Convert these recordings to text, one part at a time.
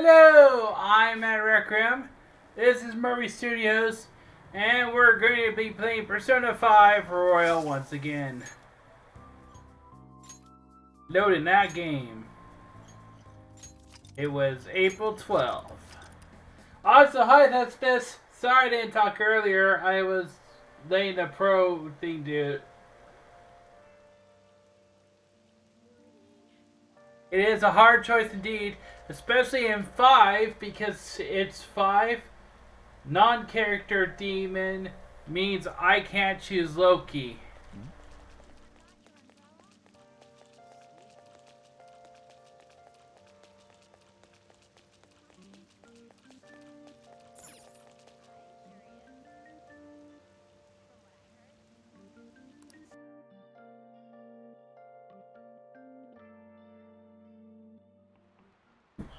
Hello, I'm at Requiem. This is Murray Studios, and we're going to be playing Persona 5 Royal once again. Loading that game. It was April 12th. Also, hi, that's this. Sorry I didn't talk earlier. I was laying the pro thing to. It is a hard choice indeed, especially in 5 because it's 5. Non-character demon means I can't choose Loki.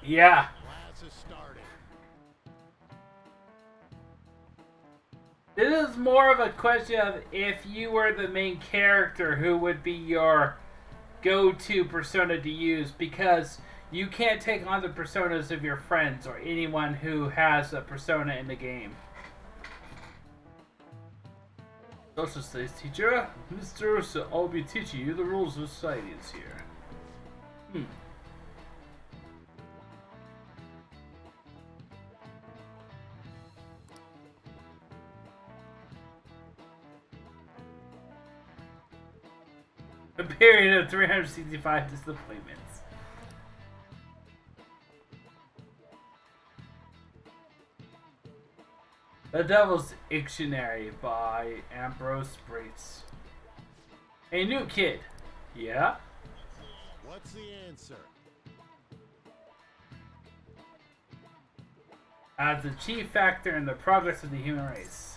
Yeah. Class is starting. This is more of a question of if you were the main character, who would be your go-to persona to use, because you can't take on the personas of your friends or anyone who has a persona in the game. Social studies teacher, Mr. Ursa, I'll be teaching you the rules of society this year. A period of 365 disappointments. The Devil's Dictionary by Ambrose Brace. A new kid. Yeah? What's the answer? As the chief factor in the progress of the human race.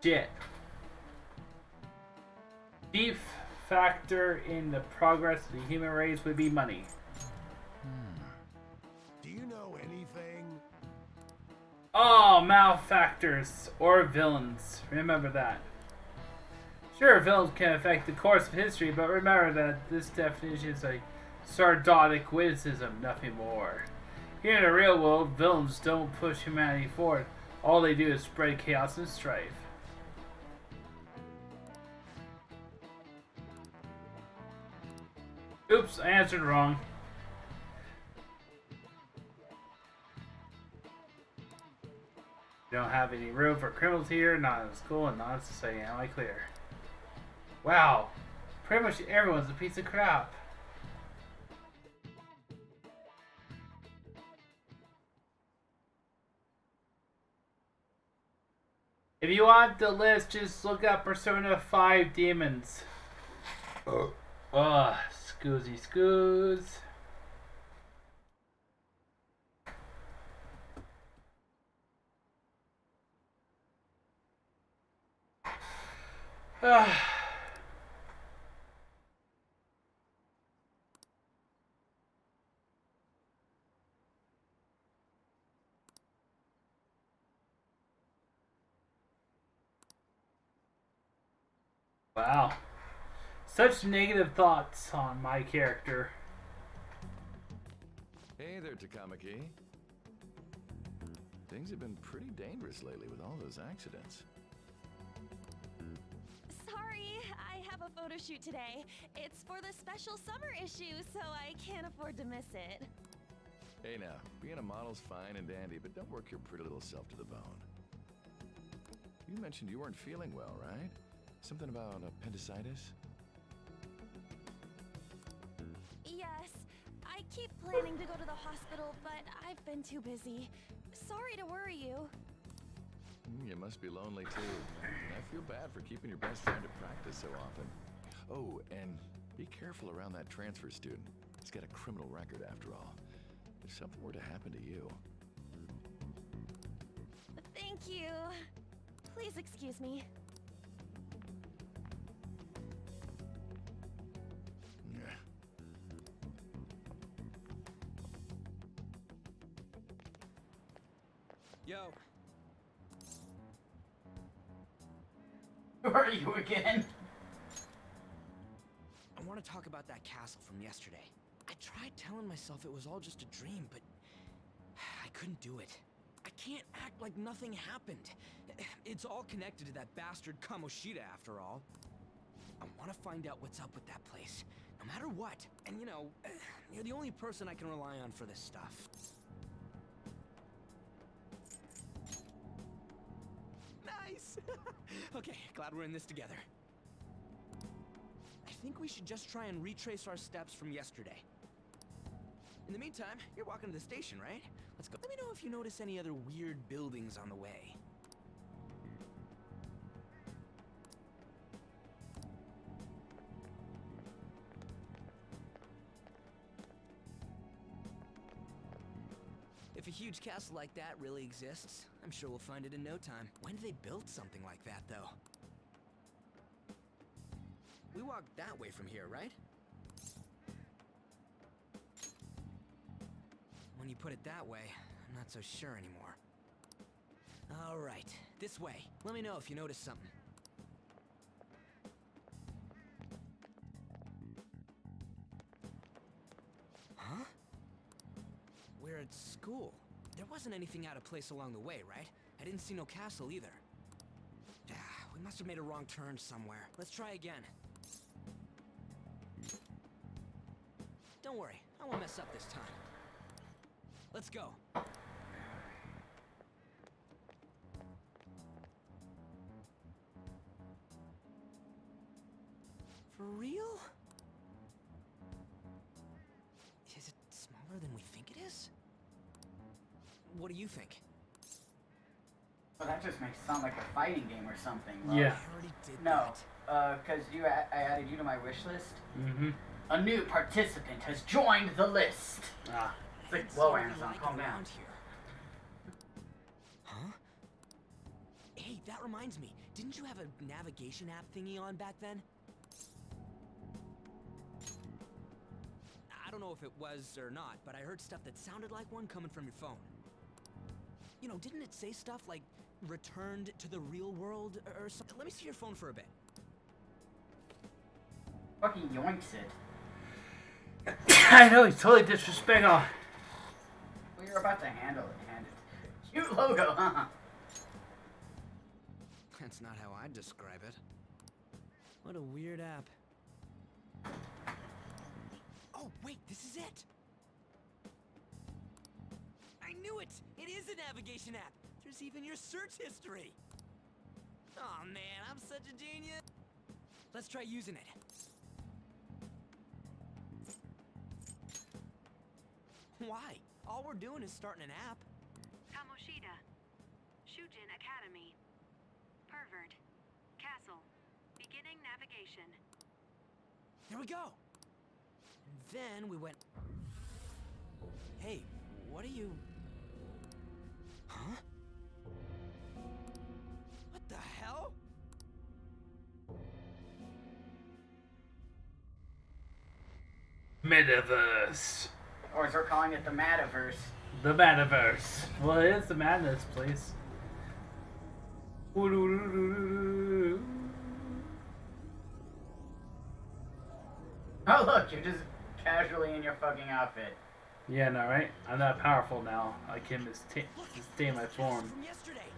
Shit. Chief factor in the progress of the human race would be money. Do you know anything? Oh, malefactors or villains. Remember that. Sure, villains can affect the course of history, but remember that this definition is a sardonic witticism, nothing more. Here in the real world, villains don't push humanity forward. All they do is spread chaos and strife. Oops, I answered wrong. We don't have any room for criminals here, not in school and not in society. Am I clear? Wow, pretty much everyone's a piece of crap. If you want the list, just look up Persona 5 Demons. Ugh, scoozy scoos. Wow. Such negative thoughts on my character. Hey there, Takamaki. Things have been pretty dangerous lately with all those accidents. Sorry, I have a photo shoot today. It's for the special summer issue, so I can't afford to miss it. Hey now, being a model's fine and dandy, but don't work your pretty little self to the bone. You mentioned you weren't feeling well, right? Something about appendicitis? Yes, I keep planning to go to the hospital, but I've been too busy. Sorry to worry you. You must be lonely too. I feel bad for keeping your best friend at practice so often. Oh, and be careful around that transfer student. He's got a criminal record after all. If something were to happen to you. Thank you. Please excuse me. Yo. Who are you again? I want to talk about that castle from yesterday. I tried telling myself it was all just a dream, but I couldn't do it. I can't act like nothing happened. It's all connected to that bastard Kamoshida after all. I want to find out what's up with that place, no matter what. And you know, you're the only person I can rely on for this stuff. Nice! Okay, glad we're in this together. I think we should just try and retrace our steps from yesterday. In the meantime, you're walking to the station, right? Let's go. Let me know if you notice any other weird buildings on the way. If a huge castle like that really exists, I'm sure we'll find it in no time. When did they build something like that, though? We walked that way from here, right? When you put it that way, I'm not so sure anymore. All right, this way. Let me know if you notice something. Huh? We're at school. There wasn't anything out of place along the way, right? I didn't see no castle either. We must have made a wrong turn somewhere. Let's try again. Don't worry, I won't mess up this time. Let's go. For real? Is it smaller than we think it is? What do you think? Well, that just makes it sound like a fighting game or something. Love. Yeah. I already did No, that. because I added you to my wish list. Mm-hmm. A new participant has joined the list. Ah. It's like, It's whoa, already Amazon, like calm down. around here. Huh? Hey, that reminds me. Didn't you have a navigation app thingy on back then? I don't know if it was or not, but I heard stuff that sounded like one coming from your phone. You know, didn't it say stuff like returned to the real world or something? Let me see your phone for a bit. Fucking yoinks it. I know, he's totally disrespectful. Well, you're about to hand it. Cute logo, huh? That's not how I'd describe it. What a weird app. Oh, wait, this is it! I knew it! It is a navigation app! There's even your search history! Oh man, I'm such a genius! Let's try using it. Why? All we're doing is starting an app. Kamoshida. Shujin Academy. Pervert. Castle. Beginning navigation. There we go! And then we went... Hey, what are you... Huh? What the hell? Metaverse. Or as we're calling it, the Maddaverse. The Maddaverse. Well, it is the madness place. Oh look, you're just casually in your fucking outfit. Yeah, no, right? I'm not powerful now. I can sustain my form. From yesterday.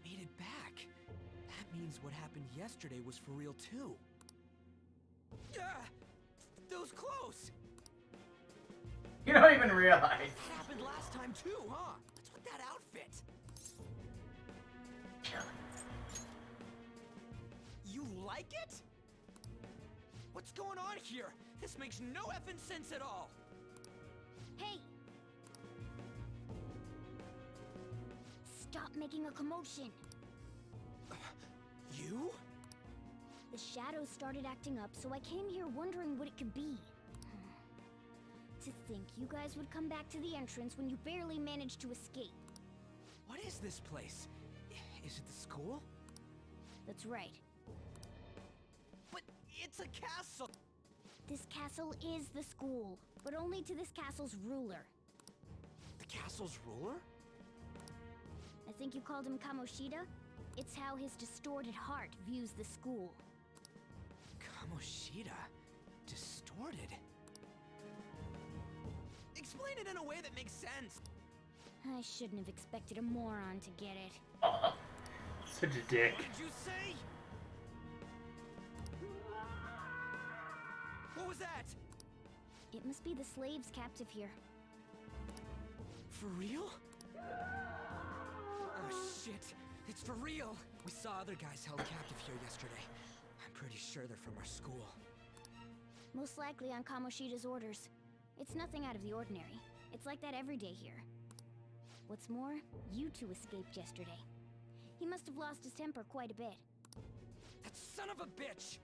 We made it back. That means what happened yesterday was for real too. Those clothes. You don't even realize. That happened last time too, huh? What's with that outfit? You like it? What's going on here? This makes no effing sense at all. Hey! Stop making a commotion. You? The shadows started acting up, so I came here wondering what it could be. To think you guys would come back to the entrance when you barely managed to escape. What is this place? Is it the school? That's right. But it's a castle! This castle is the school, but only to this castle's ruler. The castle's ruler? I think you called him Kamoshida? It's how his distorted heart views the school. Kamoshida? Distorted? Explain it in a way that makes sense. I shouldn't have expected a moron to get it. Such a dick. What did you say? What was that? It must be the slaves captive here. For real? Oh shit, it's for real! We saw other guys held captive here yesterday. I'm pretty sure they're from our school. Most likely on Kamoshida's orders. It's nothing out of the ordinary. It's like that every day here. What's more, you two escaped yesterday. He must have lost his temper quite a bit. That son of a bitch!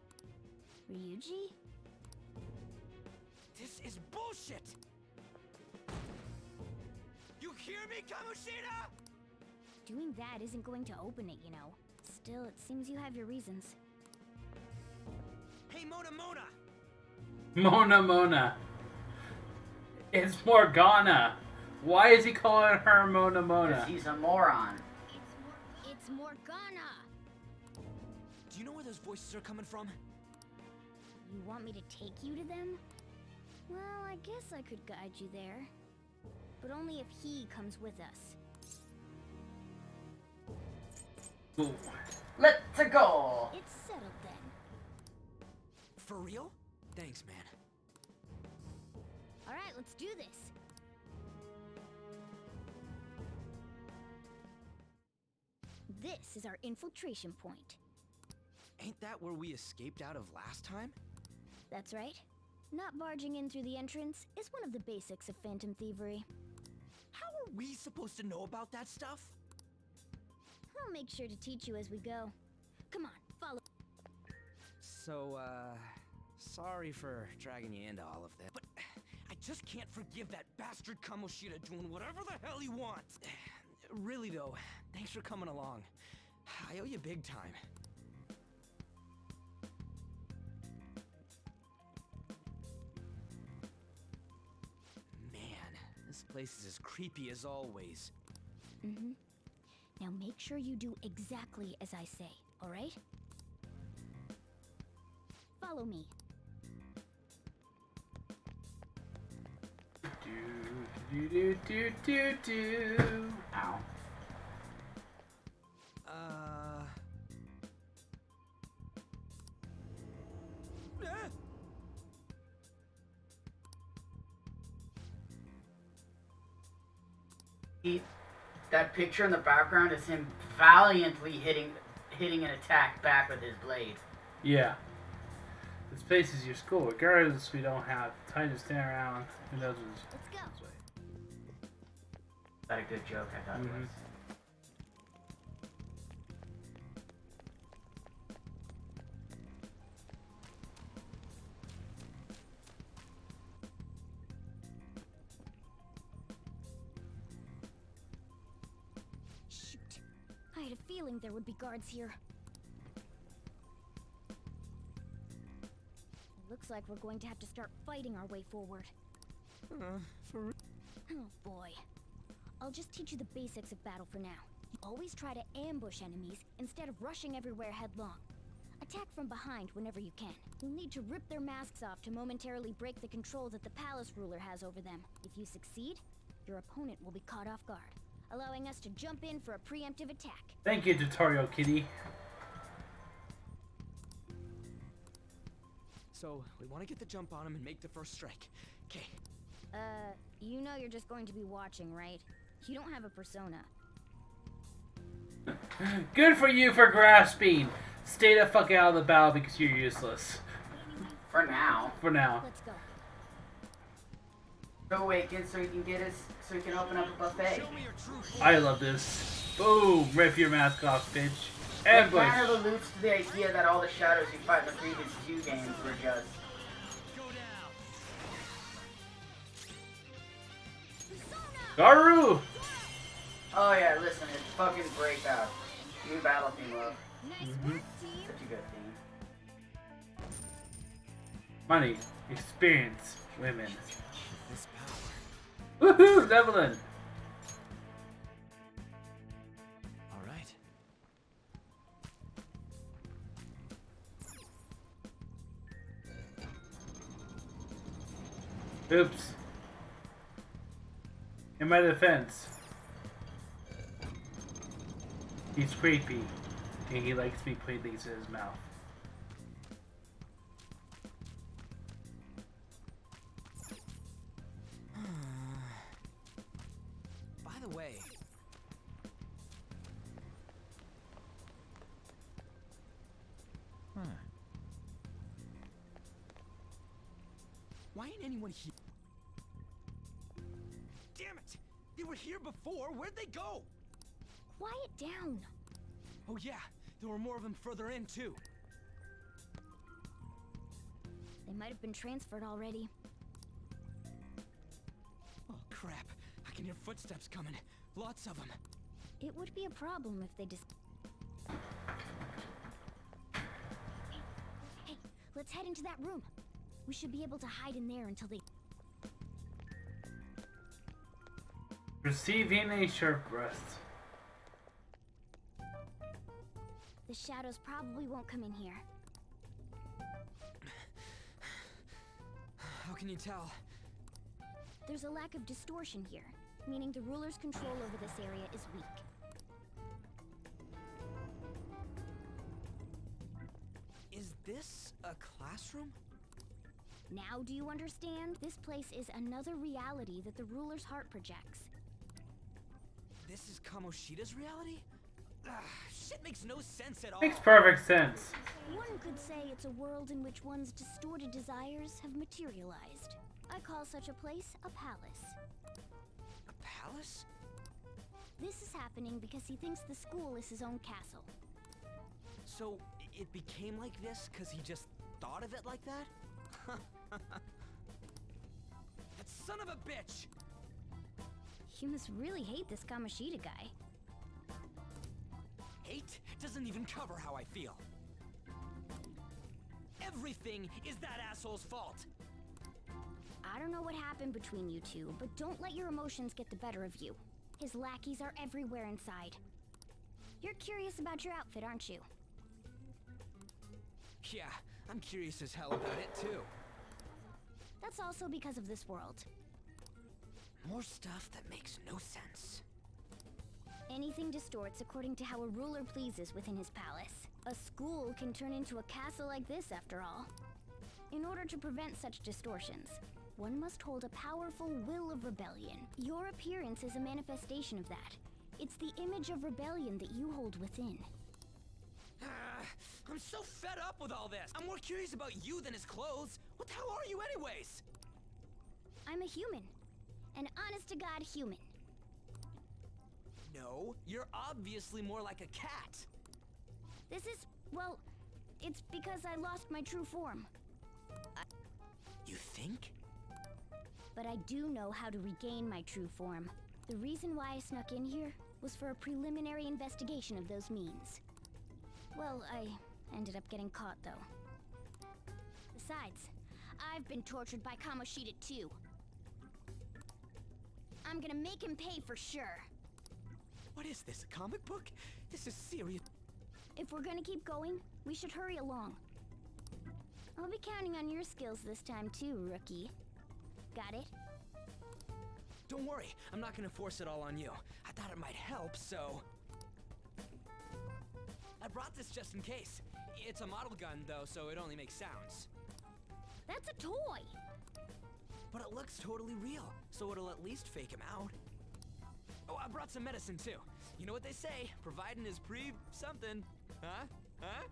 Ryuji? This is bullshit! You hear me, Kamoshida? Doing that isn't going to open it, you know. Still, it seems you have your reasons. Hey, Mona Mona! Mona Mona. It's Morgana. Why is he calling her Mona Mona? Because he's a moron. It's Morgana! Do you know where those voices are coming from? You want me to take you to them? Well, I guess I could guide you there. But only if he comes with us. Ooh. Let's go. It's settled then. For real? Thanks, man. Alright, let's do this. This is our infiltration point. Ain't that where we escaped out of last time? That's right. Not barging in through the entrance is one of the basics of phantom thievery. How are we supposed to know about that stuff? I'll make sure to teach you as we go. Come on, follow. So, sorry for dragging you into all of this, but I just can't forgive that bastard Kamoshida doing whatever the hell he wants. Really though, thanks for coming along. I owe you big time. Man, this place is as creepy as always. Mm-hmm. Now make sure you do exactly as I say, alright? Follow me. Do. Ow. That picture in the background is him valiantly hitting an attack back with his blade. Yeah. This place is your school. Regardless, we don't have time to stand around. Who knows what's Let's go. this way. Is that a good joke? I thought it was. Shoot. I had a feeling there would be guards here. It looks like we're going to have to start fighting our way forward. For Oh boy. I'll just teach you the basics of battle for now. You always try to ambush enemies instead of rushing everywhere headlong. Attack from behind whenever you can. You'll need to rip their masks off to momentarily break the control that the palace ruler has over them. If you succeed, your opponent will be caught off guard, allowing us to jump in for a preemptive attack. Thank you, Tutorial Kitty. So, we want to get the jump on him and make the first strike. Okay. You know you're just going to be watching, right? You don't have a persona. Good for you for grasping. Stay the fuck out of the battle because you're useless. For now. For now. Let's go. Go awaken so he can get us, so he can open up a buffet. Show me your true form. I love this. Boom! Rip your mask off, bitch. It Ambush. kind of alludes to the idea that all the shadows you fight in the previous 2 games were just... Go down. Garu! Oh yeah, listen, it's fucking Breakout. New battle theme, love. Nice work, team. Such a good theme. Money, experience, women. This power. Woohoo! Leveling. Oops. In my defense, he's creepy, and he likes me putting things in his mouth. By the way, why ain't anyone here? Damn it! They were here before. Where'd they go? Quiet down. Oh yeah, there were more of them further in too. They might have been transferred already. Oh crap! I can hear footsteps coming. Lots of them. It would be a problem if they Hey, let's head into that room. We should be able to hide in there until they... Receiving a short rest. The shadows probably won't come in here. How can you tell? There's a lack of distortion here, meaning the ruler's control over this area is weak. Is this a classroom? Now do you understand? This place is another reality that the ruler's heart projects. This is Kamoshida's reality? Ugh, shit makes no sense at all. Makes perfect sense. One could say it's a world in which one's distorted desires have materialized. I call such a place a palace. A palace? This is happening because he thinks the school is his own castle. So it became like this because he just thought of it like that? That son of a bitch! You must really hate this Kamoshida guy. Hate doesn't even cover how I feel. Everything is that asshole's fault. I don't know what happened between you two, but don't let your emotions get the better of you. His lackeys are everywhere inside. You're curious about your outfit, aren't you? Yeah, I'm curious as hell about it too. That's also because of this world. More stuff that makes no sense. Anything distorts according to how a ruler pleases within his palace. A school can turn into a castle like this, after all. In order to prevent such distortions, one must hold a powerful will of rebellion. Your appearance is a manifestation of that. It's the image of rebellion that you hold within. I'm so fed up with all this. I'm more curious about you than his clothes. What the hell are you anyways? I'm a human. An honest-to-God human. No, you're obviously more like a cat. This is, well, it's because I lost my true form. You think? But I do know how to regain my true form. The reason why I snuck in here was for a preliminary investigation of those means. Well, I ended up getting caught, though. Besides, I've been tortured by Kamoshida too. I'm gonna make him pay for sure. What is this, a comic book? This is serious. If we're gonna keep going, we should hurry along. I'll be counting on your skills this time too, rookie. Got it? Don't worry, I'm not gonna force it all on you. I thought it might help, so... I brought this just in case. It's a model gun, though, so it only makes sounds. That's a toy! But it looks totally real, so it'll at least fake him out. Oh, I brought some medicine, too. You know what they say, providing is something. Huh? Huh?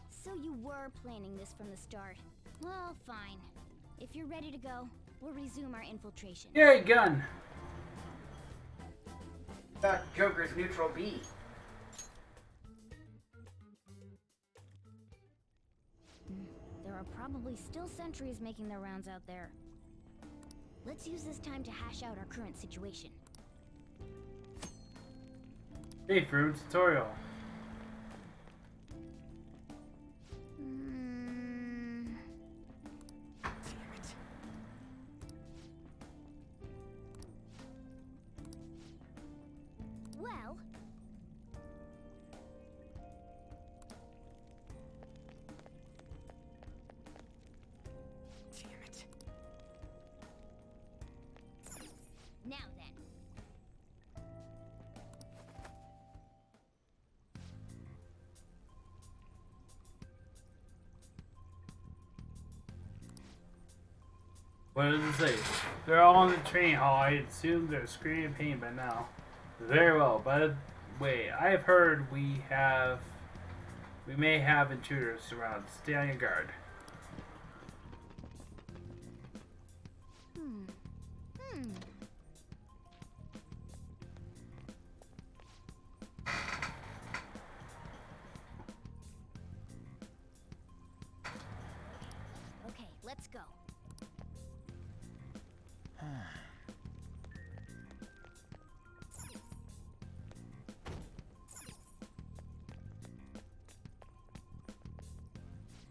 So you were planning this from the start. Well, fine. If you're ready to go, we'll resume our infiltration. Yay, gun! Got Joker's neutral B. There are probably still sentries making their rounds out there. Let's use this time to hash out our current situation. Safe room tutorial. Damn it. Well... Damn it. What does it say? They're all in the training hall. I assume they're screaming in pain by now. Very well. By the way, I have heard we may have intruders around. Stay on your guard. Okay, let's go.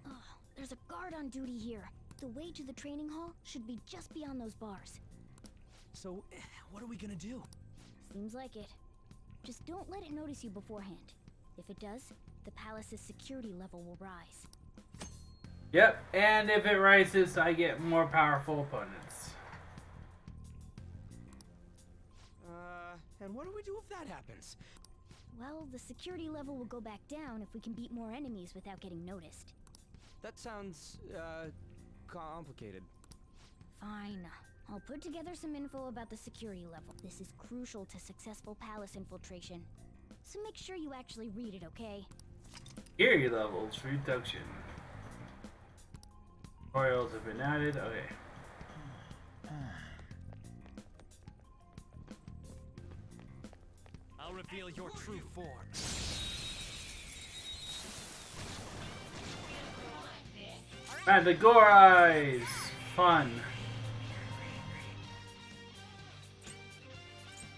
Oh, there's a guard on duty here. The way to the training hall should be just beyond those bars. So, what are we gonna do? Seems like it. Just don't let it notice you beforehand. If it does, the palace's security level will rise. Yep, and if it rises, I get more powerful opponents. And what do we do if that happens? Well, the security level will go back down if we can beat more enemies without getting noticed. That sounds, complicated. Fine. I'll put together some info about the security level. This is crucial to successful palace infiltration. So make sure you actually read it, okay? Security levels reduction. Tutorials have been added. Okay. I'll reveal your true form. Mandragoras! Fun.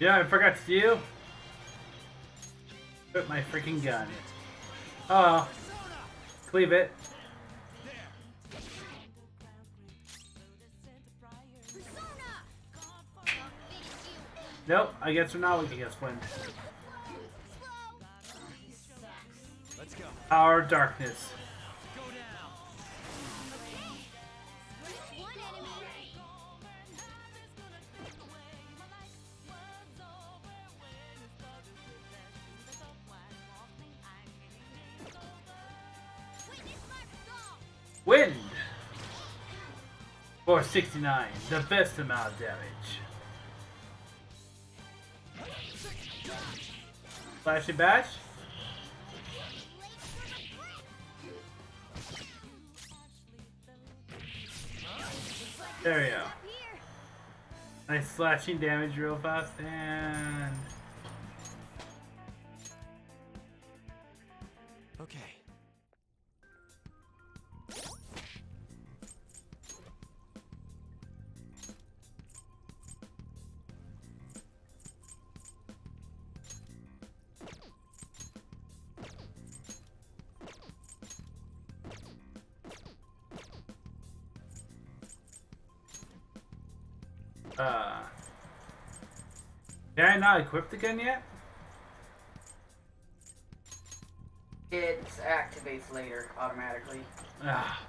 Yeah, I forgot to do. Put my freaking gun. Oh well. Cleave it. Nope, I guess we're not looking at Wind. Let's go. Our darkness. Go down. One enemy. Wind! 469, the best amount of damage. Flashing bash? There we go. Nice slashing damage real fast and... Okay. Did I not equip the gun yet? It activates later automatically. Ah.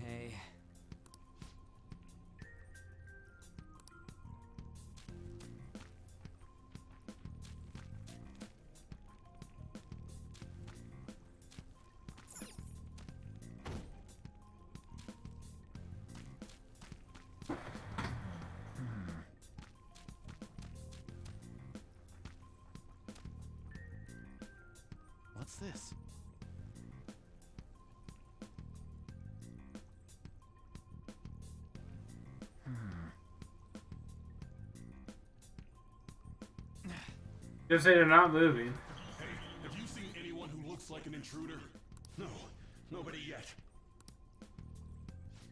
Hey. What's this? Just say they're not moving. Hey, have you seen anyone who looks like an intruder? No, nobody yet.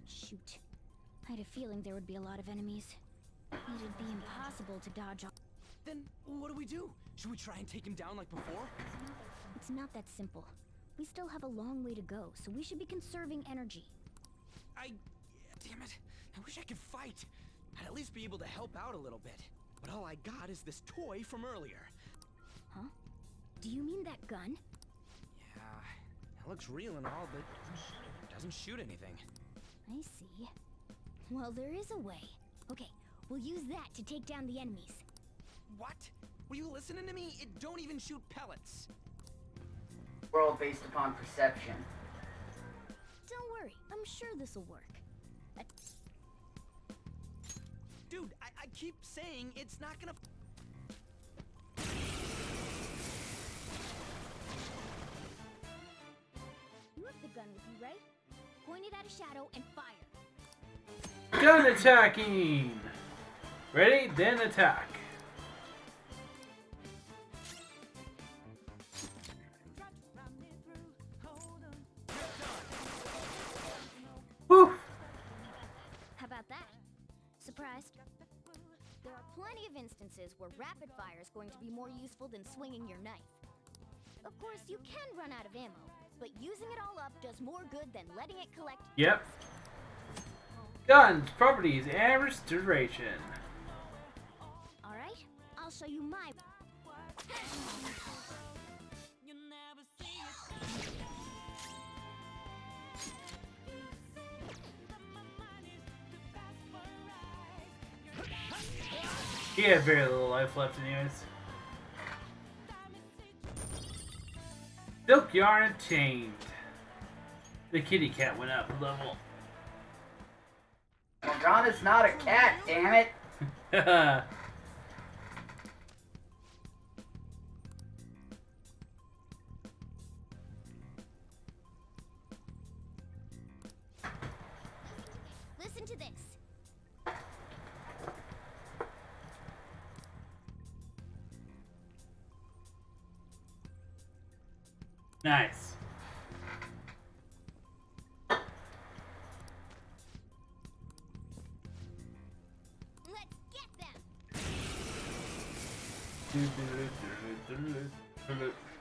Shoot. I had a feeling there would be a lot of enemies. It'd be impossible to dodge all. Then what do we do? Should we try and take him down like before? It's not that simple. We still have a long way to go, so we should be conserving energy. Damn it. I wish I could fight. I'd at least be able to help out a little bit. But all I got is this toy from earlier. Huh? Do you mean that gun? Yeah, it looks real and all, but it doesn't shoot anything. I see. Well, there is a way. Okay, we'll use that to take down the enemies. What? Were you listening to me? It don't even shoot pellets. World based upon perception. Don't worry, I'm sure this'll work. Dude, I keep saying it's not gonna... You have the gun with you, right? Point it at a shadow and fire. Gun attacking! Ready? Then attack. Woo! How about that? Surprised? There are plenty of instances where rapid fire is going to be more useful than swinging your knife. Of course, you can run out of ammo, but using it all up does more good than letting it collect. Yep. Guns, properties, and restoration. Alright, I'll show you my... He had very little life left anyways. Silk yarn and chained. The kitty cat went up a level. Morgana's not a cat, damn it. Listen to this. Nice. Let's get them.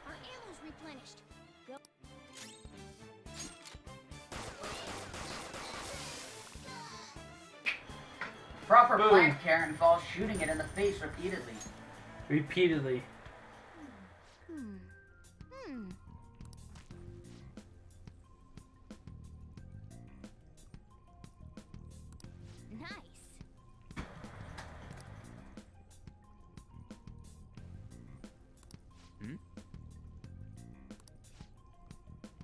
Our ammo's replenished. Go. Proper Boom. plant care involves shooting it in the face repeatedly. Repeatedly. Hmm. Nice.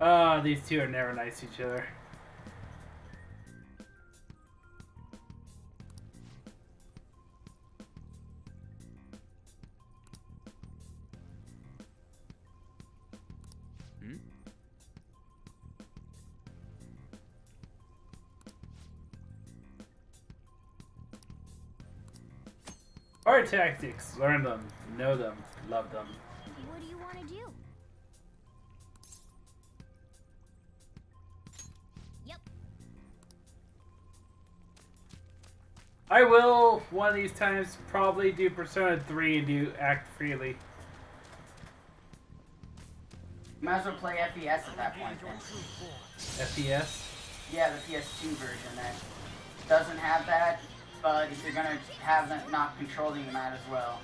Ah, these two are never nice to each other. Our tactics. Learn them. Know them. Love them. What do you want to do? Yep. I will, one of these times, probably do Persona 3 and do Act Freely. Might as well play FES at that point then. FPS? Yeah, the PS2 version that doesn't have that, but if you're gonna have them not controlling, you might as well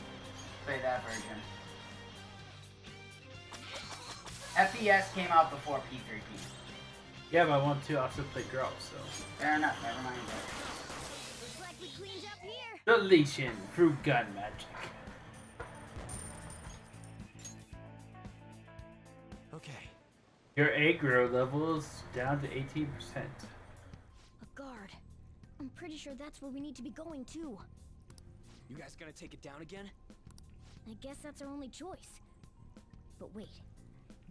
play that version. FES came out before P3P. Yeah, but I want to also play girls, so. Fair enough, never mind that. Looks like we cleaned up here. Deletion through gun magic. Okay. Your aggro level is down to 18%. A guard. I'm pretty sure that's where we need to be going too. You guys gonna take it down again? I guess that's our only choice. But wait,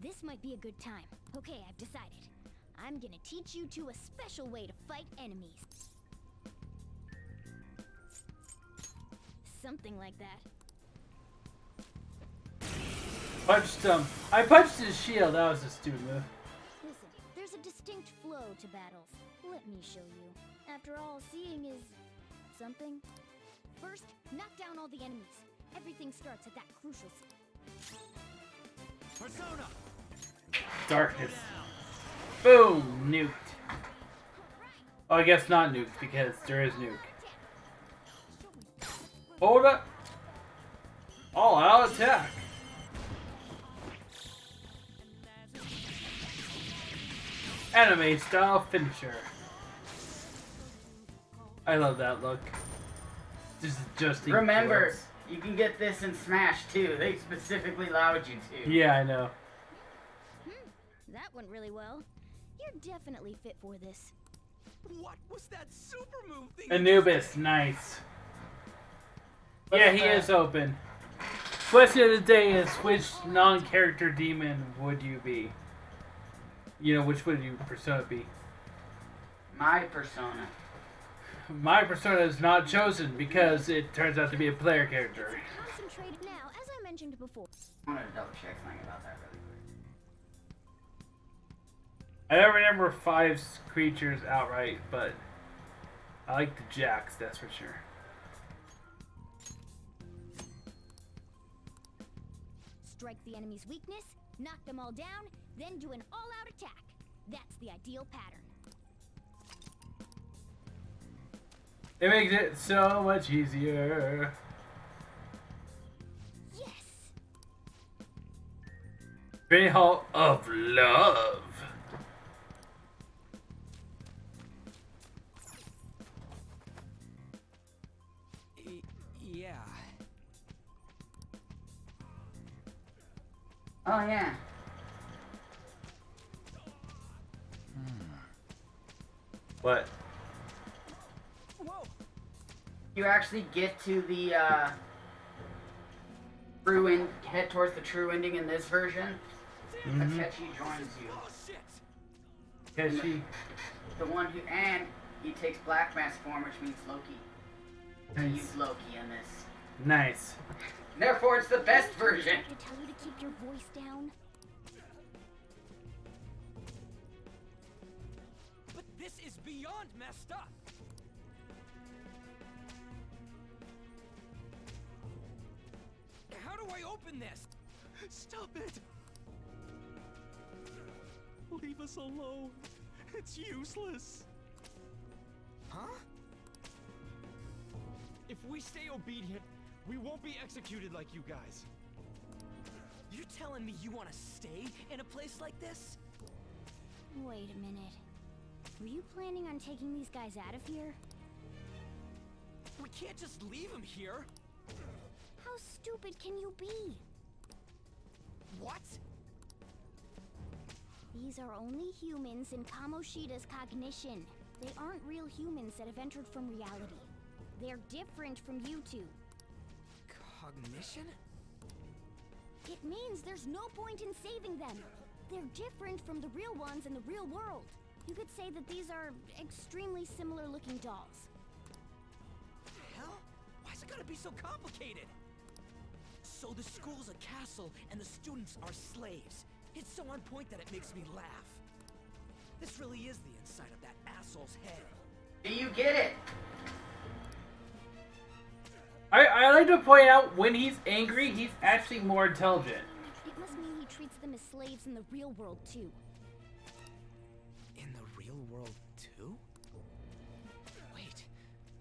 this might be a good time. Okay, I've decided. I'm gonna teach you two a special way to fight enemies. Something like that. Punched him. I punched his shield. That was a stupid move. Listen, there's a distinct flow to battles. Let me show you. After all, seeing is something. First, knock down all the enemies. Everything starts at that crucial Persona! Darkness. Boom! Nuked. Oh, I guess not nuked because there is nuke. Hold up. All out attack. Anime style finisher. I love that look. This is just Remember, you can get this in Smash too. They specifically allowed you to. Yeah, I know. That went really well. You're definitely fit for this. What was that super move thing? Anubis, nice. Yeah, he is open. Question of the day is, which non-character demon would you be? You know, which would your persona be? My persona. My persona is not chosen because it turns out to be a player character. Concentrate now, as I mentioned before. I'm gonna double check something about that really quick. I don't remember 5 creatures outright, but I like the jacks, that's for sure. Strike the enemy's weakness, knock them all down, then do an all-out attack. That's the ideal pattern. It makes it so much easier. Yes! Training Hall of Love. Yeah. Oh yeah. What? Whoa. You actually get to the true end, head towards the true ending in this version. Akechi joins you. Oh shit. Keshi. The one who, and he takes Black Mass form, which means Loki. To Nice. use Loki in this. Nice. Therefore, it's the best version. I tell you to keep your voice down. But this is beyond messed up. How do I open this? Stop it! Leave us alone. It's useless. Huh? If we stay obedient, we won't be executed like you guys. You telling me you want to stay in a place like this? Wait a minute. Were you planning on taking these guys out of here? We can't just leave them here. How stupid can you be? What? These are only humans in Kamoshida's cognition. They aren't real humans that have entered from reality. They're different from you two. Cognition? It means there's no point in saving them. They're different from the real ones in the real world. You could say that these are extremely similar looking dolls. Hell? Why's it gotta be so complicated? So the school's a castle and the students are slaves. It's so on point that it makes me laugh. This really is the inside of that asshole's head. Do you get it? I like to point out, when he's angry, he's actually more intelligent. It must mean he treats them as slaves in the real world too. In the real world, too? Wait,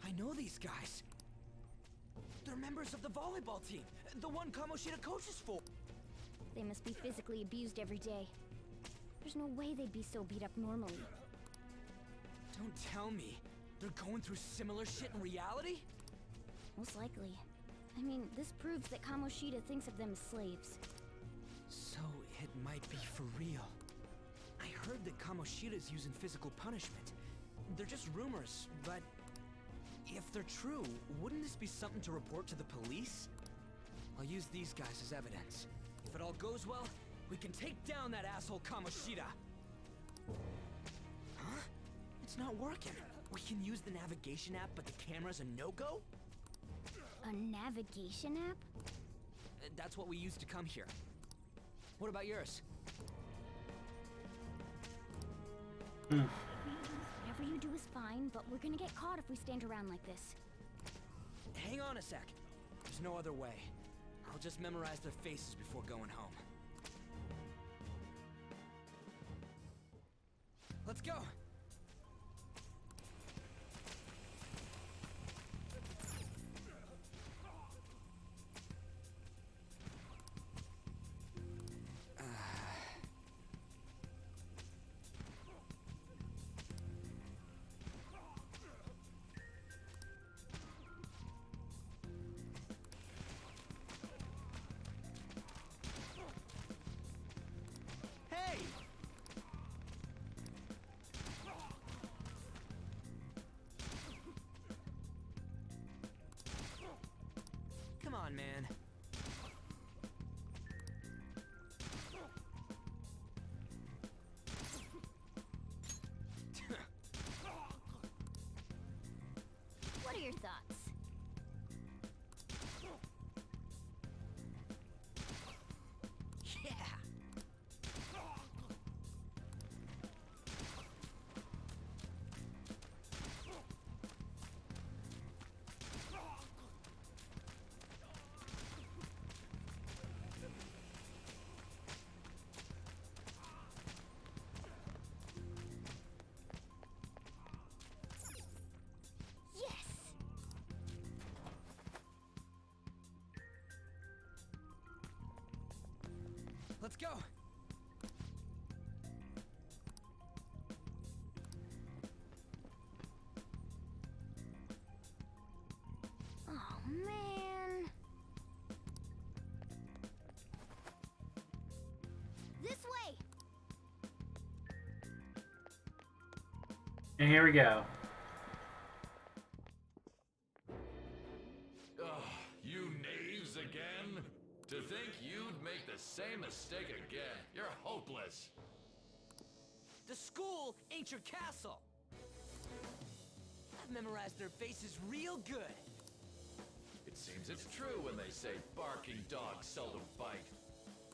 I know these guys. They're members of the volleyball team, the one Kamoshida coaches for. They must be physically abused every day. There's no way they'd be so beat up normally. Don't tell me they're going through similar shit in reality? Most likely. I mean, this proves that Kamoshida thinks of them as slaves. So it might be for real. I heard that Kamoshida's using physical punishment. They're just rumors, but if they're true, wouldn't this be something to report to the police? I'll use these guys as evidence. If it all goes well, we can take down that asshole Kamoshida. Huh? It's not working. We can use the navigation app, but the camera's a no-go? A navigation app? That's what we used to come here. What about yours? Whatever you do is fine, but we're gonna get caught if we stand around like this. Hang on a sec. There's no other way. I'll just memorize their faces before going home. Let's go! Hey! on, man. What are your thoughts? Yeah. Yes! Let's go. Oh, man. This way! And here we go. Ugh, you knaves again? To think you'd make the same mistake again. You're hopeless. The school ain't your castle. I've memorized their faces real good. It seems it's true when they say barking dogs seldom bite.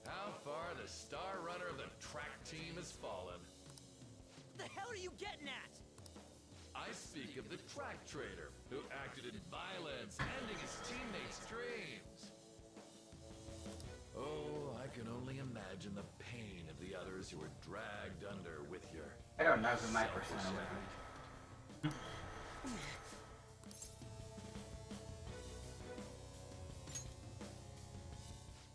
How far the star runner of the track team has fallen. What the hell are you getting at? I speak of the track trader who acted in violence, ending his teammates' dreams. Oh, I can only imagine the pain of the others who were dragged under with your... I don't know who my persona would be.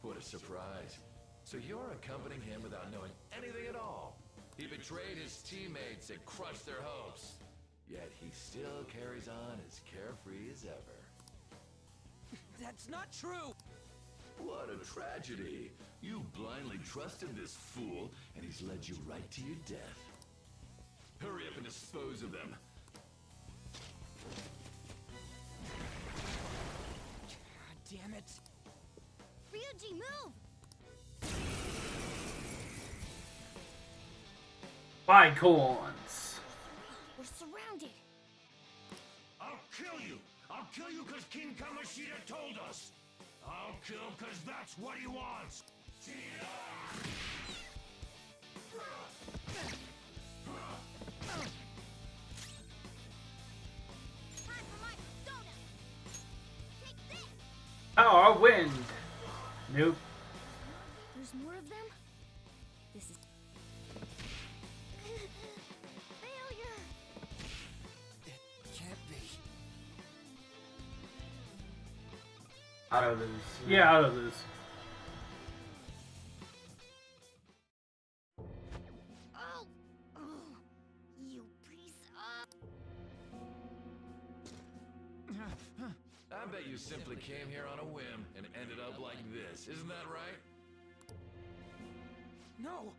What a surprise. So you're accompanying him without knowing anything at all. He betrayed his teammates and crushed their hopes. Yet he still carries on as carefree as ever. That's not true. What a tragedy. You blindly trusted this fool, and he's led you right to your death. Hurry up and dispose of them. God damn it. Ryuji, move! Bicorns. We're surrounded. I'll kill you! I'll kill you because King Kamoshida told us! I'll kill because that's what he wants! Time for my persona! Take this! Oh, a wind. Nope. There's more of them? This is... Failure! It can't be. Auto lose. Yeah, I'll lose. Oh! Oh! You piece of... I bet you simply came here on a whim and ended up like this. Isn't that right? No!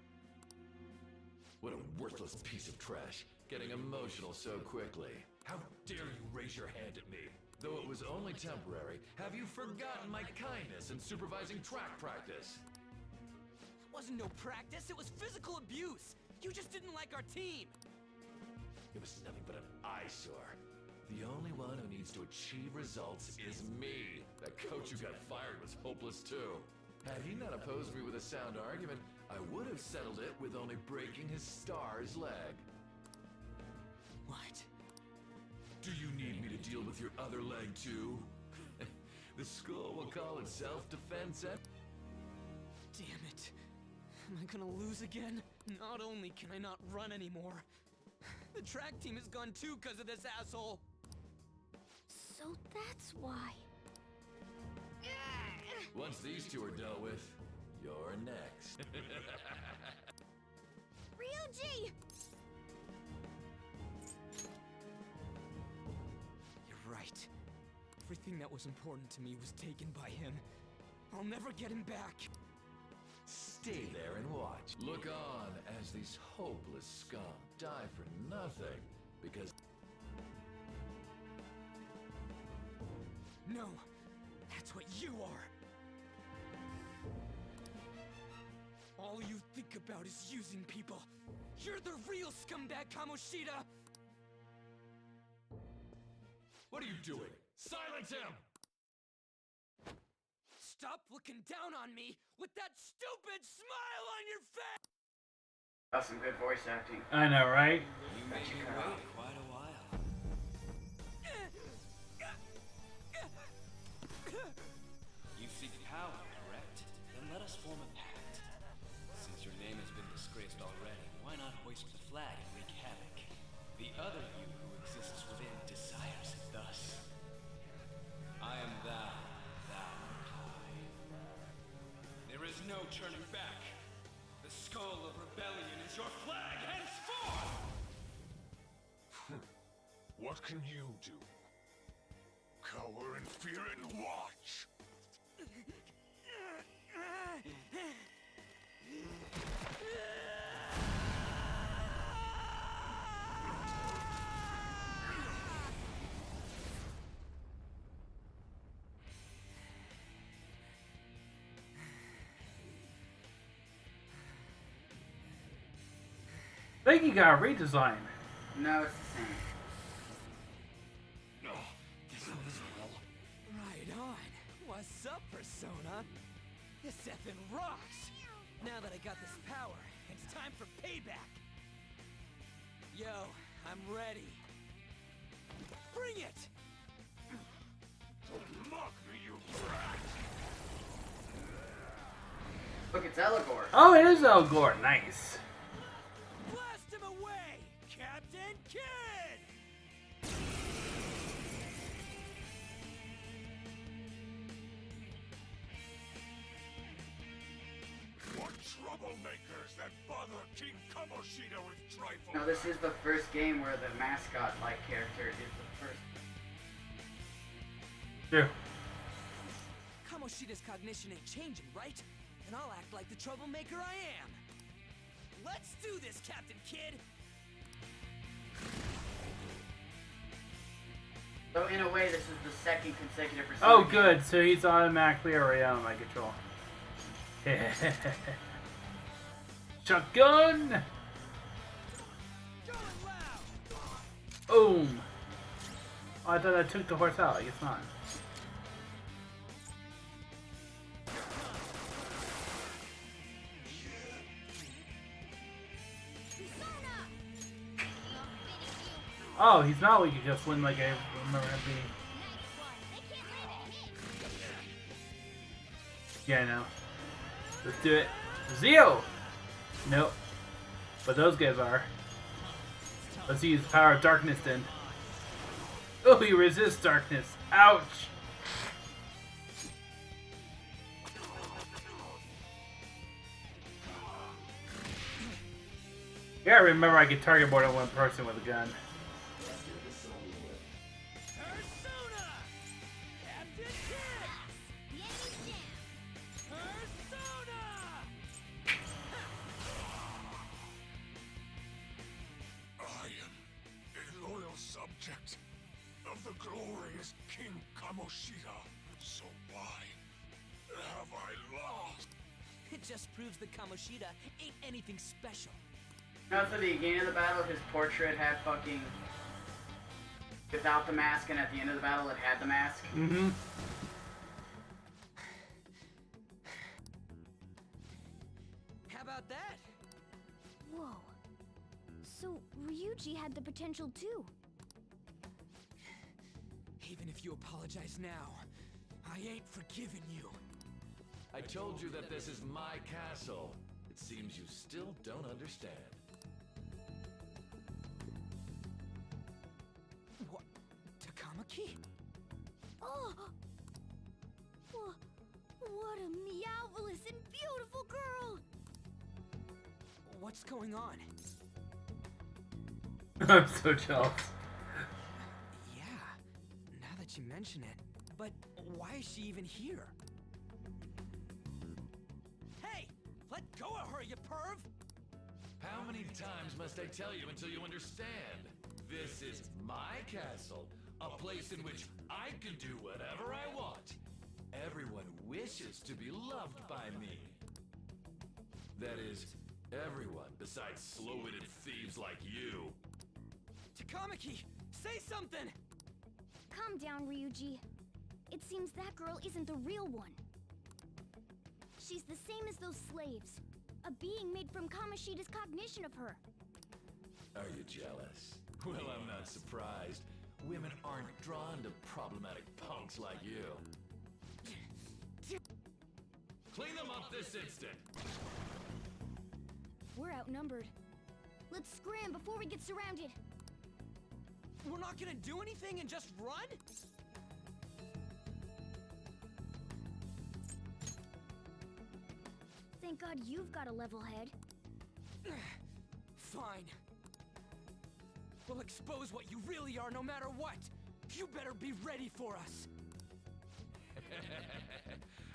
What a worthless piece of trash. Getting emotional so quickly. How dare you raise your hand at me? Though it was only temporary, have you forgotten my kindness in supervising track practice? It wasn't no practice, it was physical abuse! You just didn't like our team! It was nothing but an eyesore. The only one who needs to achieve results is me. That coach who got fired was hopeless too. Had he not opposed me with a sound argument, I would have settled it with only breaking his star's leg. What? Do you need me to deal with your other leg too? The school will call it self-defense and... Damn it. Am I gonna lose again? Not only can I not run anymore, the track team is gone too because of this asshole! So that's why. Once these two are dealt with, you're next. Ryuji! You're right. Everything that was important to me was taken by him. I'll never get him back. Stay there and watch. Look on as these hopeless scum die for nothing because... No, that's That's what you are. All you think about is using people. You're the real scumbag, Kamoshida! What are you doing? Silence him! Stop looking down on me with that stupid smile on your face! That's some good voice acting. I know, right? You made me wait quite a while. You seek power, correct? Then let us form a pact. Since your name has been disgraced already, why not hoist the flag and wreak havoc? The other you who exists within desires it thus. I am thou, thou I. There is no turning back. The skull of rebellion is your flag henceforth! What can you do? Cower in fear and watch! I think he got a redesign. No, it's the same. Right on. What's up, Persona? This effing rocks! Now that I got this power, it's time for payback! Yo, I'm ready. Bring it! Mock me, you brat! Look, it's Elagor. Oh, it is Elgor. Nice. Blast him away, Captain Kid! What troublemakers that bother King Kamoshida with trifles? No, this is the first game where the mascot-like character is the first. True. Kamoshida's cognition ain't changing, right? And I'll act like the troublemaker I am. Let's do this, Captain Kid! So in a way, this is the second consecutive Persona Oh, game. good. So he's automatically already out of my control. Shotgun! Going loud! Boom! Oh, I thought I took the horse out. I guess not. Oh, he's not weak. He just wouldn't like I remember him being. Yeah, I know. Let's do it. Zeo! Nope. But those guys are. Let's use Power of Darkness then. Oh, he resists darkness. Ouch! Yeah, remember I can target more than one person with a gun. Persona! Captain Kid! Persona! I am a loyal subject of the glorious King Kamoshida. So why have I lost? It just proves that Kamoshida ain't anything special. Now, at the beginning of the battle, his portrait had fucking without the mask, and at the end of the battle, it had the mask. Mm-hmm. How about that? Whoa. So, Ryuji had the potential too. Even if you apologize now, I ain't forgiving you. I told you that this is my castle. It seems you still don't understand. What? Takamaki? Oh! What a meowvelous and beautiful girl! What's going on? I'm so jealous. Yeah, now that you mention it. But why is she even here? Hey! Let go of her, you perv! How many times must I tell you until you understand? This is my castle, a place in which I can do whatever I want. everyone wishes to be loved by me. That is, everyone besides slow-witted thieves like you. Takamaki, say something! Calm down, Ryuji. It seems that girl isn't the real one. She's the same as those slaves. A being made from Kamoshida's cognition of her. Are you jealous? Well, I'm not surprised. Women aren't drawn to problematic punks like you. Clean them up this instant! We're outnumbered. Let's scram before we get surrounded. We're not gonna do anything and just run? Thank God you've got a level head. Fine. We'll expose what you really are no matter what. You better be ready for us.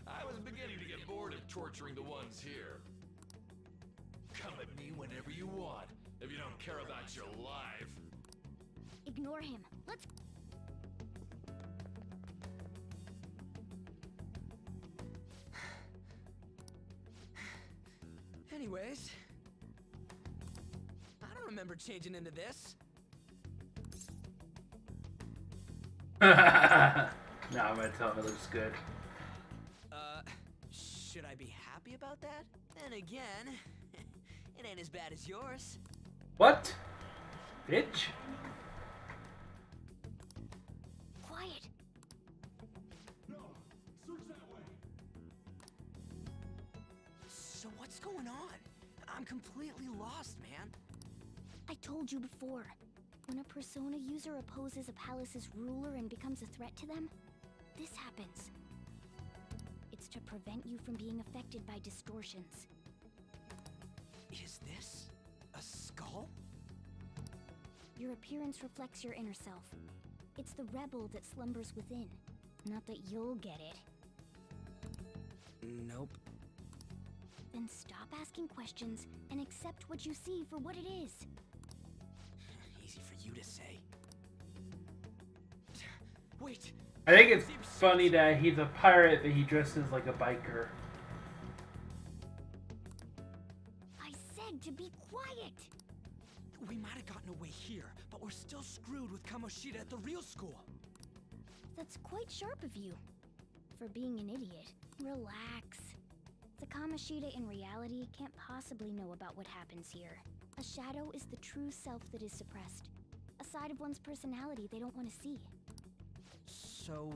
I was beginning to get bored of torturing the ones here. Come at me whenever you want, if you don't care about your life. Ignore him. Let's... Anyways, I don't remember changing into this. No, I'm gonna tell him it looks good. Should I be happy about that? Then again, it ain't as bad as yours. What? Bitch? Quiet. No, search that way. So what's going on? I'm completely lost, man. I told you before. When a Persona user opposes a palace's ruler and becomes a threat to them, this happens. It's to prevent you from being affected by distortions. Is this a skull? Your appearance reflects your inner self. It's the rebel that slumbers within. Not that you'll get it. Nope. Then stop asking questions and accept what you see for what it is. Easy for you to say. Wait. I think it's funny that he's a pirate, but he dresses like a biker. I said to be quiet! We might have gotten away here, but we're still screwed with Kamoshida at the real school. That's quite sharp of you. For being an idiot. Relax. The Kamoshida in reality can't possibly know about what happens here. A shadow is the true self that is suppressed. A side of one's personality they don't want to see. So...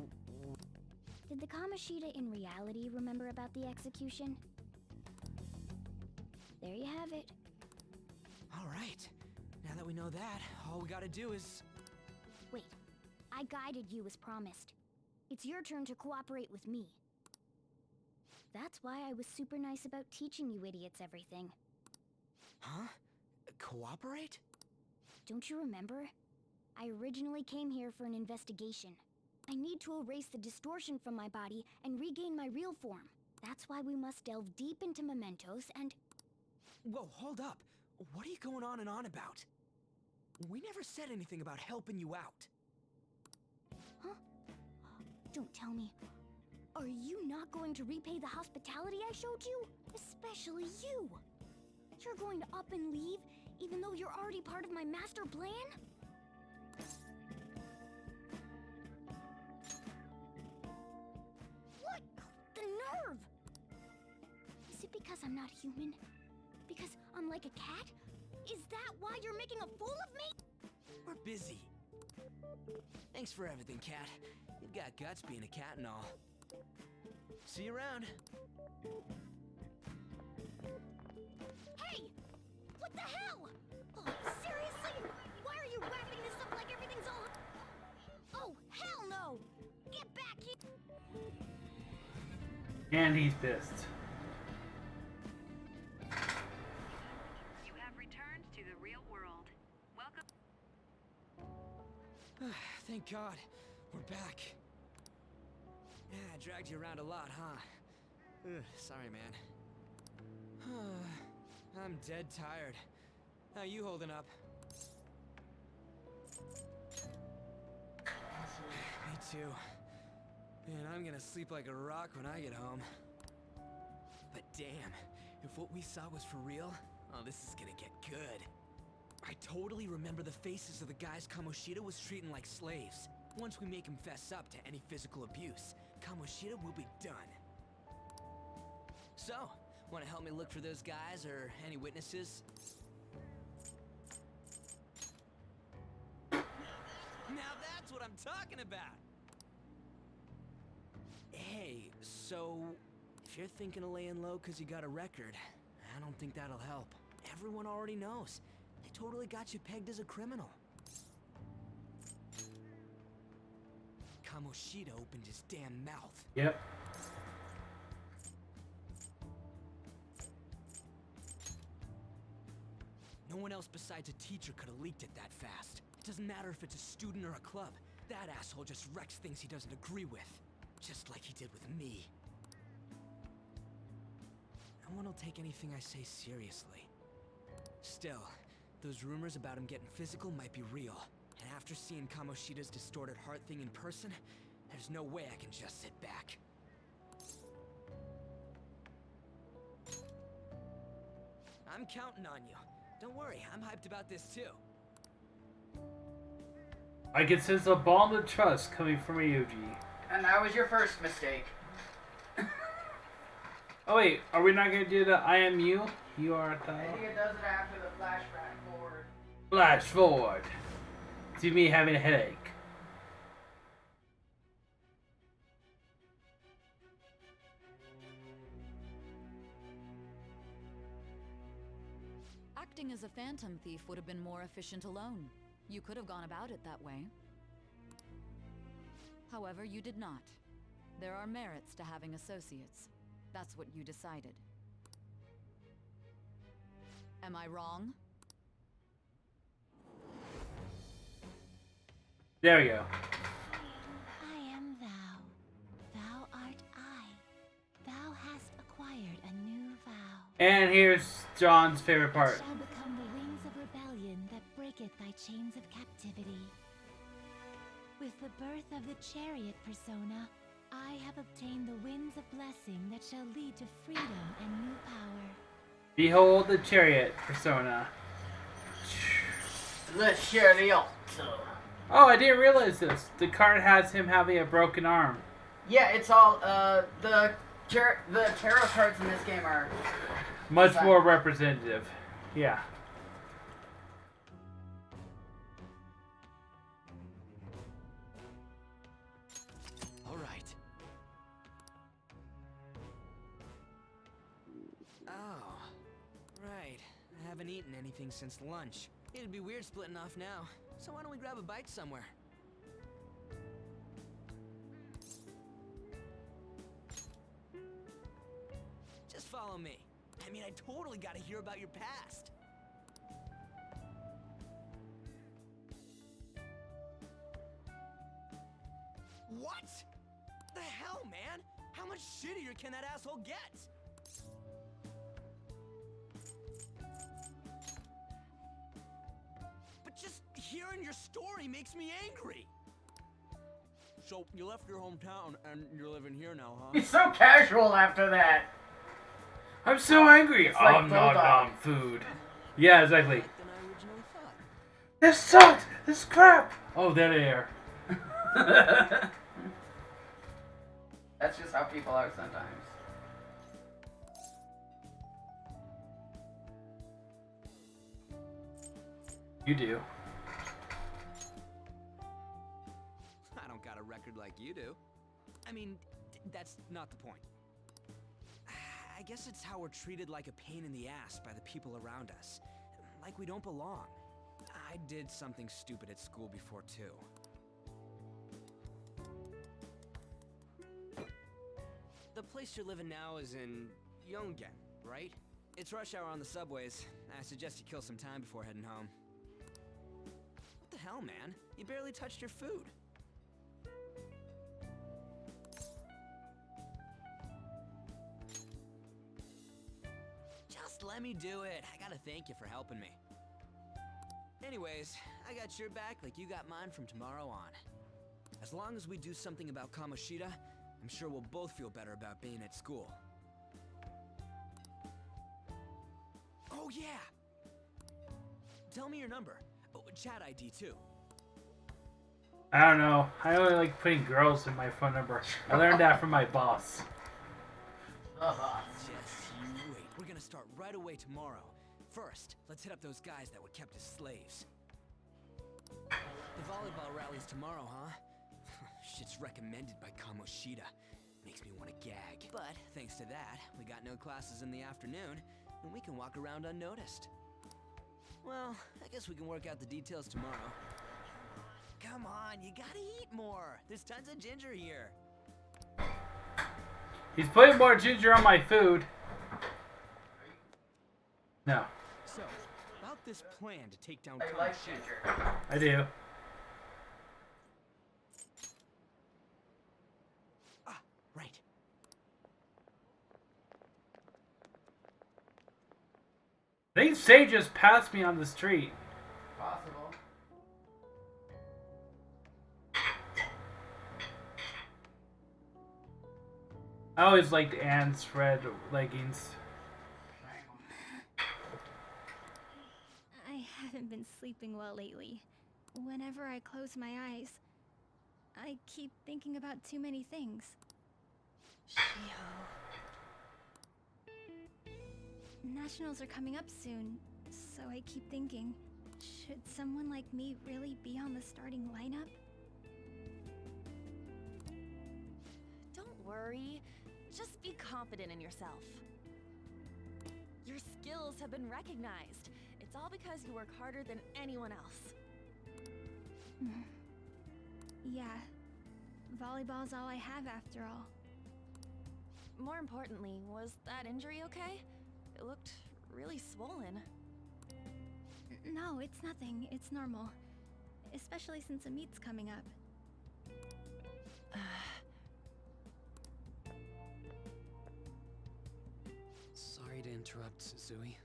Did the Kamoshida in reality remember about the execution? There you have it. Alright. Now that we know that, all we gotta do is... Wait. I guided you as promised. It's your turn to cooperate with me. That's why I was super nice about teaching you idiots everything. Huh? Cooperate? Don't you remember? I originally came here for an investigation. I need to erase the distortion from my body and regain my real form. That's why we must delve deep into mementos and... Whoa, hold up. What are you going on and on about? We never said anything about helping you out. Huh? Don't tell me. Are you not going to repay the hospitality I showed you? Especially you! You're going to up and leave, even though you're already part of my master plan? What? The nerve! Is it because I'm not human? Because I'm like a cat? Is that why you're making a fool of me? We're busy. Thanks for everything, Cat. You've got guts being a cat and all. See you around. Hey! What the hell? Oh, seriously? Why are you wrapping this up like everything's all... Oh, hell no! Get back here! And he's pissed. You have returned to the real world. Welcome. Thank God. We're back. Yeah, I dragged you around a lot, huh? Ugh, sorry, man. I'm dead tired. How you holding up? Me too. And I'm gonna sleep like a rock when I get home. But damn, if what we saw was for real, oh, this is gonna get good. I totally remember the faces of the guys Kamoshida was treating like slaves. Once we make him fess up to any physical abuse, Kamoshida will be done. So, wanna help me look for those guys or any witnesses? Now that's what I'm talking about! Hey, so if you're thinking of laying low because you got a record, I don't think that'll help. Everyone already knows. They totally got you pegged as a criminal. Kamoshida opened his damn mouth. Yep. No one else besides a teacher could have leaked it that fast. It doesn't matter if it's a student or a club. That asshole just wrecks things he doesn't agree with. Just like he did with me. No one will take anything I say seriously. Still, those rumors about him getting physical might be real. And after seeing Kamoshida's distorted heart thing in person, there's no way I can just sit back. I'm counting on you. Don't worry, I'm hyped about this too. I can sense a bond of trust coming from Ryuji. And that was your first mistake. Oh wait, are we not gonna do the I am you? You are the... I think it does it after the flashback forward. Flash forward. To me having a headache. Acting as a phantom thief would have been more efficient alone. You could have gone about it that way. However, you did not. There are merits to having associates. That's what you decided. Am I wrong? There we go. I am thou. Thou art I. Thou hast acquired a new vow. And here's John's favorite part. Shall become the wings of rebellion that breaketh thy chains of captivity. With the birth of the chariot persona, I have obtained the winds of blessing that shall lead to freedom and new power. Behold the chariot persona. The chariot. Oh, I didn't realize this. The card has him having a broken arm. Yeah, it's all, the tarot cards in this game are... Much more representative. Yeah. All right. Oh, right. I haven't eaten anything since lunch. It'd be weird splitting off now. So why don't we grab a bite somewhere? Just follow me. I mean, I totally gotta hear about your past. What? The hell, man? How much shittier can that asshole get? But just hearing your story makes me angry. So, you left your hometown and you're living here now, huh? He's so casual after that. I'm so angry. It's like I'm not Bulldog. on food. Yeah, exactly. Than I originally thought. This sucks. This crap. Oh, that air. That's just how people are sometimes. You do. I don't got a record like you do. I mean, that's not the point. I guess it's how we're treated like a pain in the ass by the people around us. Like we don't belong. I did something stupid at school before, too. The place you're living now is in Yongen, right? It's rush hour on the subways. I suggest you kill some time before heading home. What the hell, man? You barely touched your food. Just let me do it. I gotta thank you for helping me. Anyways, I got your back like you got mine from tomorrow on. As long as we do something about Kamoshida, I'm sure we'll both feel better about being at school. Oh yeah! Tell me your number. Oh, chat ID too. I don't know. I only like putting girls in my phone number. I learned that from my boss. Just you wait. We're gonna start right away tomorrow. First, let's hit up those guys that were kept as slaves. The volleyball rally's tomorrow, huh? Shit's recommended by Kamoshida. Makes me want to gag. But thanks to that, we got no classes in the afternoon, and we can walk around unnoticed. Well, I guess we can work out the details tomorrow. Come on, you gotta eat more. There's tons of ginger here. He's putting more ginger on my food. No. So, about this plan to take down I like Kamoshida. ginger. I do. Ah, right. I think Say just passed me on the street. Possible. I always liked Anne's red leggings. I haven't been sleeping well lately. Whenever I close my eyes, I keep thinking about too many things. Nationals are coming up soon, so I keep thinking, should someone like me really be on the starting lineup? Don't worry. Just be confident in yourself. Your skills have been recognized. It's all because you work harder than anyone else. Yeah. Volleyball's all I have after all. More importantly, was that injury okay? It looked really swollen. No, it's nothing. It's normal. Especially since a meet's coming up. Sorry to interrupt, Suzui.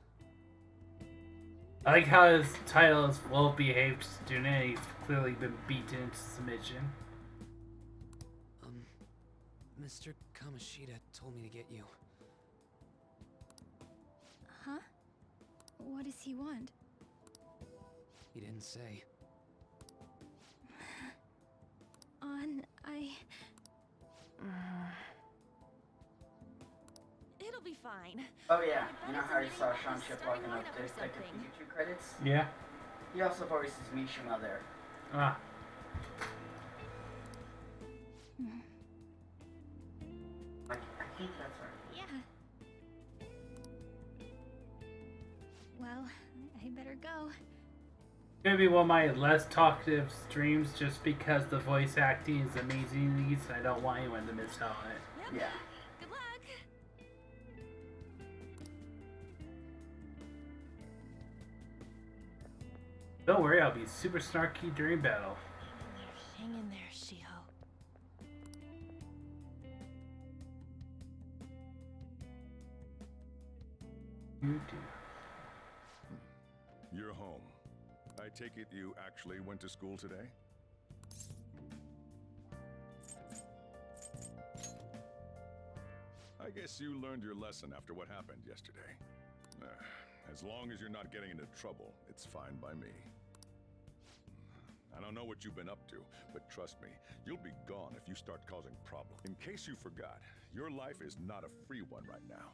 I like how his title is well-behaved student and he's clearly been beaten into submission. Mr. Kamoshida told me to get you. Huh? What does he want? He didn't say. It'll be fine. Oh yeah, you know how you saw Sean Chip walking up to Detective Pikachu credits? Yeah. He also voices Mishima there. Ah. I think that's right. Yeah. Well, I better go. Gonna be one of my less talkative streams just because the voice acting is amazing in these and I don't want anyone to miss out on it. Yep. Yeah. Good luck. Don't worry, I'll be super snarky during battle. Hang in there, Shiho. You do. You're home. I take it you actually went to school today? I guess you learned your lesson after what happened yesterday. As long as you're not getting into trouble, it's fine by me. I don't know what you've been up to, but trust me, you'll be gone if you start causing problems. In case you forgot, your life is not a free one right now.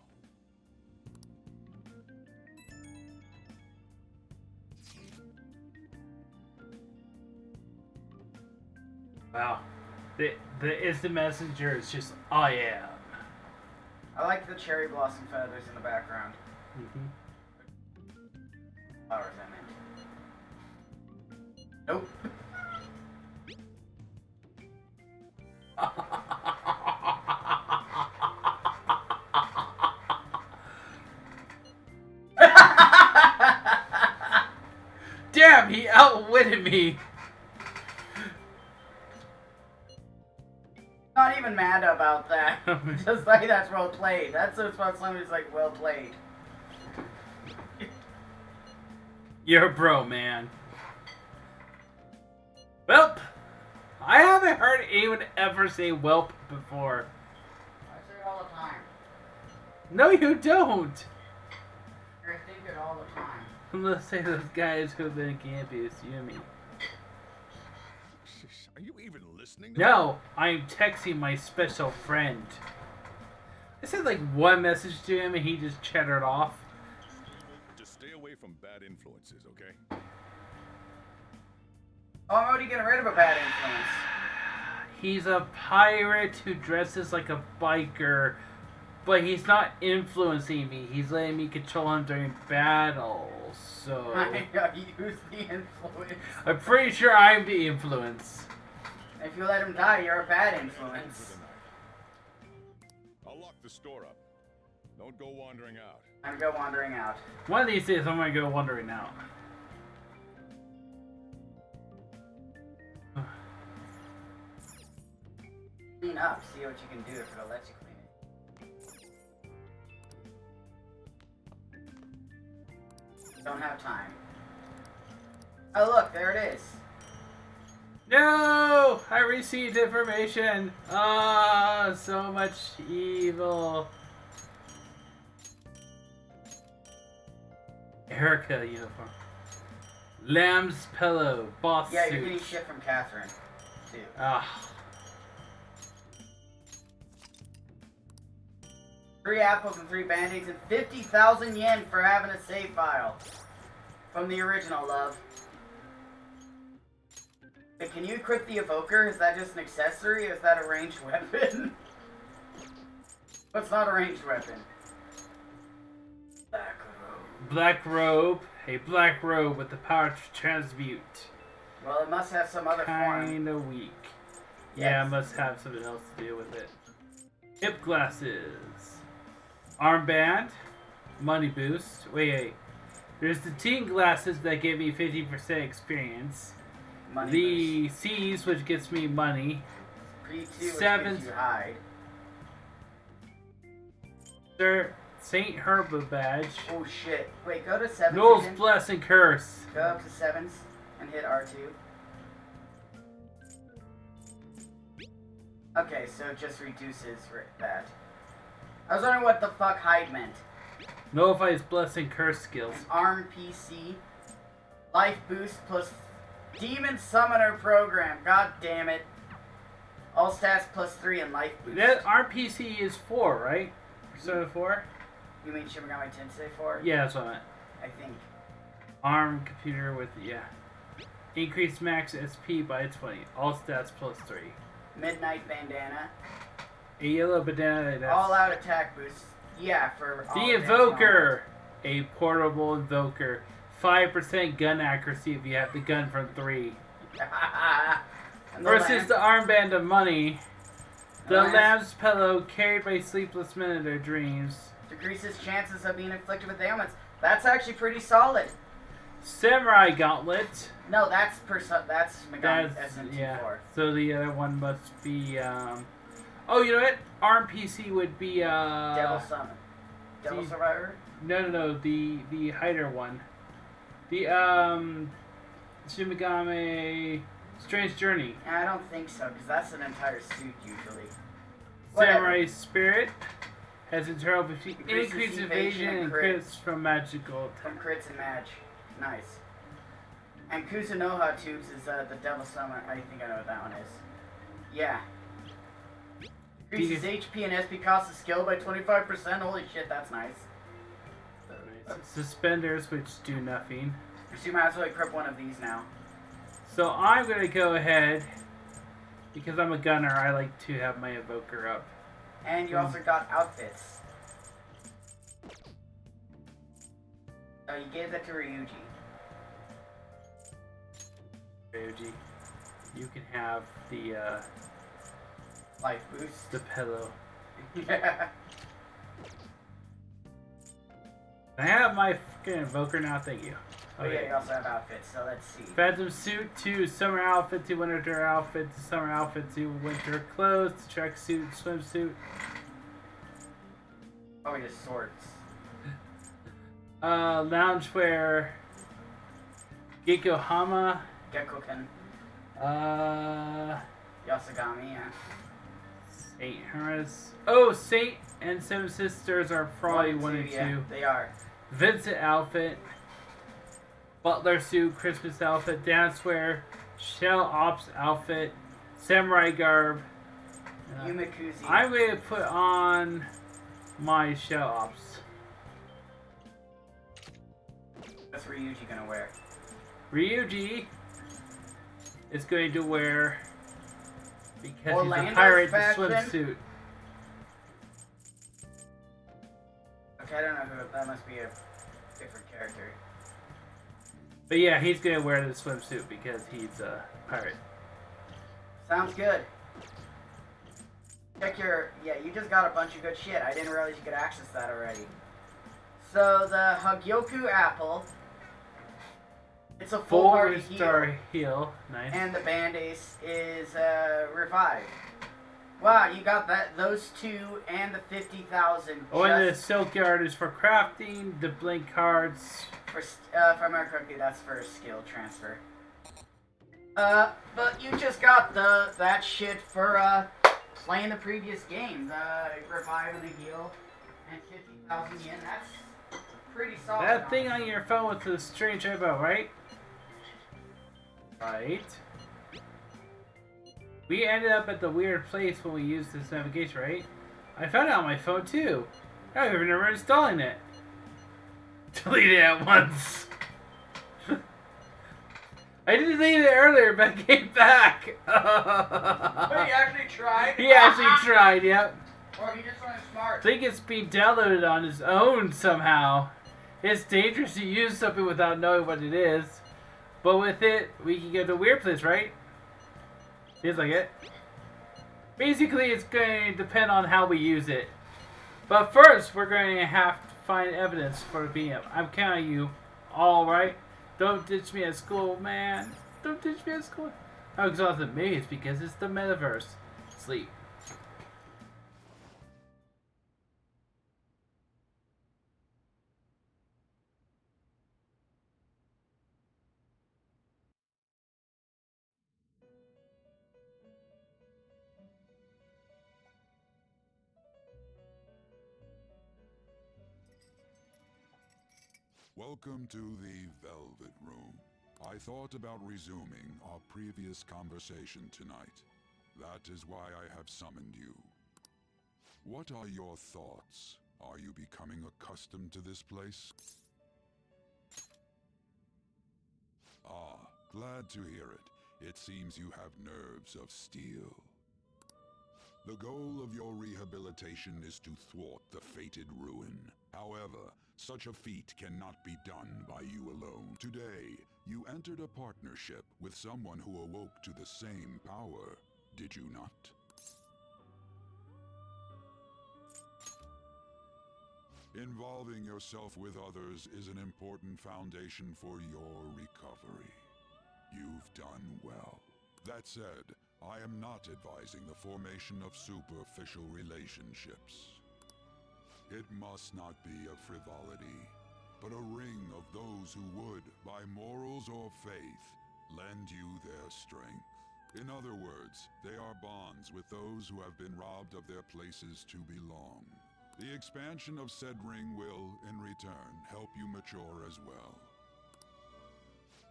Wow. The instant messenger is just, I am. I like the cherry blossom feathers in the background. Flowers, I meant. Nope. Damn, he outwitted me. Not even mad about that. Just like that's well played. That's just what somebody's like, well played. You're a bro, man. Well, I haven't heard anyone ever say whelp before. I say it all the time. No, you don't. I think it all the time. Let's say those guys who have been campus, you and me. Are you even listening to No, I'm texting my special friend. I sent like one message to him and he just chattered off. Just stay away from bad influences, okay? Oh, I'm already getting rid of a bad influence. He's a pirate who dresses like a biker, but he's not influencing me. He's letting me control him during battles, so... I know, who's the influence? I'm pretty sure I'm the influence. If you let him die, you're a bad influence. I'll lock the store up. Don't go wandering out. I'm go wandering out. One of these days I'm gonna go wandering out. Clean up, see what you can do if it'll let you clean it. Don't have time. Oh look, there it is. No! I received information! Ah, so much evil. Erica uniform. Lamb's pillow. Boss Yeah, suit. you're getting shit from Catherine, too. Ah. 3 apples and 3 bandits and 50,000 yen for having a save file. From the original, love. But can you equip the evoker? Is that just an accessory or is that a ranged weapon? What's not a ranged weapon? Black robe. Black robe. A black robe with the power to transmute. Well, it must have some other form. Kinda weak. Yeah, Yes. it must have something else to do with it. Hip glasses. Armband. Money boost. Wait. There's the teen glasses that give me 50% experience. Money The C's, which gets me money. Pre-2, which Seven. gives you hide. Sir, Saint Herba badge. Oh shit. Wait, go to 7. Noel's again. bless and curse. Go up to 7s and hit R2. Okay, so it just reduces that. I was wondering what the fuck hide meant. Nullifies bless and curse skills. Arm PC. Life boost plus Demon Summoner program. God damn it. All stats plus 3 and life boost. That RPC is 4, right? Persona 4? You mean Shin Megami Tensei 4? Yeah, that's what I meant. I think. ARM computer with, yeah. Increase max SP by 20. All stats plus 3. Midnight Bandana. A yellow banana. That's All out attack boost. Yeah, for all the advanced Invoker. A portable Invoker. 5% gun accuracy if you have the gun from 3. And Versus the armband of money. The lance lamb's pillow carried by sleepless men in their dreams. decreases chances of being inflicted with ailments. That's actually pretty solid. Samurai gauntlet. No, that's Megami SMT4. Yeah. So the other one must be. Oh, you know what? ARM PC would be. Devil Summon. Devil Survivor? No. The hider one. The Shin Megami Strange Journey. I don't think so, because that's an entire suit usually. Samurai Spirit has internal increased Increases evasion and crits from magical. From crits and match. Nice. And Kusunoha Tubes is the Devil Summon. I think I know what that one is. Yeah. Increases HP and SP cost of skill by 25%. Holy shit, that's nice. Suspenders, which do nothing. So you might as well equip one of these now. So I'm gonna go ahead, because I'm a gunner, I like to have my evoker up. And you also got outfits. Oh, you gave that to Ryuji. Ryuji, you can have the Life boost. the pillow. Yeah. I have my fucking invoker now, thank you. Oh yeah, you also have outfits, so let's see. Phantom suit to summer outfit to winter outfit to summer outfit to winter clothes to track suit, swimsuit. Oh, just swords. Loungewear. Gekohama. Gekkoken. Yasagami, yeah. Saint Harris. Oh, Saint and Seven Sisters are probably one and two. Yeah, they are. Vincent outfit. Butler suit, Christmas outfit, dancewear, shell ops outfit, samurai garb. Yumakuzi. I'm going to put on my shell ops. What's Ryuji gonna wear? Ryuji is going to wear, because Orlando's he's a pirate, the fashion? swimsuit. Okay, I don't know who. That must be a different character. But yeah, he's going to wear the swimsuit because he's a pirate. Sounds good. Check your... Yeah, you just got a bunch of good shit. I didn't realize you could access that already. So, the Hagyoku apple. It's a full party star heal. Nice. And the Bandits is revived. Wow, you got those two and the 50,000. Oh, and the silk yard is for crafting. The blink cards. If I remember correctly, that's for skill transfer. But you just got that shit for playing the previous games. Revive and the heal and 50,000 yen. That's pretty solid. That thing on your phone with the strange eyebrow, right? Right. We ended up at the weird place when we used this navigation, right? I found it on my phone too. I don't even remember installing it. Delete it at once. I did delete it earlier, but it came back. But he actually tried? He actually tried, yep. Or he just went smart. I think it's being downloaded on his own somehow. It's dangerous to use something without knowing what it is. But with it, we can get to a weird place, right? Seems like it. Basically, it's going to depend on how we use it. But first, we're going to have to find evidence for the BM. I'm counting you. Alright? Don't ditch me at school, man. Don't ditch me at school. How exhausted me is because it's the Maddaverse. Sleep. Welcome to the Velvet Room. I thought about resuming our previous conversation tonight. That is why I have summoned you. What are your thoughts? Are you becoming accustomed to this place? Ah, glad to hear it. It seems you have nerves of steel. The goal of your rehabilitation is to thwart the fated ruin. However, such a feat cannot be done by you alone. Today, you entered a partnership with someone who awoke to the same power, did you not? Involving yourself with others is an important foundation for your recovery. You've done well. That said, I am not advising the formation of superficial relationships. It must not be a frivolity, but a ring of those who would, by morals or faith, lend you their strength. In other words, they are bonds with those who have been robbed of their places to belong. The expansion of said ring will, in return, help you mature as well.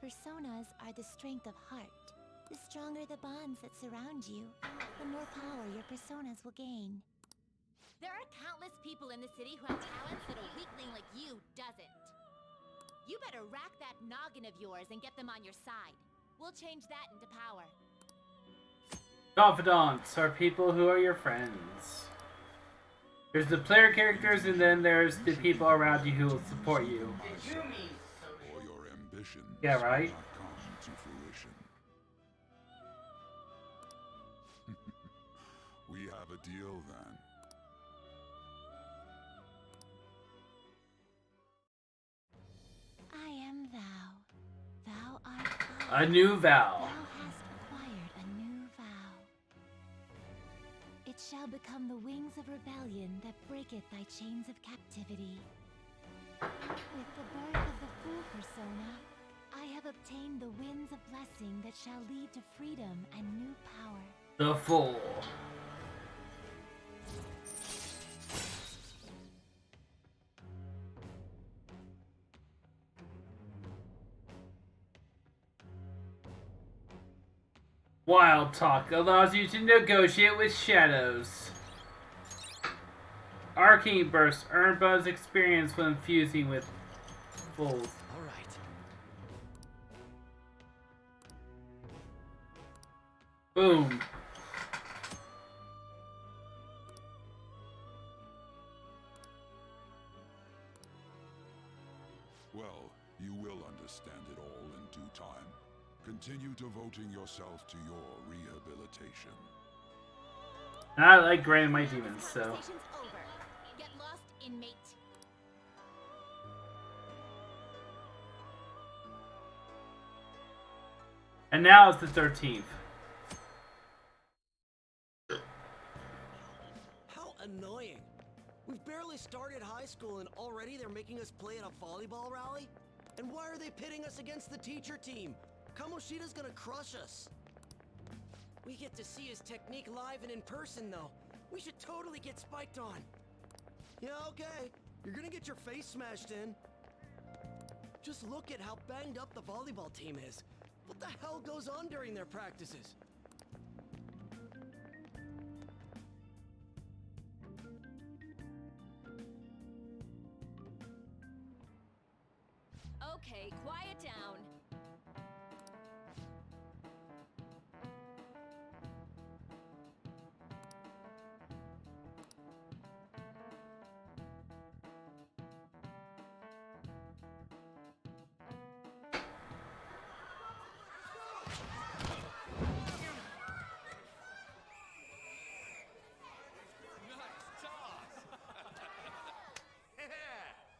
Personas are the strength of heart. The stronger the bonds that surround you, the more power your personas will gain. There are countless people in the city who have talents that a weakling like you doesn't. You better rack that noggin of yours and get them on your side. We'll change that into power. Confidants are people who are your friends. There's the player characters, and then there's the people around you who will support you. Or your ambitions Yeah, right? will not come to fruition. We have a deal then. I am thou. Thou art A new vow. Thou hast acquired a new vow. It shall become the wings of rebellion that breaketh thy chains of captivity. With the birth of the Fool persona, I have obtained the winds of blessing that shall lead to freedom and new power. The Fool. Wild Talk allows you to negotiate with shadows. Arcane Burst. Earn bonus experience when fusing with fools. Alright. Boom. Well, you will understand it all in due time. Continue devoting yourself to your rehabilitation. And I like granting my demons, so. Conversation's over. Get lost, inmate. And now it's the 13th. How annoying. We've barely started high school and already they're making us play at a volleyball rally? And why are they pitting us against the teacher team? Kamoshida's gonna crush us. We get to see his technique live and in person, though. We should totally get spiked on. Yeah, okay. You're gonna get your face smashed in. Just look at how banged up the volleyball team is. What the hell goes on during their practices? Okay, quiet down.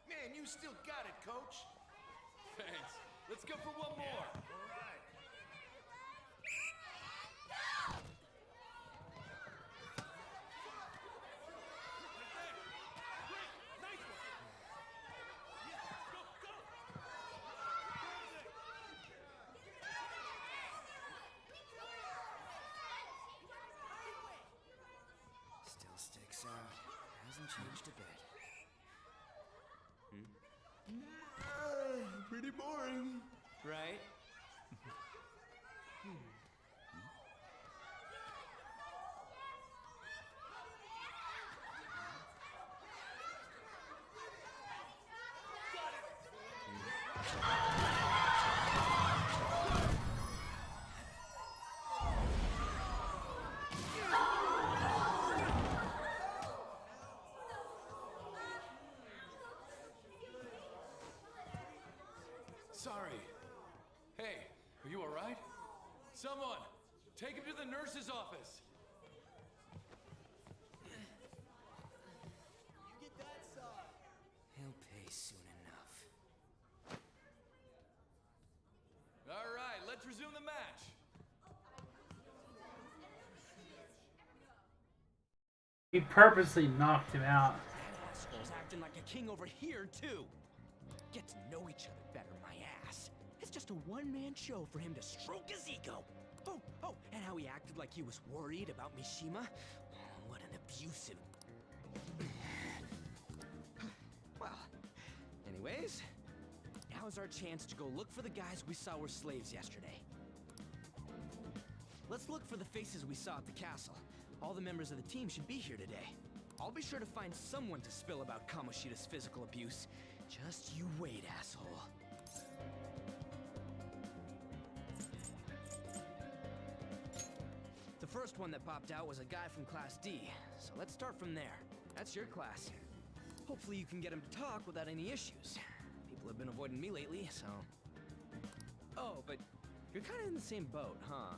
Man, you still got it, coach. Thanks. Let's go for one more. Still sticks out. Hasn't changed a bit. Pretty boring. Right? Sorry. Hey, are you alright? Someone, take him to the nurse's office. Get that side. He'll pay soon enough. Alright, let's resume the match. He purposely knocked him out. That asshole's acting like a king over here, too. Get to know each other better, my ass. It's just a one-man show for him to stroke his ego. Oh, and how he acted like he was worried about Mishima. Oh, what an abusive... Well, anyways, now's our chance to go look for the guys we saw were slaves yesterday. Let's look for the faces we saw at the castle. All the members of the team should be here today. I'll be sure to find someone to spill about Kamoshida's physical abuse. Just you wait, asshole. The first one that popped out was a guy from Class D, so let's start from there. That's your class. Hopefully you can get him to talk without any issues. People have been avoiding me lately, so... Oh, but you're kind of in the same boat, huh?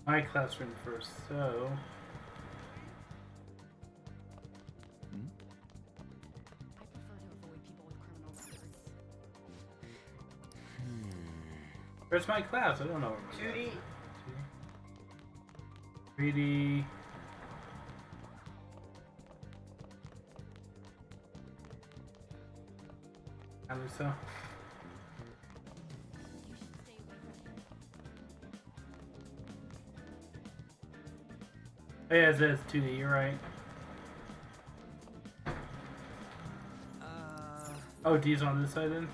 my classroom first, so... I prefer to avoid people with criminal records. Where's my class? I don't know. 2D. 3D. I believe so. Oh, yeah, it says 2D, you're right. Oh, D's on this side then?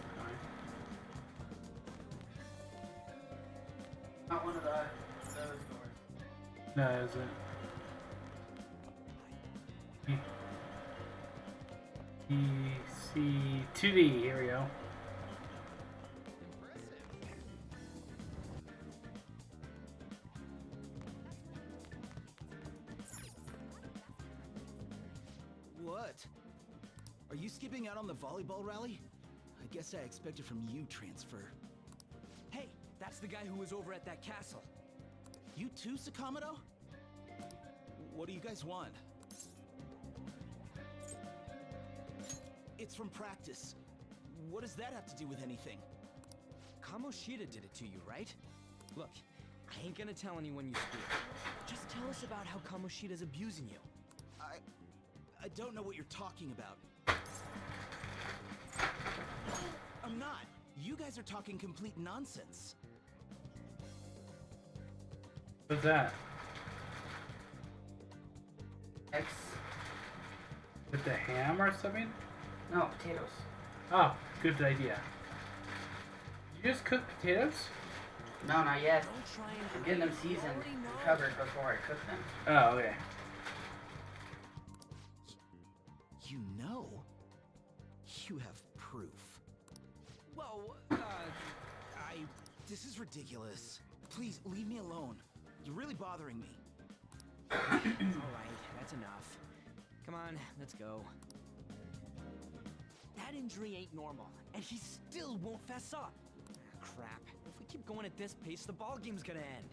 Not one of those doors. No, it isn't. C2D, here we go. What? Are you skipping out on the volleyball rally? I guess I expected from you, Transfer. Hey, that's the guy who was over at that castle. You too, Sakamoto? What do you guys want? It's from practice. What does that have to do with anything? Kamoshida did it to you, right? Look, I ain't gonna tell anyone you screwed. Just tell us about how Kamoshida's abusing you. I don't know what you're talking about. I'm not. You guys are talking complete nonsense. What's that? X. With the ham or something? No, potatoes. Oh, good idea. Did you just cook potatoes? No, not yet. I'm getting them seasoned and covered before I cook them. Oh, okay. You know? You have proof. Well, this is ridiculous. Please, leave me alone. You're really bothering me. Alright, that's enough. Come on, let's go. That injury ain't normal, and he still won't fess up. Crap. If we keep going at this pace, the ball game's gonna end.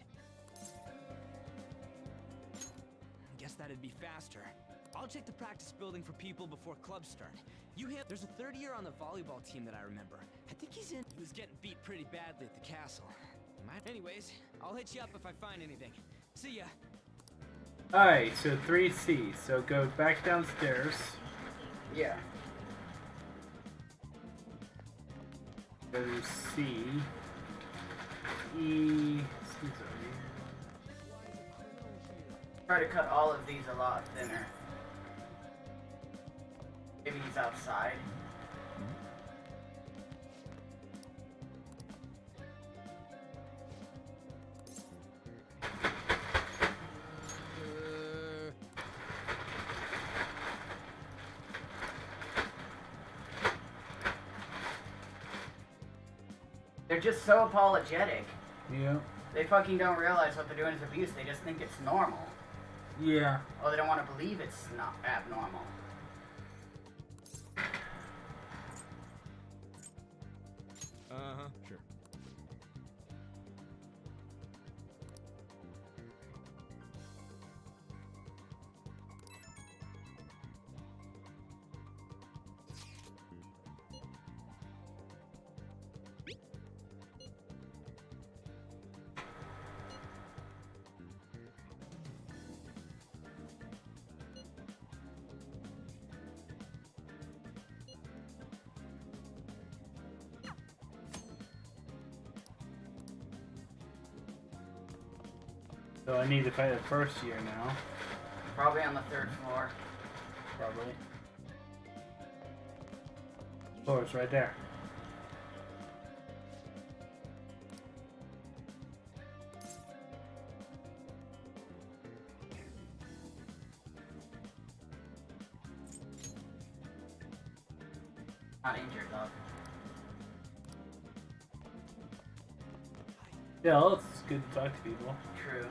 Guess that'd be faster. I'll check the practice building for people before clubs start. There's a third year on the volleyball team that I remember. I think he's in. He was getting beat pretty badly at the castle. Anyways, I'll hit you up if I find anything. See ya. Alright, so 3C. So go back downstairs. Yeah. Go to C. E. C's over here. Try to cut all of these a lot thinner. Maybe he's outside. They're just so apologetic. Yeah. They fucking don't realize what they're doing is abuse. They just think it's normal. Yeah. Or they don't want to believe it's not abnormal. Uh-huh, sure. So I need to fight the first year now. Probably on the third floor. Probably. Floor's right there. Not injured though. Yeah, well, it's good to talk to people. True.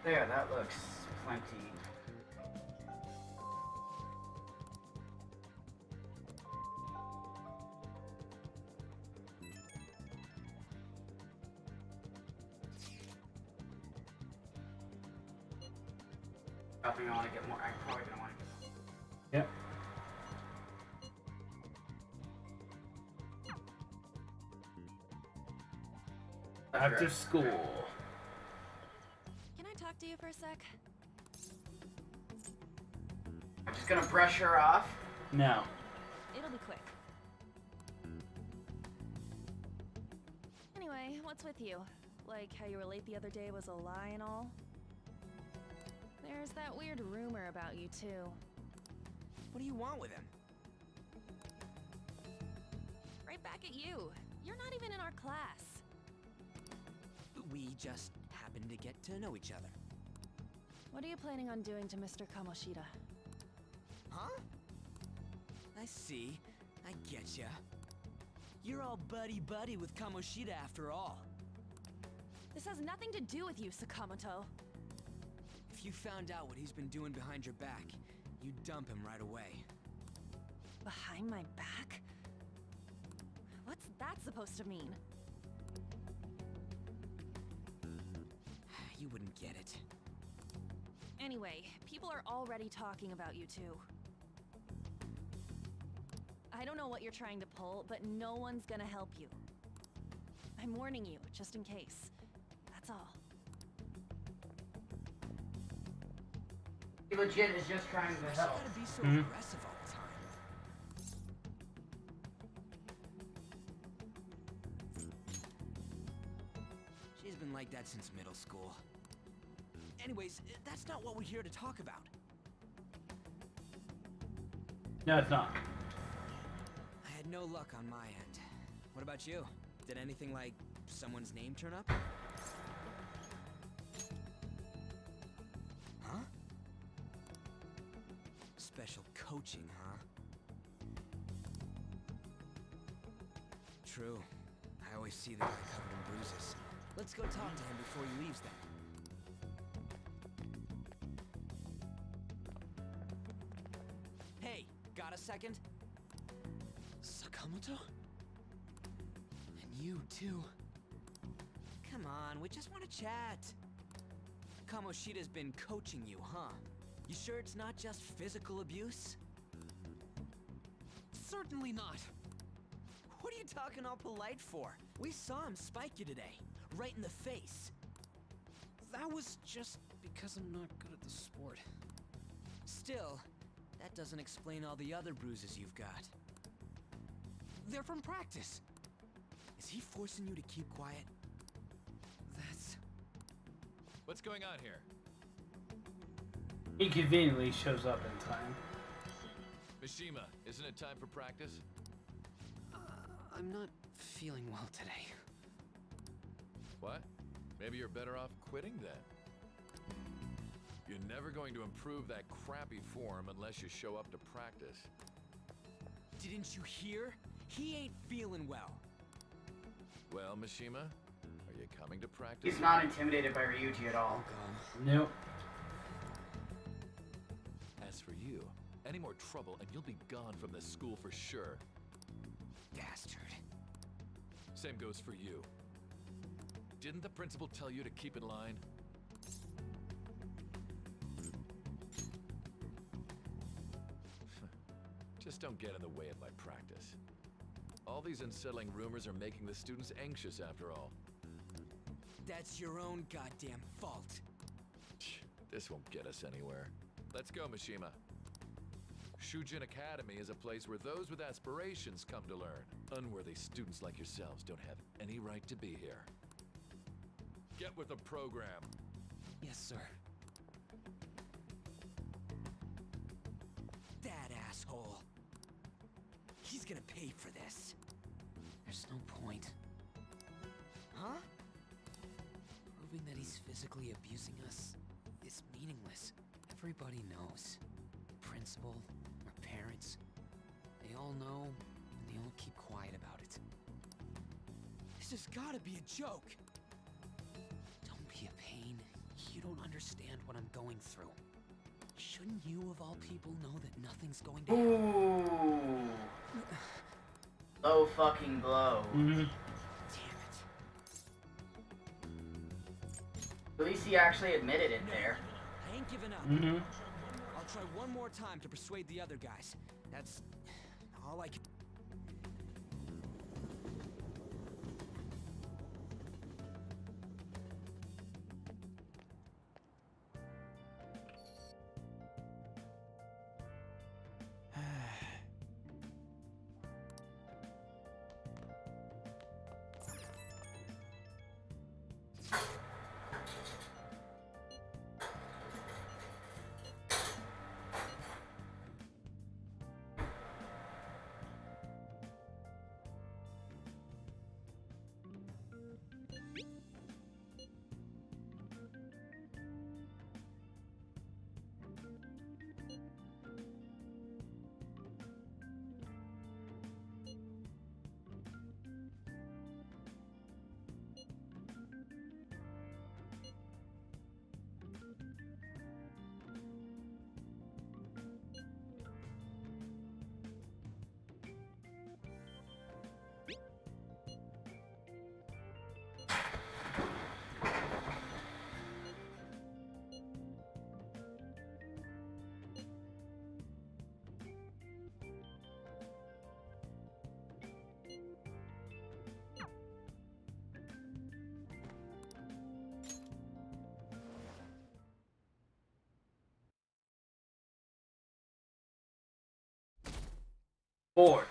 There, that looks plenty. Probably want to get more. I'm probably gonna want to get more. Yep. After school. Can I talk to you for a sec? I'm just gonna brush her off. No. It'll be quick. Anyway, what's with you? Like how you were late the other day was a lie and all? There's that weird rumor about you too. What do you want with him? Right back at you. You're not even in our class. We just happened to get to know each other. What are you planning on doing to Mr. Kamoshida? Huh? I see. I getcha. You're all buddy-buddy with Kamoshida after all. This has nothing to do with you, Sakamoto. If you found out what he's been doing behind your back, you'd dump him right away. Behind my back? What's that supposed to mean? You wouldn't get it. Anyway, people are already talking about you two. I don't know what you're trying to pull, but no one's gonna help you. I'm warning you, just in case. That's all. He legit is just trying to help. You gotta be so aggressive all the time. She's been like that since middle school. Anyways, that's not what we're here to talk about. No, it's not. I had no luck on my end. What about you? Did anything like someone's name turn up? Huh? Special coaching, huh? True. I always see the guy covered in bruises. Let's go talk to him before he leaves then. Hey, got a second? Sakamoto? And you too. Come on, we just want to chat. Kamoshida's been coaching you, huh? You sure it's not just physical abuse? Certainly not. What are you talking all polite for? We saw him spike you today, right in the face. That was just because I'm not good at the sport. Still, that doesn't explain all the other bruises you've got. They're from practice. Is he forcing you to keep quiet? That's... What's going on here? He conveniently shows up in time. Mishima, isn't it time for practice? I'm not feeling well today. What? Maybe you're better off quitting then. You're never going to improve that crappy form unless you show up to practice. Didn't you hear? He ain't feeling well. Well, Mishima, are you coming to practice? He's not intimidated by Ryuji at all. Nope. As for you, any more trouble and you'll be gone from this school for sure. Bastard. Same goes for you. Didn't the principal tell you to keep in line? Just don't get in the way of my practice. All these unsettling rumors are making the students anxious after all. That's your own goddamn fault. This won't get us anywhere. Let's go, Mishima. Shujin Academy is a place where those with aspirations come to learn. Unworthy students like yourselves don't have any right to be here. Get with the program. Yes, sir. That asshole. He's gonna pay for this. There's no point. Huh? Proving that he's physically abusing us is meaningless. Everybody knows. Principal, our parents, they all know, and they all keep quiet about it. This has gotta be a joke. Don't be a pain. You don't understand. understand what I'm going through. Shouldn't you, of all people, know that nothing's going to happen? Ooh. Low fucking blow. Mm-hmm. At least he actually admitted it there. I ain't giving up. Mm-hmm. I'll try one more time to persuade the other guys. That's all I can.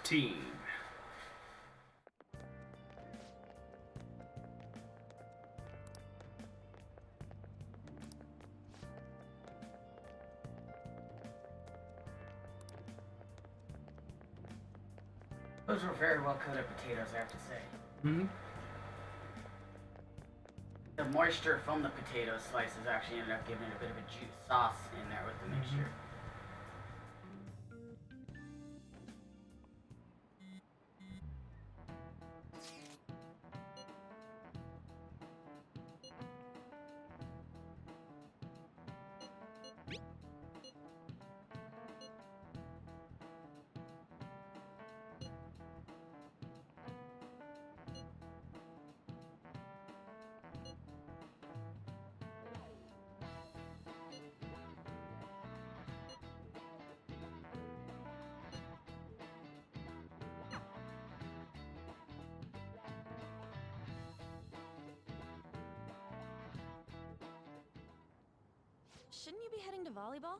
Team. Those were very well coated potatoes, I have to say. Mm-hmm. The moisture from the potato slices actually ended up giving it a bit of a juice sauce in there with the mixture. Shouldn't you be heading to volleyball?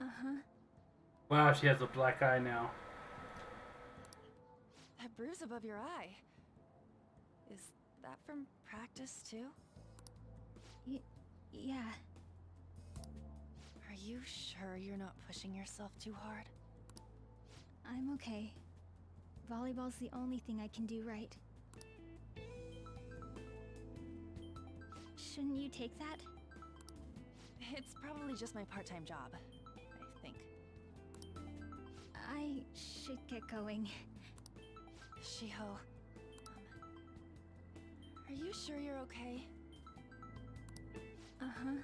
Uh-huh. Wow, she has a black eye now. That bruise above your eye. Is that from practice too? Yeah. Are you sure you're not pushing yourself too hard? I'm okay. Volleyball's the only thing I can do right. Shouldn't you take that? It's probably just my part-time job, I think. I should get going. Shiho, are you sure you're okay? Uh-huh.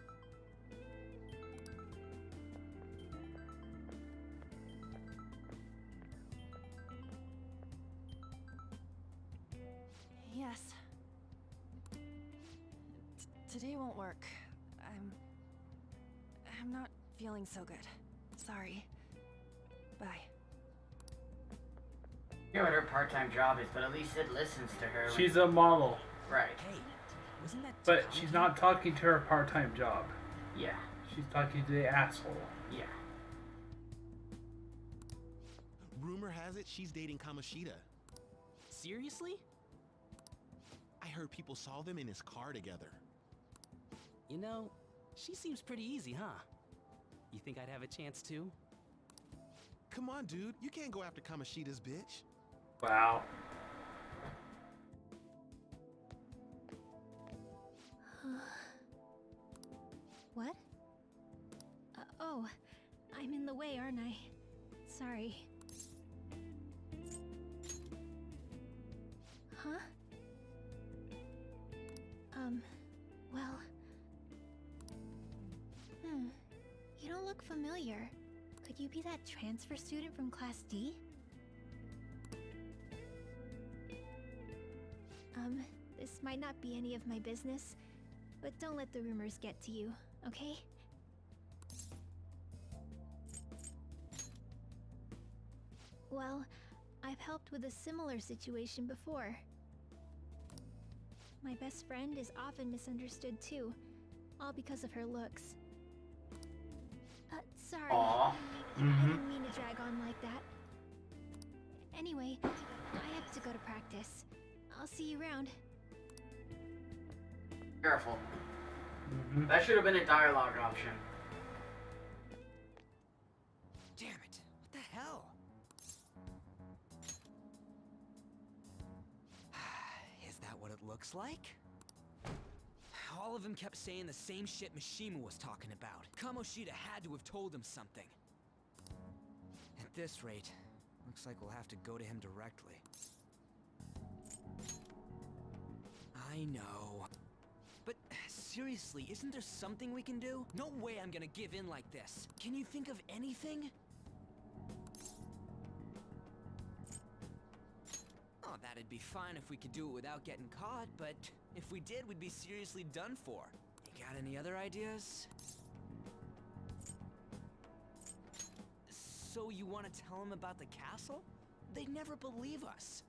Yes. Today won't work. I'm not feeling so good. Sorry. Bye. You know what her part-time job is, but at least it listens to her. She's a model. Right. Hey, wasn't that? But she's not talking to her part-time job. Yeah. She's talking to the asshole. Yeah. Rumor has it she's dating Kamoshida. Seriously? I heard people saw them in his car together. You know, she seems pretty easy, huh? You think I'd have a chance too? Come on, dude. You can't go after Kamoshida's bitch. Wow. What? Oh, I'm in the way, aren't I? Sorry. Huh? Well, look familiar. Could you be that transfer student from Class D? This might not be any of my business, but don't let the rumors get to you, okay? Well, I've helped with a similar situation before. My best friend is often misunderstood too, all because of her looks. Sorry. Aww. I didn't mean to drag on like that. Anyway, I have to go to practice. I'll see you around. Careful. That should have been a dialogue option. Damn it! What the hell? Is that what it looks like? All of them kept saying the same shit Mishima was talking about. Kamoshida had to have told him something. At this rate, looks like we'll have to go to him directly. I know. But seriously, isn't there something we can do? No way I'm gonna give in like this. Can you think of anything? Oh, that'd be fine if we could do it without getting caught, but if we did, we'd be seriously done for. You got any other ideas? So you want to tell them about the castle? They'd never believe us.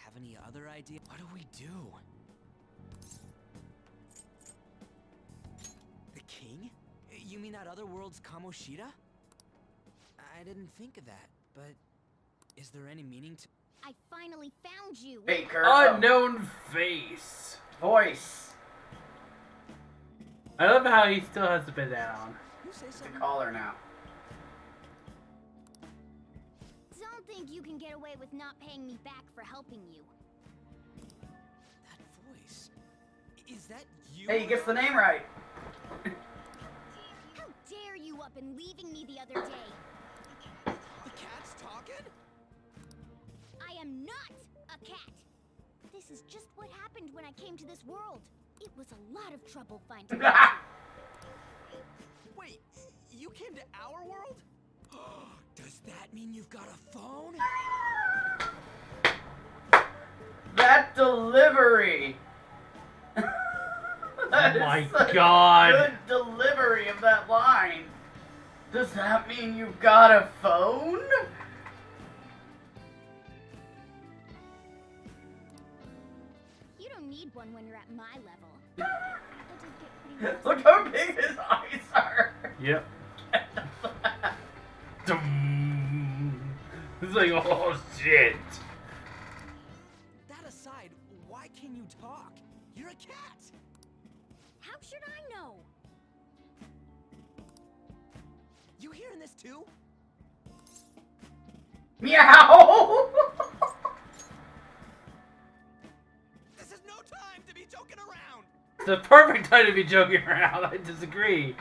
Have any other idea? What do we do? The king? You mean that other world's Kamoshida? I didn't think of that, but is there any meaning to... I finally found you! Baker. Unknown face. Voice. I love how he still has the bandana on. It's a collar now. Don't think you can get away with not paying me back for helping you. That voice... Is that you? Hey, he gets the name right. How dare you up and leaving me the other day? The cat's talking? I am not a cat! This is just what happened when I came to this world. It was a lot of trouble finding me. Wait, you came to our world? Does that mean you've got a phone? That delivery! That Oh my is such God. a good delivery of that line. Does that mean you've got a phone? You don't need one when you're at my level. Look how big his eyes are. Yep. It's like, oh shit. That aside, why can you talk? You're a cat! How should I know? You hearing this too? Meow! This is no time to be joking around! It's the perfect time to be joking around. I disagree.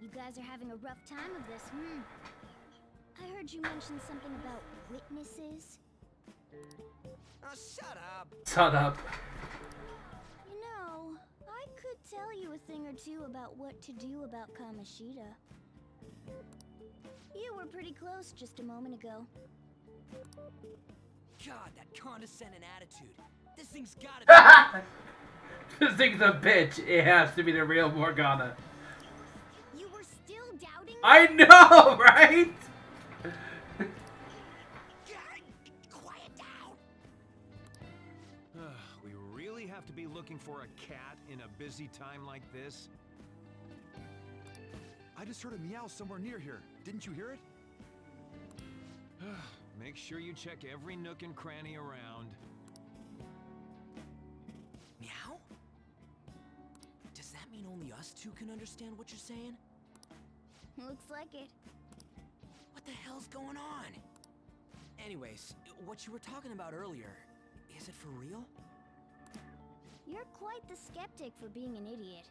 You guys are having a rough time of this, I heard you mention something about witnesses. Shut up! Shut up. You know, I could tell you a thing or two about what to do about Kamoshida. You were pretty close just a moment ago. God, that condescending attitude. This thing's gotta be... This thing's a bitch. It has to be the real Morgana. You were still doubting me? I know, right? Quiet down! We really have to be looking for a cat in a busy time like this? I just heard a meow somewhere near here. Didn't you hear it? Make sure you check every nook and cranny around. Meow? Does that mean only us two can understand what you're saying? Looks like it. What the hell's going on? Anyways, what you were talking about earlier, is it for real? You're quite the skeptic for being an idiot.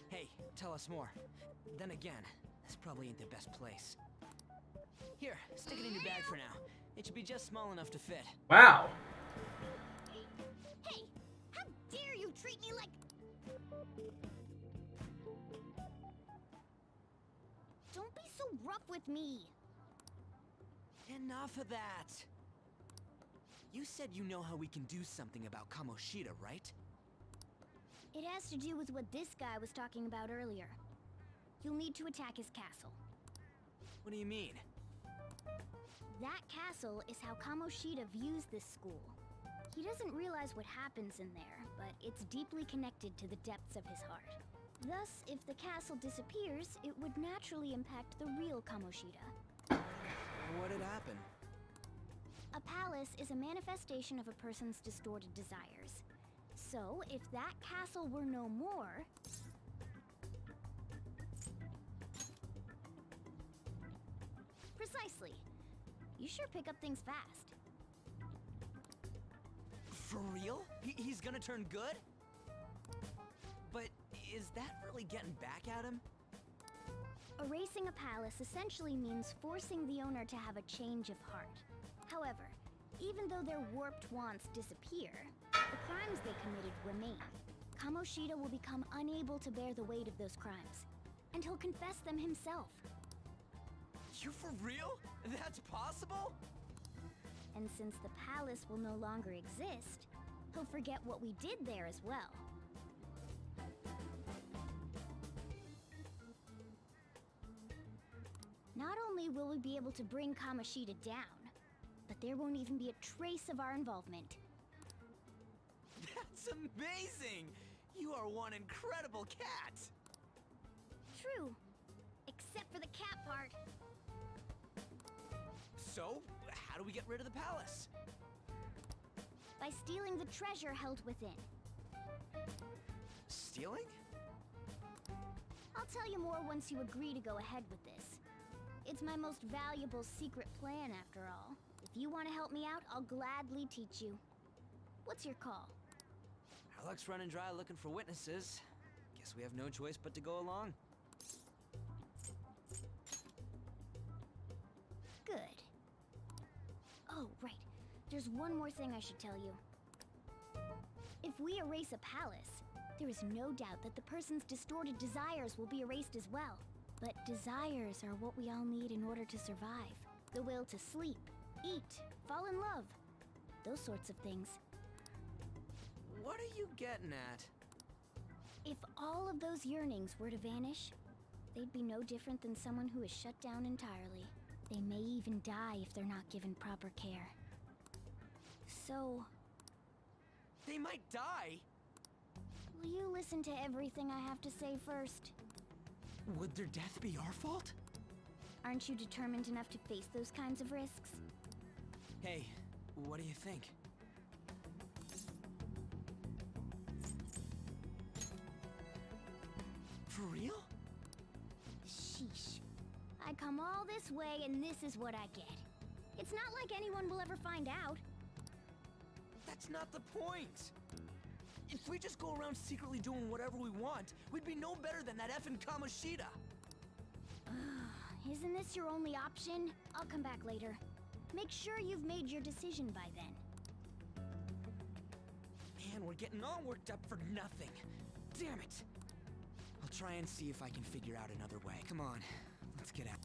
Hey, tell us more. Then again, this probably ain't the best place. Here, stick it in your bag for now. It should be just small enough to fit. Wow. treat me like... Don't be so rough with me. Enough of that. You said you know how we can do something about Kamoshida, right? It has to do with what this guy was talking about earlier. You'll need to attack his castle. What do you mean? That castle is how Kamoshida views this school. He doesn't realize what happens in there, but it's deeply connected to the depths of his heart. Thus, if the castle disappears, it would naturally impact the real Kamoshida. What had happened? A palace is a manifestation of a person's distorted desires. So, if that castle were no more... Precisely. You sure pick up things fast. For real? He's gonna turn good? But is that really getting back at him? Erasing a palace essentially means forcing the owner to have a change of heart. However, even though their warped wants disappear, the crimes they committed remain. Kamoshida will become unable to bear the weight of those crimes, and he'll confess them himself. You for real? That's possible? And since the palace will no longer exist, he'll forget what we did there as well. Not only will we be able to bring Kamoshida down, but there won't even be a trace of our involvement. That's amazing! You are one incredible cat! True. Except for the cat part. So, how do we get rid of the palace? By stealing the treasure held within. Stealing? I'll tell you more once you agree to go ahead with this. It's my most valuable secret plan, after all. If you want to help me out, I'll gladly teach you. What's your call? Our luck's running dry looking for witnesses. Guess we have no choice but to go along. Good. Oh, right. There's one more thing I should tell you. If we erase a palace, there is no doubt that the person's distorted desires will be erased as well. But desires are what we all need in order to survive. The will to sleep, eat, fall in love. Those sorts of things. What are you getting at? If all of those yearnings were to vanish, they'd be no different than someone who is shut down entirely. They may even die if they're not given proper care. So... They might die? Will you listen to everything I have to say first? Would their death be our fault? Aren't you determined enough to face those kinds of risks? Hey, what do you think? For real? Sheesh. I come all this way and this is what I get. It's not like anyone will ever find out. That's not the point! If we just go around secretly doing whatever we want, we'd be no better than that effing Kamoshida! Isn't this your only option? I'll come back later. Make sure you've made your decision by then. Man, we're getting all worked up for nothing. Damn it! I'll try and see if I can figure out another way. Come on, let's get out.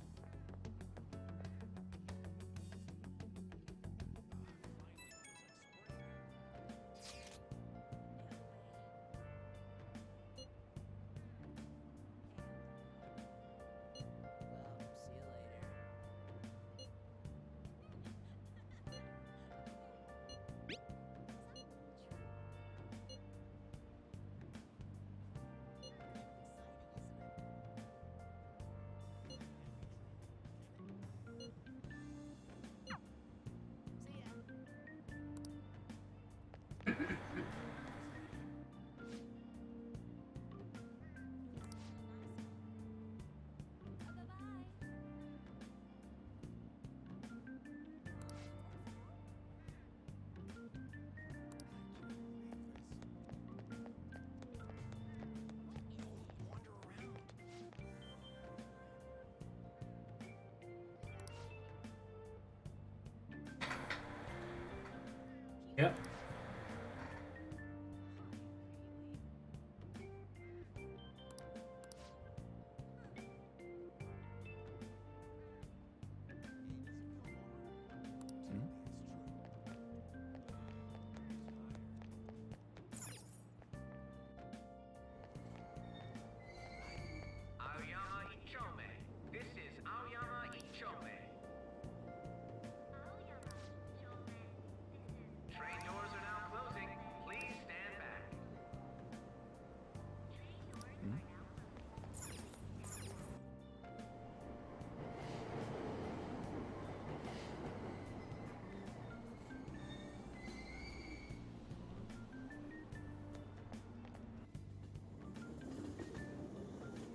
Yep.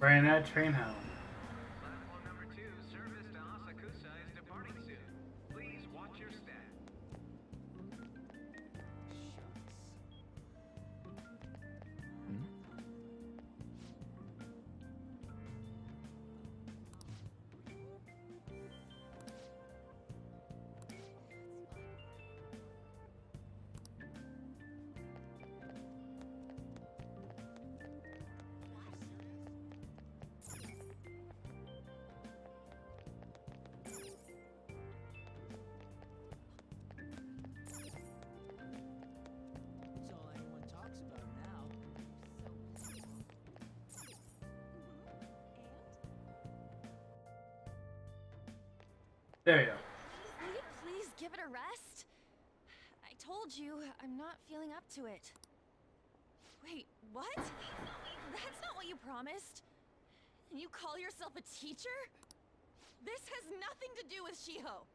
Ran that train home. Platform number 2, service to Asakusa is departing soon. Please watch your step. It's all anyone talks about now. There you go. Will you please give it a rest? I told you, I'm not feeling up to it. Wait, what? That's not what you promised. And you call yourself a teacher? This has nothing to do with Shiho.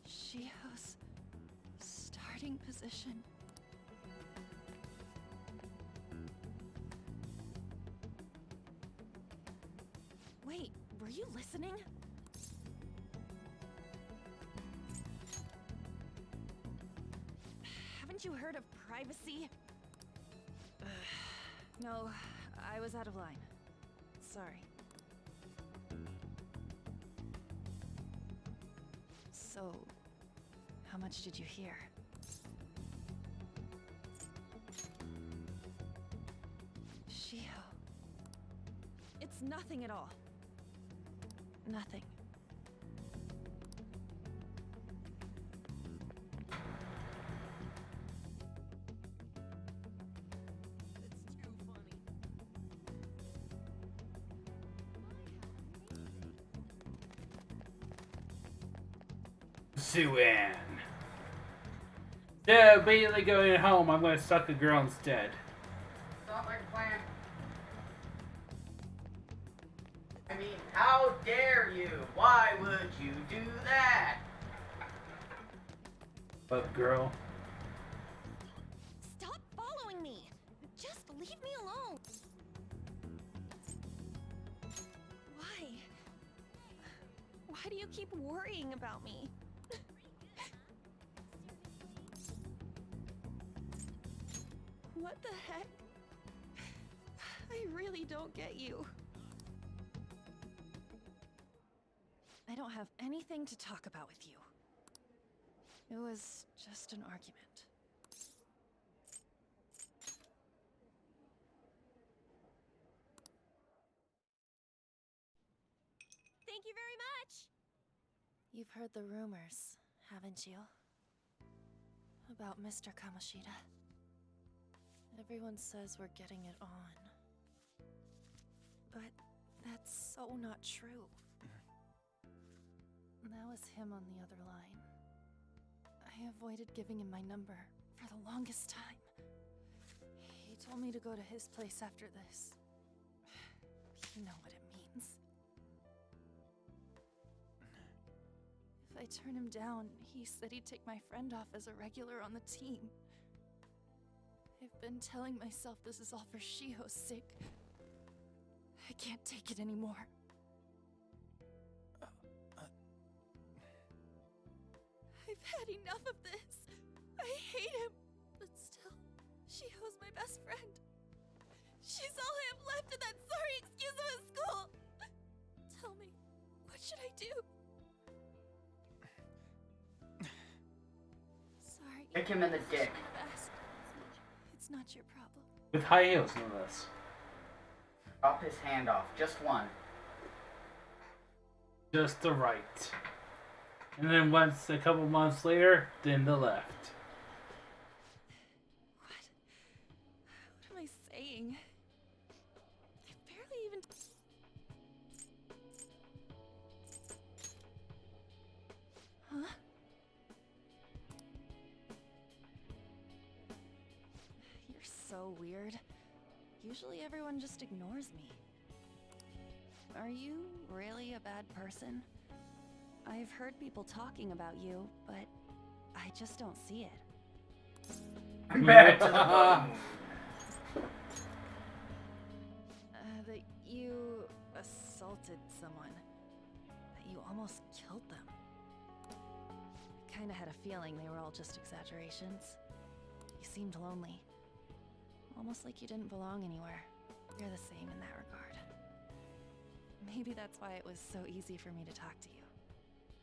Shiho's starting position. Wait, were you listening? Haven't you heard of privacy? No, I was out of line. Sorry. So, how much did you hear? Shiho. It's nothing at all. Nothing. Suan. So, immediately going home, I'm gonna suck a girl instead. Sounds like a plan. I mean, how dare you? Why would you do that? But girl. Stop following me! Just leave me alone! Why? Why do you keep worrying about me? What the heck? I really don't get you. I don't have anything to talk about with you. It was just an argument. Thank you very much! You've heard the rumors, haven't you? About Mr. Kamoshida. Everyone says we're getting it on. But that's so not true. That was him on the other line. I avoided giving him my number for the longest time. He told me to go to his place after this. You know what it means. If I turn him down, he said he'd take my friend off as a regular on the team. I've been telling myself this is all for Shiho's sake. I can't take it anymore. I've had enough of this. I hate him. But still, Shiho's my best friend. She's all I have left in that sorry excuse of a school. Tell me, what should I do? Sorry. Kick him in the dick. It's not your problem. With high heels, no less. Chop his hand off. Just one. Just the right. And then once a couple months later, then the left. What am I saying? I barely even... Huh? You're so weird. Usually everyone just ignores me. Are you really a bad person? I've heard people talking about you, but I just don't see it. Back to the button. That you assaulted someone. That you almost killed them. I kinda had a feeling they were all just exaggerations. You seemed lonely. Almost like you didn't belong anywhere. You're the same in that regard. Maybe that's why it was so easy for me to talk to you.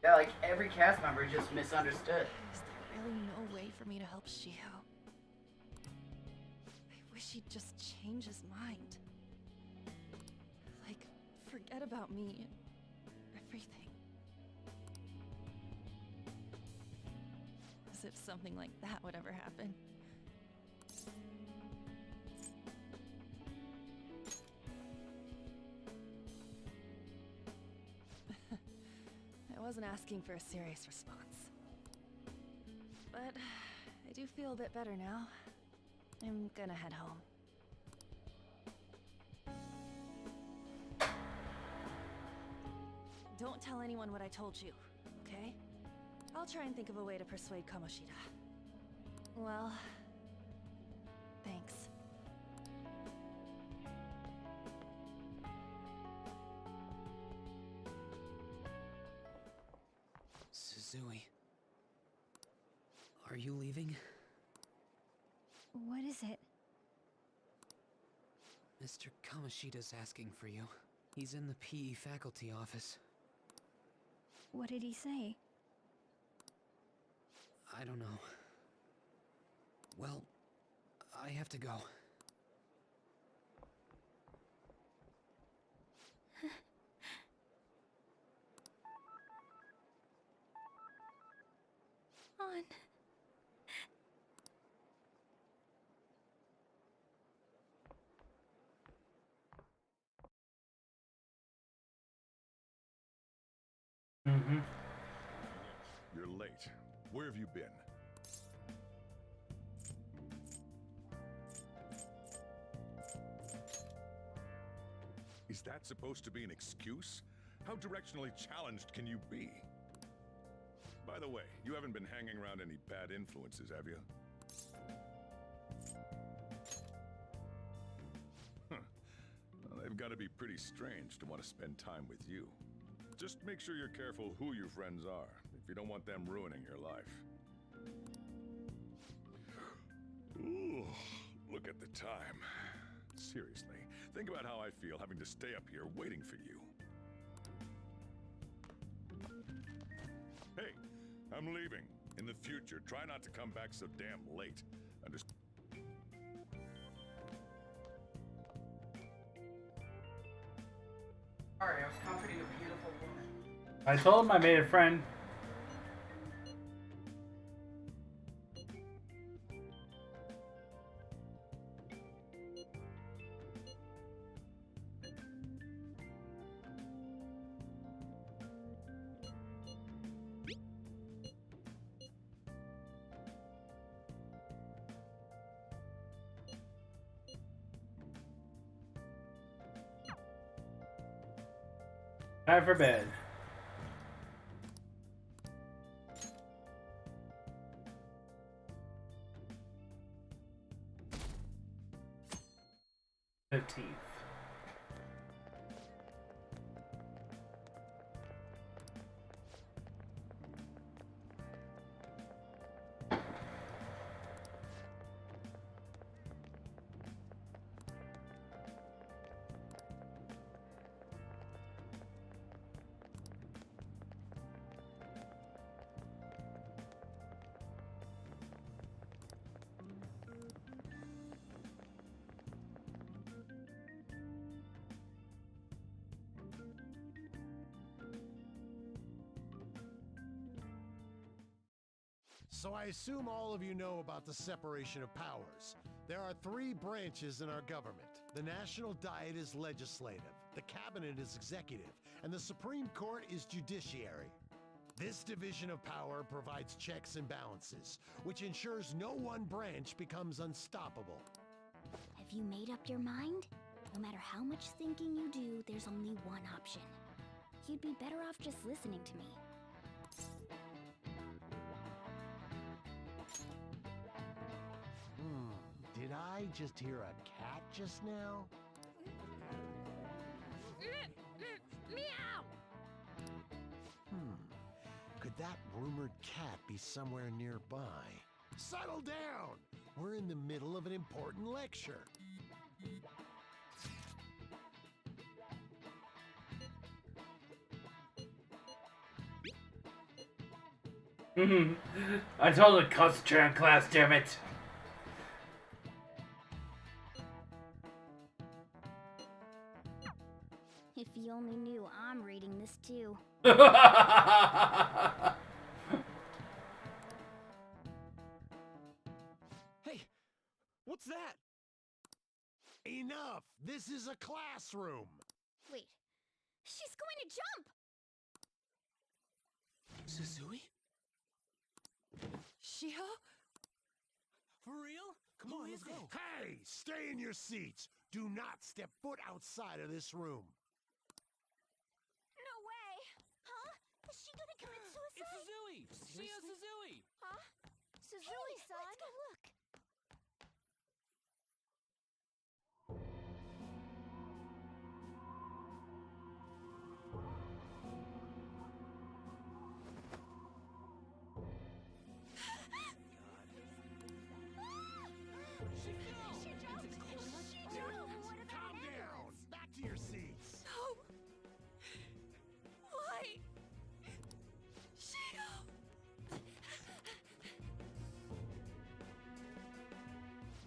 Yeah, like every cast member just misunderstood. Is there really no way for me to help Shio? I wish he'd just change his mind. Like, forget about me and everything. As if something like that would ever happen. I wasn't asking for a serious response. But I do feel a bit better now. I'm gonna head home. Don't tell anyone what I told you, okay? I'll try and think of a way to persuade Kamoshida. Well, thanks. Suzui. Are you leaving? What is it? Mr. Kamoshida's asking for you. He's in the PE faculty office. What did he say? I don't know. Well, I have to go. On. Mm-hmm. You're late. Where have you been? Is that supposed to be an excuse? How directionally challenged can you be? By the way, you haven't been hanging around any bad influences, have you? Well, they've got to be pretty strange to want to spend time with you. Just make sure you're careful who your friends are, if you don't want them ruining your life. Ooh, look at the time. Seriously, think about how I feel having to stay up here waiting for you. Hey, I'm leaving. In the future, try not to come back so damn late. Understand? Sorry, I was comforting a beautiful woman. I told him I made a friend. Time for bed. The teeth. So I assume all of you know about the separation of powers. There are three branches in our government. The National Diet is legislative, the Cabinet is executive, and the Supreme Court is judiciary. This division of power provides checks and balances, which ensures no one branch becomes unstoppable. Have you made up your mind? No matter how much thinking you do, there's only one option. You'd be better off just listening to me. I just hear a cat just now? Meow! Could that rumored cat be somewhere nearby? Settle down! We're in the middle of an important lecture. I told her to concentrate on class, damn it. If you only knew I'm reading this too. Hey, what's that? Enough! This is a classroom! Wait, she's going to jump! Suzui? Shiho? For real? Come on, let's go. Hey! Stay in your seats! Do not step foot outside of this room! No way! Huh? Is she gonna commit suicide? It's Suzui! Shia Suzui! Huh? Suzui-san? Let's go look. Calm down! Back to your seats! No! Why? Shiho!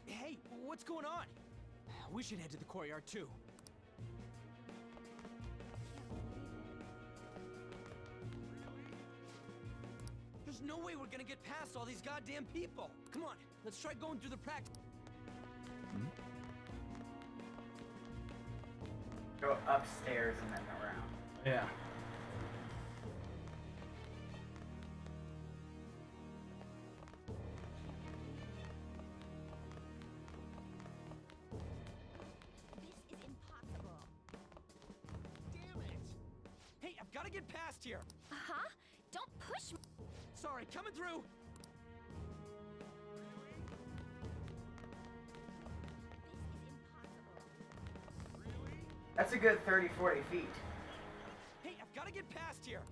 Hey, what's going on? We should head to the courtyard too. There's no way we're gonna get past all these goddamn people. Come on, let's try going through the practice. Go upstairs and then around. Yeah. This is impossible. Damn it! Hey, I've gotta get past here. Uh-huh. Don't push me. Sorry, coming through. That's a good 30, 40 feet. Hey, I've gotta get past here.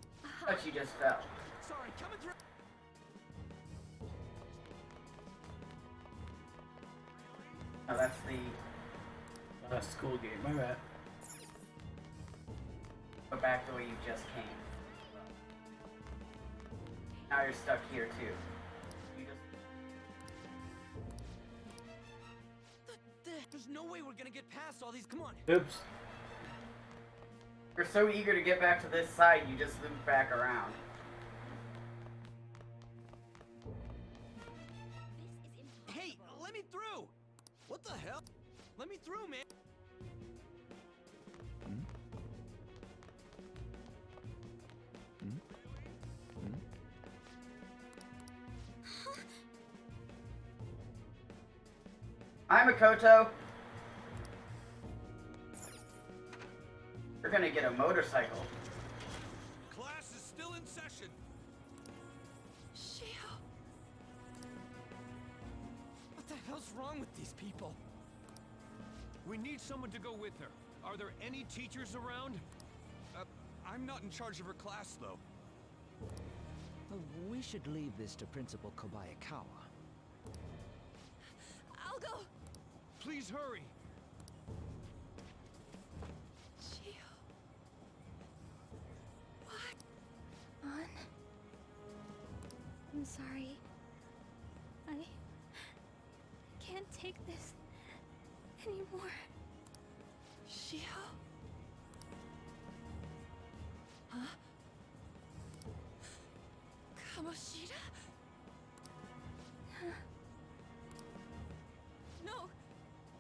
But you just fell. Sorry, coming through. Oh, that's the... School game, my bad. Go back the way you just came. Now you're stuck here too. You just... There's no way we're gonna get past all these. Come on. Oops. You're so eager to get back to this side, you just loop back around. Hey, let me through. What the hell? Let me through, man. Hi, Makoto. You're gonna get a motorcycle. Class is still in session. Shiho. What the hell's wrong with these people? We need someone to go with her. Are there any teachers around? I'm not in charge of her class, though. We should leave this to Principal Kobayakawa. I'll go. Please hurry. Shiho. What? On. I'm sorry. I can't take this anymore. Shiho? Huh? Kamoshida? Huh? No!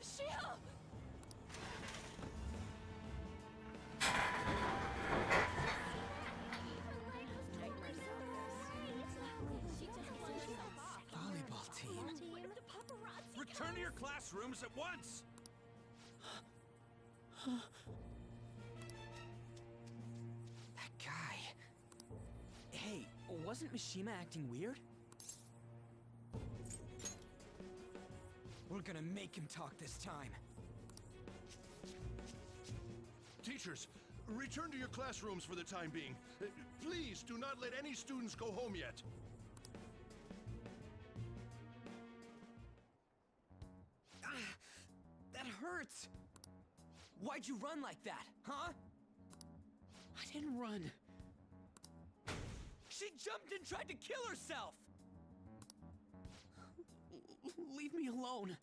Shiho! Volleyball team. Return to your classrooms at once. That guy. Hey, wasn't Mishima acting weird? We're gonna make him talk this time. Teachers, return to your classrooms for the time being. Please do not let any students go home yet. That hurts! Why'd you run like that, huh? I didn't run. She jumped and tried to kill herself! Leave me alone.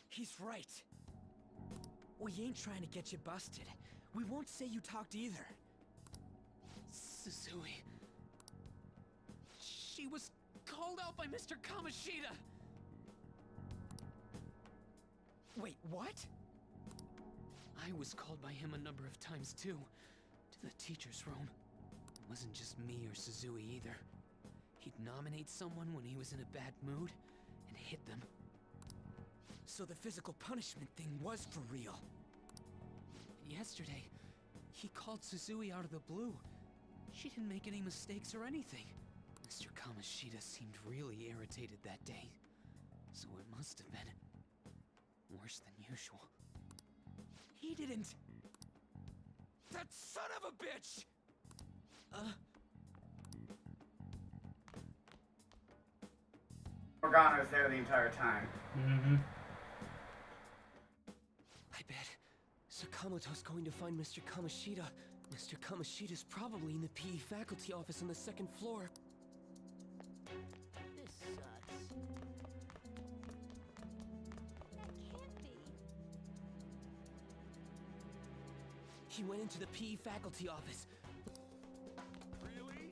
He's right. We ain't trying to get you busted. We won't say you talked either. Suzui. She was called out by Mr. Kamoshida! Wait, what? I was called by him a number of times too, to the teacher's room. It wasn't just me or Suzui either. He'd nominate someone when he was in a bad mood, and hit them. So the physical punishment thing was for real. And yesterday, he called Suzui out of the blue. She didn't make any mistakes or anything. Mr. Kamoshida seemed really irritated that day, so it must have been worse than usual. He didn't... That son of a bitch! Morgana was there the entire time. Mm-hmm. I bet Sakamoto's going to find Mr. Kamoshida. Mr. Kamoshida's probably in the PE faculty office on the second floor. This sucks. That can't be. He went into the PE faculty office. Really?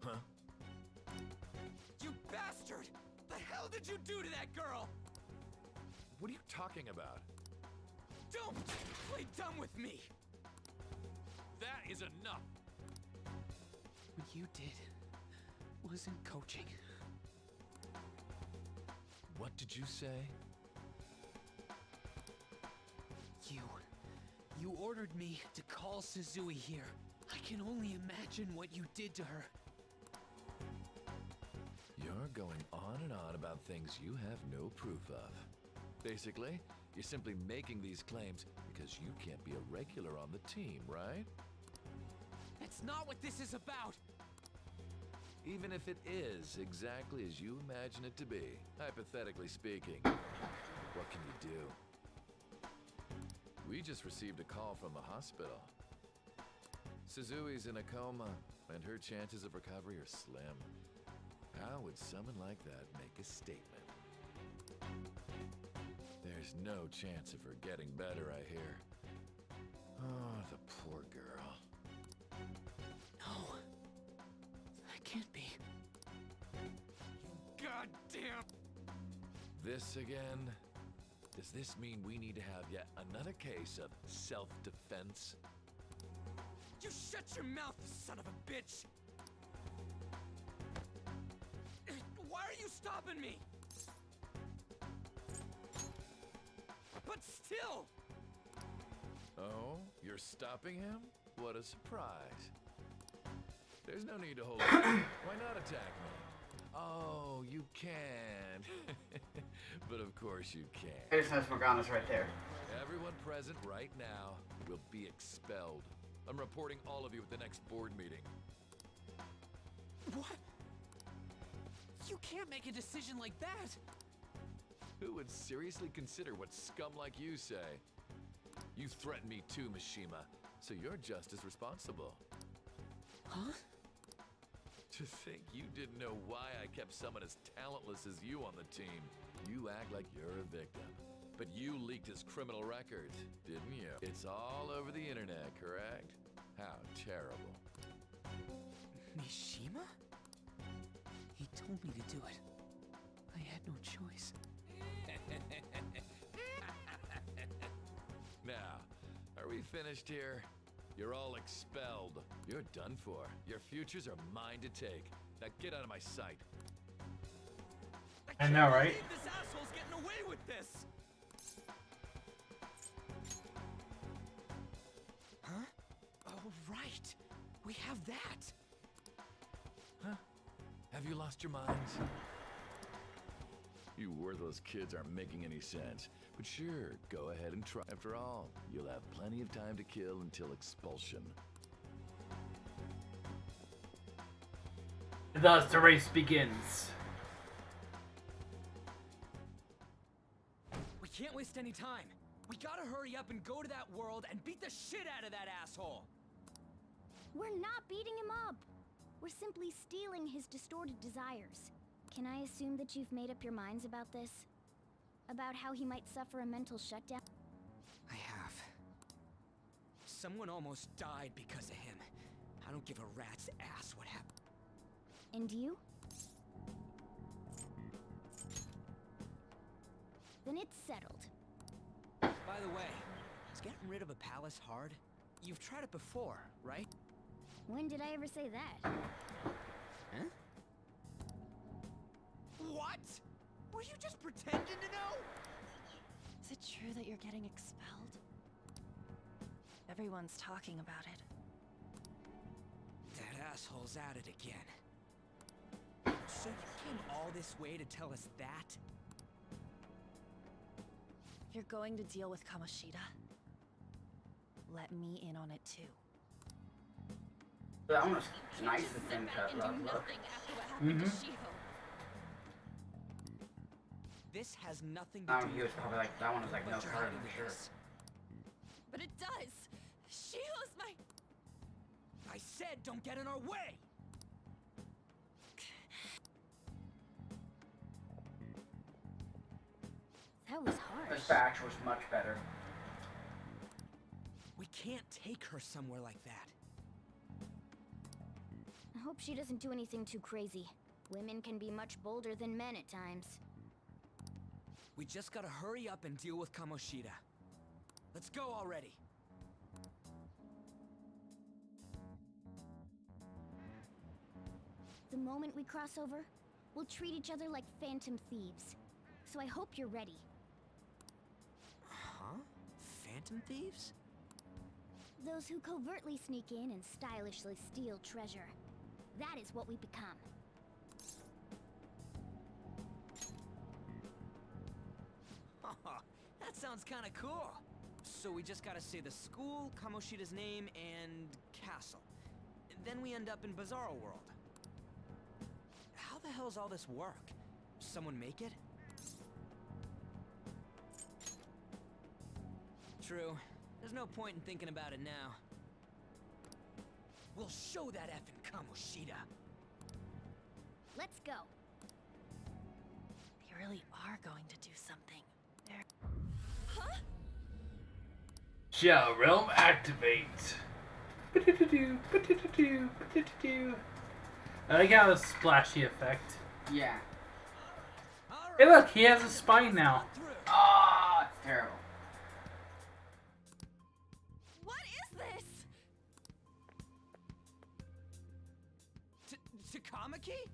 Huh? You bastard! The hell did you do to that girl? What are you talking about? Don't play dumb with me! That is enough! What you did wasn't coaching. What did you say? You ordered me to call Suzui here. I can only imagine what you did to her. You're going on and on about things you have no proof of. Basically, you're simply making these claims because you can't be a regular on the team, right? That's not what this is about! Even if it is exactly as you imagine it to be, hypothetically speaking, what can you do? We just received a call from the hospital. Suzui's in a coma, and her chances of recovery are slim. How would someone like that make a statement? There's no chance of her getting better, I hear. Oh, the poor girl. No. That can't be. You goddamn... This again? Does this mean we need to have yet another case of self-defense? You shut your mouth, son of a bitch! Why are you stopping me? But still! Oh, you're stopping him? What a surprise. There's no need to hold back. Why not attack me? Oh, you can. But of course you can. There's no Morgana's right there. Everyone present right now will be expelled. I'm reporting all of you at the next board meeting. What? You can't make a decision like that! Who would seriously consider what scum like you say? You threatened me too, Mishima, so you're just as responsible. Huh? To think you didn't know why I kept someone as talentless as you on the team. You act like you're a victim. But you leaked his criminal records, didn't you? It's all over the internet, correct? How terrible. Mishima? He told me to do it. I had no choice. Now, are we finished here? You're all expelled. You're done for. Your futures are mine to take. Now get out of my sight. I know, right? This asshole's getting away with this! Huh? Oh, right. We have that. Huh? Have you lost your minds? You worthless kids aren't making any sense. But sure, go ahead and try. After all, you'll have plenty of time to kill until expulsion. Thus the race begins. We can't waste any time. We gotta hurry up and go to that world and beat the shit out of that asshole. We're not beating him up. We're simply stealing his distorted desires. Can I assume that you've made up your minds about this? About how he might suffer a mental shutdown? I have. Someone almost died because of him. I don't give a rat's ass what happened. And you? Then it's settled. By the way, is getting rid of a palace hard? You've tried it before, right? When did I ever say that? Huh? What? Were you just pretending to know? Is it true that you're getting expelled? Everyone's talking about it. That asshole's at it again. So you came all this way to tell us that? If you're going to deal with Kamoshida, let me in on it too. That one was nice of them to look. This has nothing to do He was probably like, that one was like, no part of the shirt. But it does! Shiho's my... I said don't get in our way! That was harsh. This batch was much better. We can't take her somewhere like that. I hope she doesn't do anything too crazy. Women can be much bolder than men at times. We just gotta hurry up and deal with Kamoshida. Let's go already. The moment we cross over, we'll treat each other like phantom thieves. So I hope you're ready. Huh? Phantom thieves? Those who covertly sneak in and stylishly steal treasure. That is what we become. That sounds kinda cool. So we just gotta say the school, Kamoshida's name, and castle. Then we end up in Bizarro World. How the hell's all this work? Someone make it? True. There's no point in thinking about it now. We'll show that effing Kamoshida. Let's go. They really are going to do something. They're... Huh? Shall realm activate. I like how the splashy effect. Yeah. Hey look, he has a spine now. Ah, it's terrible. What is this? Takamaki?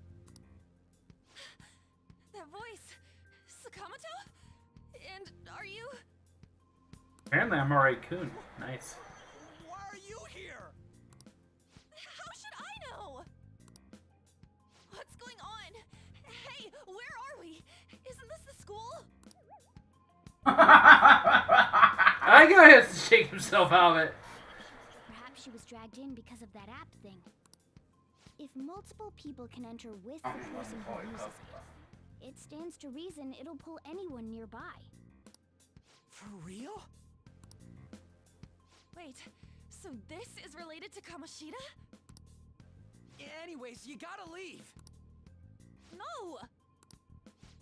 That voice. Sakamoto? And are you... Apparently I'm Kun. Nice. Why are you here? How should I know? What's going on? Hey, where are we? Isn't this the school? I think he has to shake himself out of it. Perhaps she was dragged in because of that app thing. If multiple people can enter with the person who uses it, it stands to reason it'll pull anyone nearby. For real? Wait, so this is related to Kamoshida? Anyways, you gotta leave. No!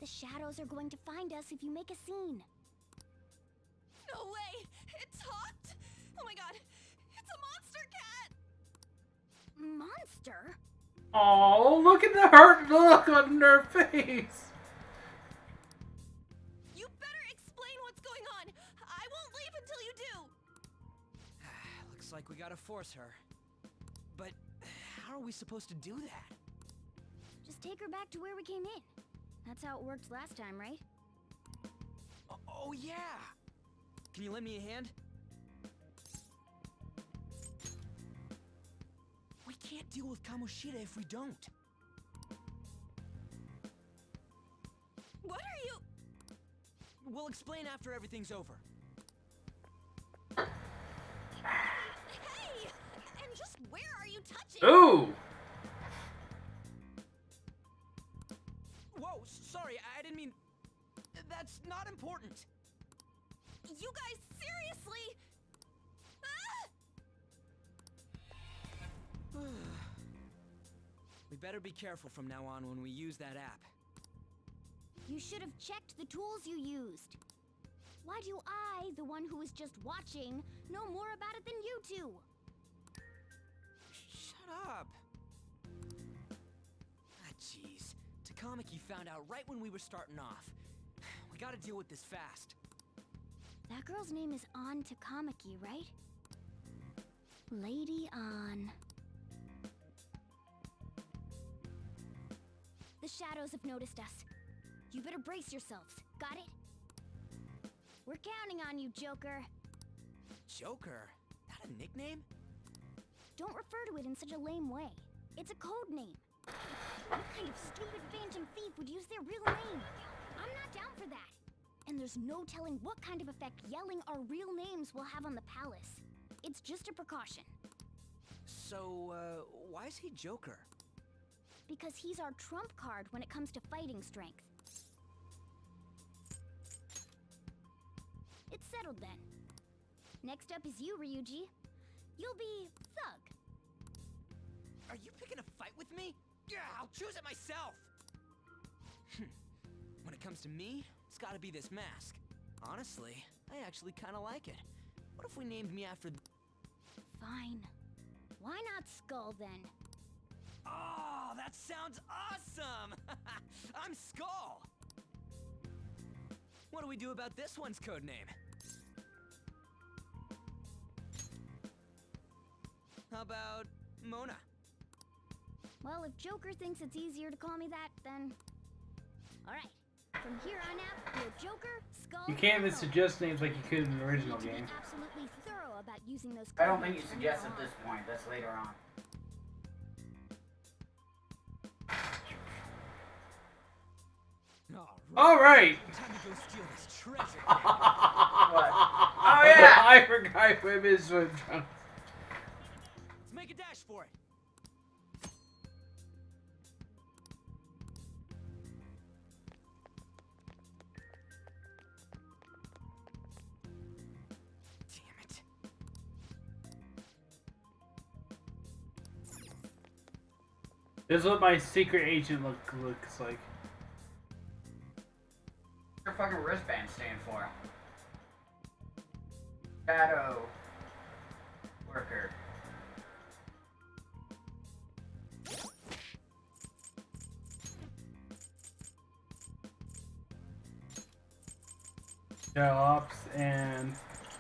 The shadows are going to find us if you make a scene. No way! It talked! Oh my god! It's a monster cat! Monster? Oh, look at the hurt look on her face. You better explain what's going on! I won't leave until you do! Looks like we gotta force her. But how are we supposed to do that? Just take her back to where we came in. That's how it worked last time, right? Oh yeah! Can you lend me a hand? deal with Kamoshida if we don't? What are you? We'll explain after everything's over. Hey! And just where are you touching? Ooh! Whoa, sorry, I didn't mean... That's not important. You guys, seriously? Ah! We better be careful from now on when we use that app. You should have checked the tools you used. Why do I, the one who was just watching, know more about it than you two? Shut up. Ah, jeez. Takamaki found out right when we were starting off. We gotta deal with this fast. That girl's name is An Takamaki, right? Lady An. The shadows have noticed us. You better brace yourselves. Got it? We're counting on you, Joker. Joker? That a nickname? Don't refer to it in such a lame way. It's a code name. What kind of stupid phantom thief would use their real name? I'm not down for that. And there's no telling what kind of effect yelling our real names will have on the palace. It's just a precaution. So, why is he Joker? Because he's our trump card when it comes to fighting strength. It's settled then. Next up is you, Ryuji. You'll be Thug. Are you picking a fight with me? Yeah, I'll choose it myself! When it comes to me, it's gotta be this mask. Honestly, I actually kinda like it. What if we named me after... Fine. Why not Skull then? Oh, that sounds awesome! I'm Skull! What do we do about this one's codename? How about Mona? Well, if Joker thinks it's easier to call me that, then... Alright. From here on out, you're Joker, Skull... You can't even suggest names like you could in the original You need to game. be absolutely thorough about using those I don't think you codenames from suggest now at this on. point. That's later on. Alright! Time to go steal this treasure. What? Oh yeah! I forgot women's swim trunks. Let's make a dash for it. Damn it. This is what my secret agent looks like. What's your fucking wristband stand for? Shadow worker. Shadow Ops, and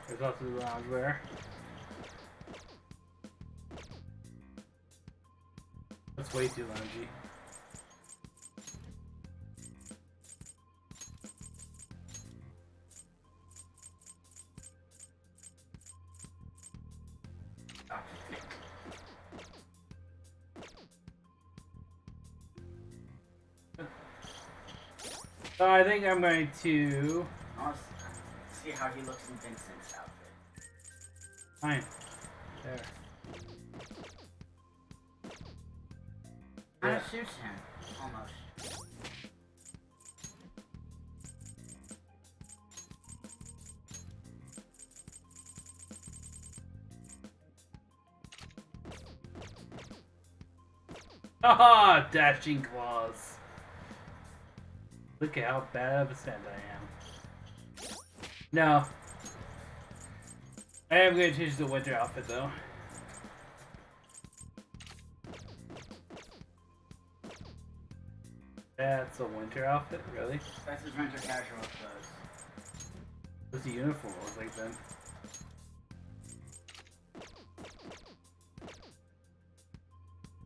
there's also the loungewear. That's way too loungy. So I think I'm going to... Let's see how he looks in Vincent's outfit. Fine. There. Kinda suits him, almost. Haha! Dashing claws. Look at how bad of a sand I am. No. I am going to change the winter outfit though. That's a winter outfit? Really? That's his winter casual clothes. What's the uniform look like then?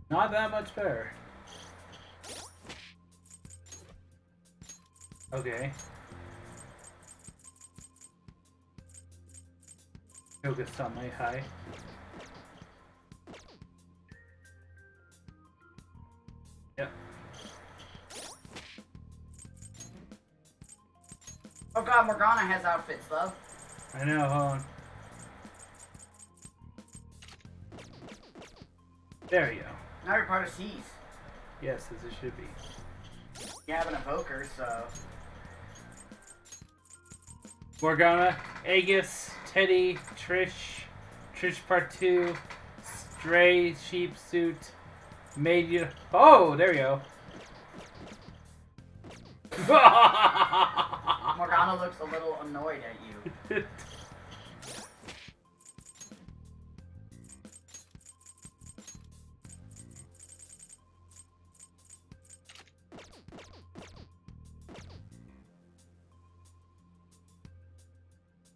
Not that much better. Okay. Yoga Sunlight High. Yep. Oh god, Morgana has outfits, love. I know, hold on. There you go. Now you're part of C's. Yes, as it should be. You have an evoker, so... Morgana, Aegis, Teddy, Trish Part 2, Stray, Sheep Suit, Maid. Oh, there we go. Morgana looks a little annoyed at you.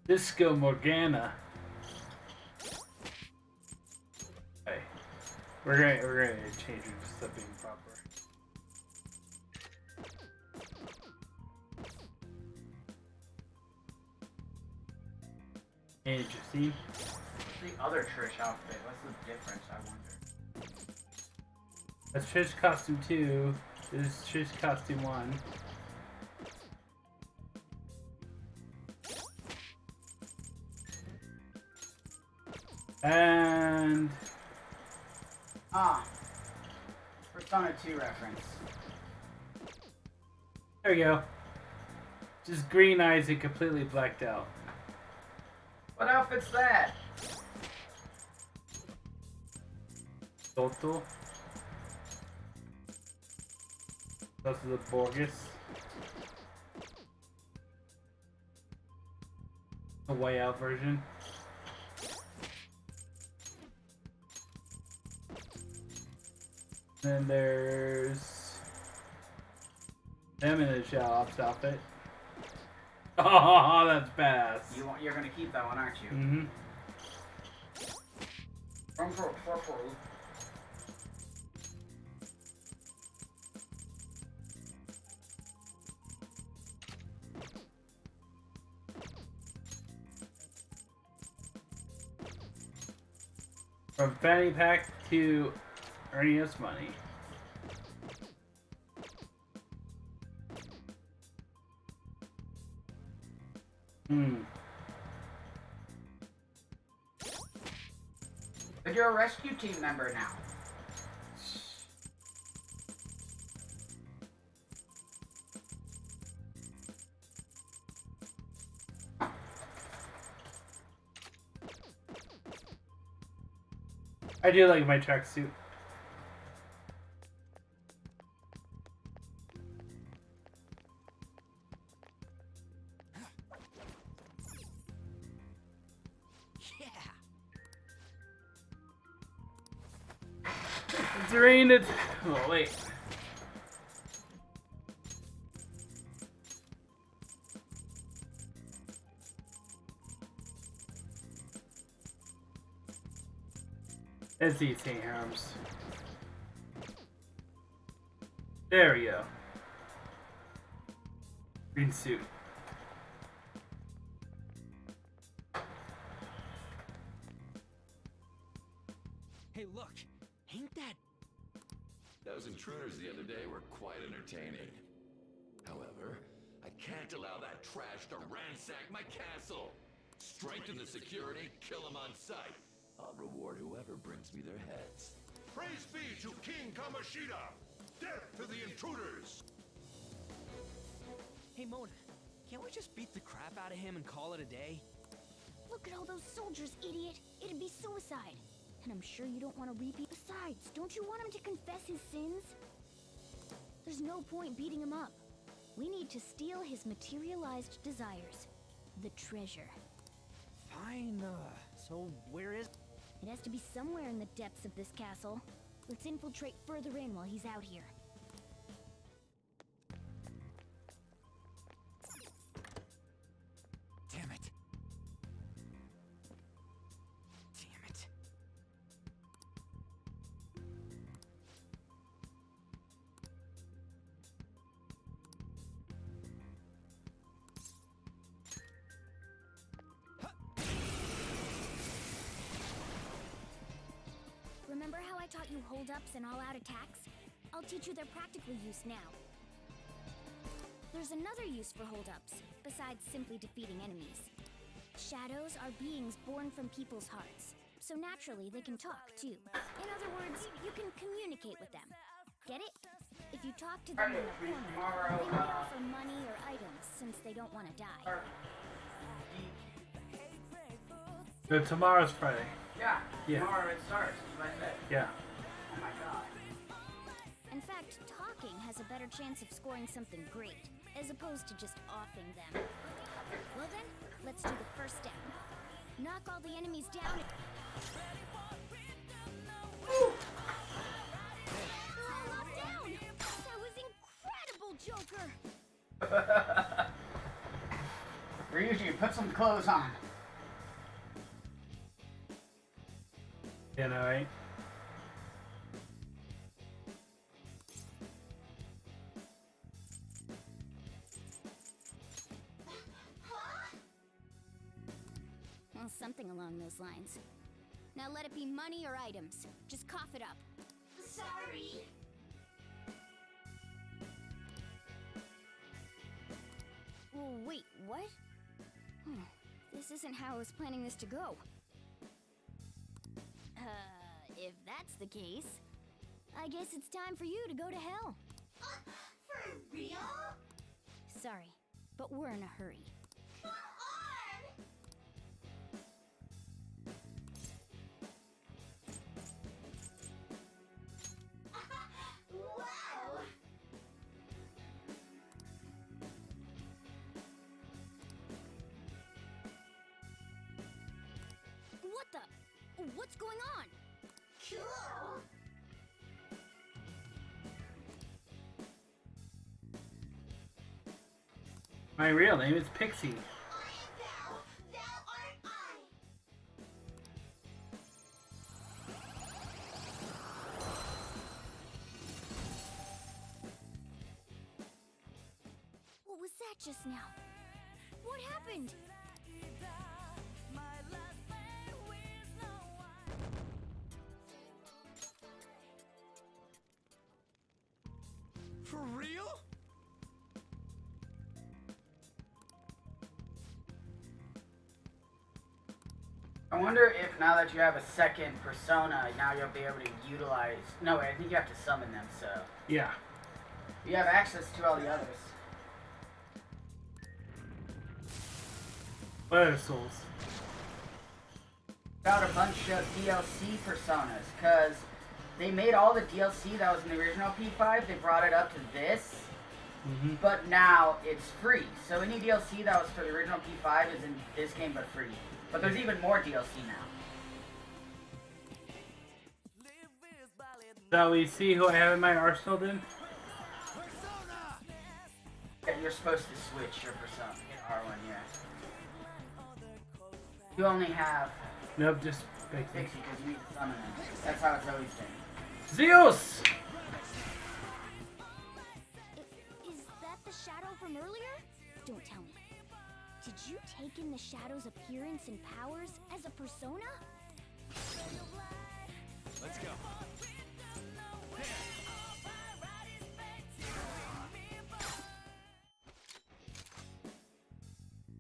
Disco Morgana. Hey, we're gonna change it to something proper. Interesting. What's the other Trish outfit? What's the difference, I wonder? That's Trish costume 2. This is Trish costume 1. And Persona 2 reference. there we go. Just green eyes and completely blacked out. What outfit's that? Toto. That's the Borges. The way out version. Then there's them in the Shao Ops outfit. Oh, that's badass. You're gonna keep that one, aren't you? Mm-hmm. From fanny pack to earning us money. But you're a rescue team member now. I do like my tracksuit. It's rained. Oh wait. Let's see, St. Harms. There we go. Green suit. Hey, look. Ain't that... Those intruders the other day were quite entertaining. However, I can't allow that trash to ransack my castle. Strengthen the security, kill them on sight. I'll reward whoever brings me their heads. Praise be to King Kamoshida! Death to the intruders! Hey, Mona. Can't we just beat the crap out of him and call it a day? Look at all those soldiers, idiot. It'd be suicide. And I'm sure you don't want to repeat. Besides, don't you want him to confess his sins? There's no point beating him up. We need to steal his materialized desires. The treasure. Fine, so where is... It has to be somewhere in the depths of this castle. Let's infiltrate further in while he's out here. Damn it. Damn it. Remember how I taught you hold-ups and all-out attacks? I'll teach you their practical use now. There's another use for holdups, besides simply defeating enemies. Shadows are beings born from people's hearts, so naturally they can talk too. In other words, you can communicate with them. Get it? If you talk to them in the corner, they might offer money or items since they don't want to die. So tomorrow's Friday. Yeah. Yeah. Tomorrow it starts, like I said. Yeah. Oh my god. In fact, talking has a better chance of scoring something great, as opposed to just offing them. Well then, let's do the first step. Knock all the enemies down. They're all locked down! That was incredible, Joker! Ryuji, put some clothes on. You know, right? Well, something along those lines. Now let it be money or items. Just cough it up. Sorry. Well, wait, what? This isn't how I was planning this to go. If that's the case, I guess it's time for you to go to hell. For real? Sorry, but we're in a hurry. Come on! Wow! What the? What's going on? Cool! My real name is Pixie. What was that just now? What happened? For real? I wonder if now that you have a second persona, now you'll be able to utilize... No, wait, I think you have to summon them, so... Yeah. You have access to all the others. What other souls? Got a bunch of DLC personas, because they made all the DLC that was in the original P5, they brought it up to this, but now it's free. So any DLC that was for the original P5 is in this game, but free. But there's even more DLC now. Shall we see who I have in my arsenal then? Yeah, you're supposed to switch your persona. Get R1, yeah. You only have... Nope, just Pixie. Pixie, because you need to summon them. That's how it's always been. Zeus! Is that the shadow from earlier? Don't tell me. Did you take in the shadow's appearance and powers as a persona? Let's go.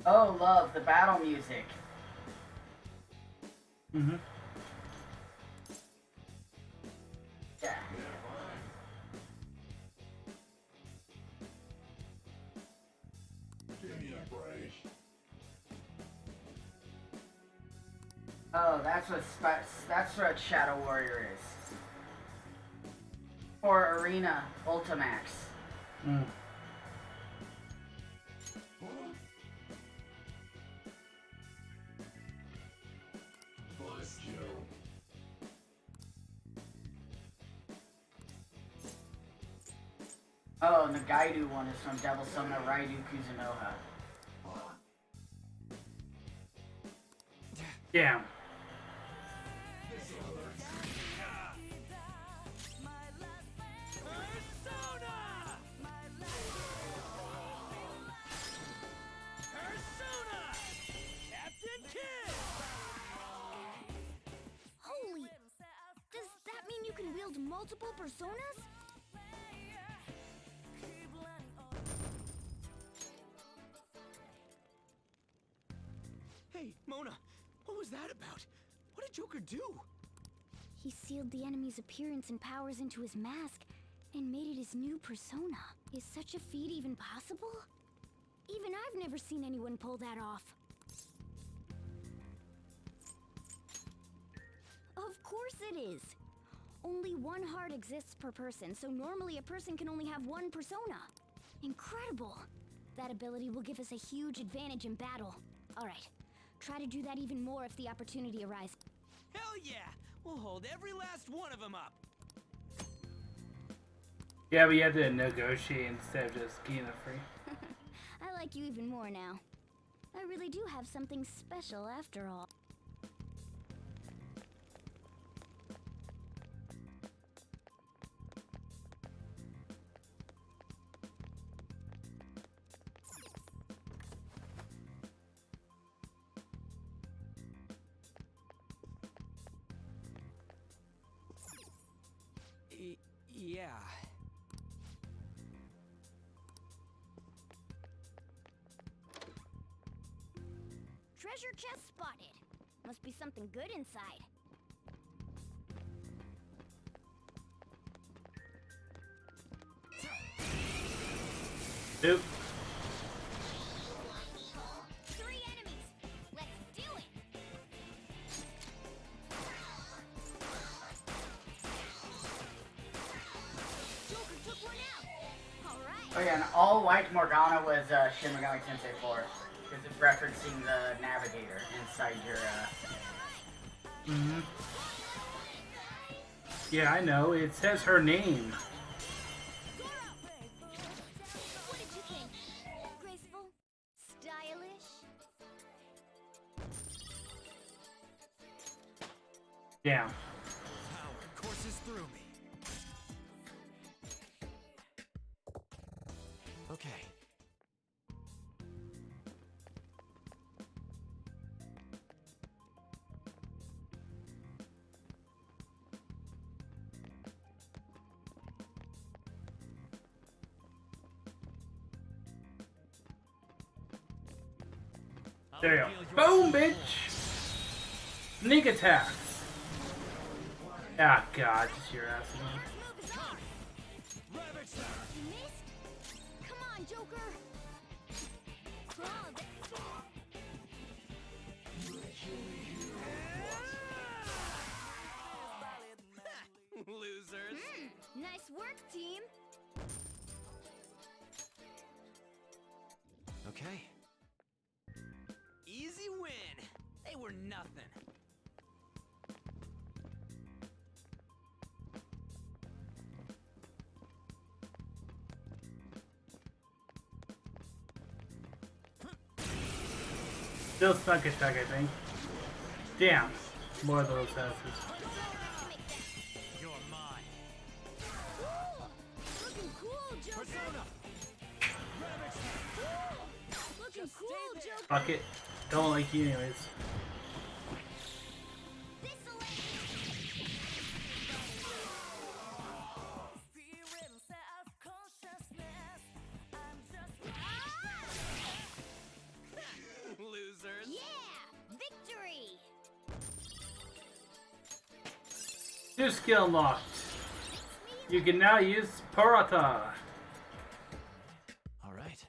Oh, love, the battle music. Mm-hmm. Yeah. Give me a break. Oh, that's what Shadow Warrior is. Or Arena Ultimax. Mm. Bless you. Oh, and the Gaidu one is from Devil Summoner Raidu Kuzunoha. Damn. Holy! Does that mean you can wield multiple personas? Hey, Mona, what was that about? What did Joker do? He sealed the enemy's appearance and powers into his mask and made it his new persona. Is such a feat even possible? Even I've never seen anyone pull that off. Of course it is. Only one heart exists per person, so normally a person can only have one persona. Incredible! That ability will give us a huge advantage in battle. Alright, try to do that even more if the opportunity arises. Hell yeah! We'll hold every last one of them up. Yeah, we had to negotiate instead of just getting it free. I like you even more now. I really do have something special after all. Yeah. Treasure chest spotted. Must be something good inside. Nope. 3 enemies. Let's do it. Joker took one out. All right. Oh yeah, and all white Morgana was Shin Megami Tensei 4. Because it's referencing the navigator inside your, Yeah, I know. It says her name. What did you think? Graceful? Stylish? Damn. Power courses through me. Okay. There you go. Boom, bitch! Sneak attacks. Ah, God, just your ass again. You missed? Come on, Joker! Losers. Nice work, team! Okay. Easy win. They were nothing. Still snuck attack, I think. Damn. More of those asses. You're mine. Looking cool, Joker! Looking cool, Joker! Fuck it. Don't like you anyways. Losers. Yeah! Victory! New skill unlocked. You can now use Parata. All right.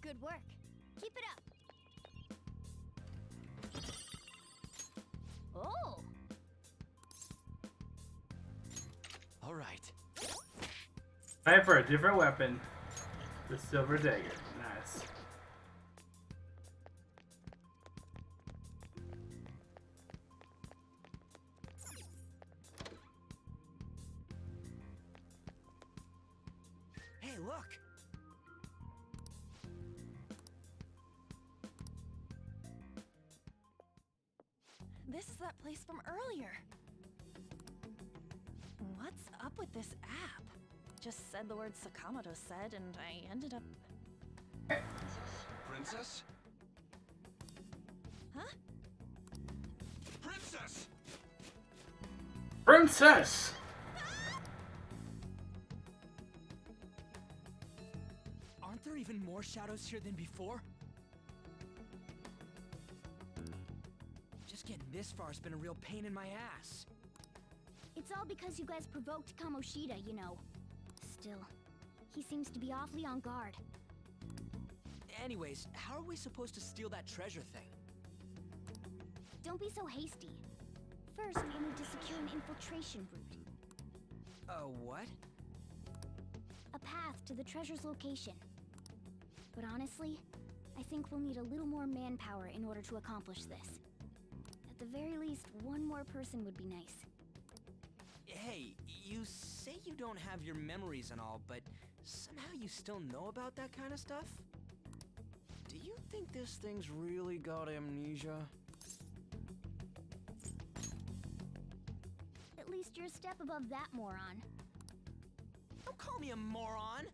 Good work. Keep it up. Oh! All right. Time for a different weapon. The silver dagger. Nice. Hey, look. This is that place from earlier. What's up with this app? Just said the word Sakamoto said, and I ended up... Princess? Huh? Princess! Princess! Aren't there even more shadows here than before? this far has been a real pain in my ass. It's all because you guys provoked Kamoshida, you know. Still, he seems to be awfully on guard. Anyways, how are we supposed to steal that treasure thing? Don't be so hasty. First, we'll need to secure an infiltration route. What? A path to the treasure's location. But honestly, I think we'll need a little more manpower in order to accomplish this. At the very least, one more person would be nice. Hey, you say you don't have your memories and all, but somehow you still know about that kind of stuff? Do you think this thing's really got amnesia? At least you're a step above that, moron. Don't call me a moron!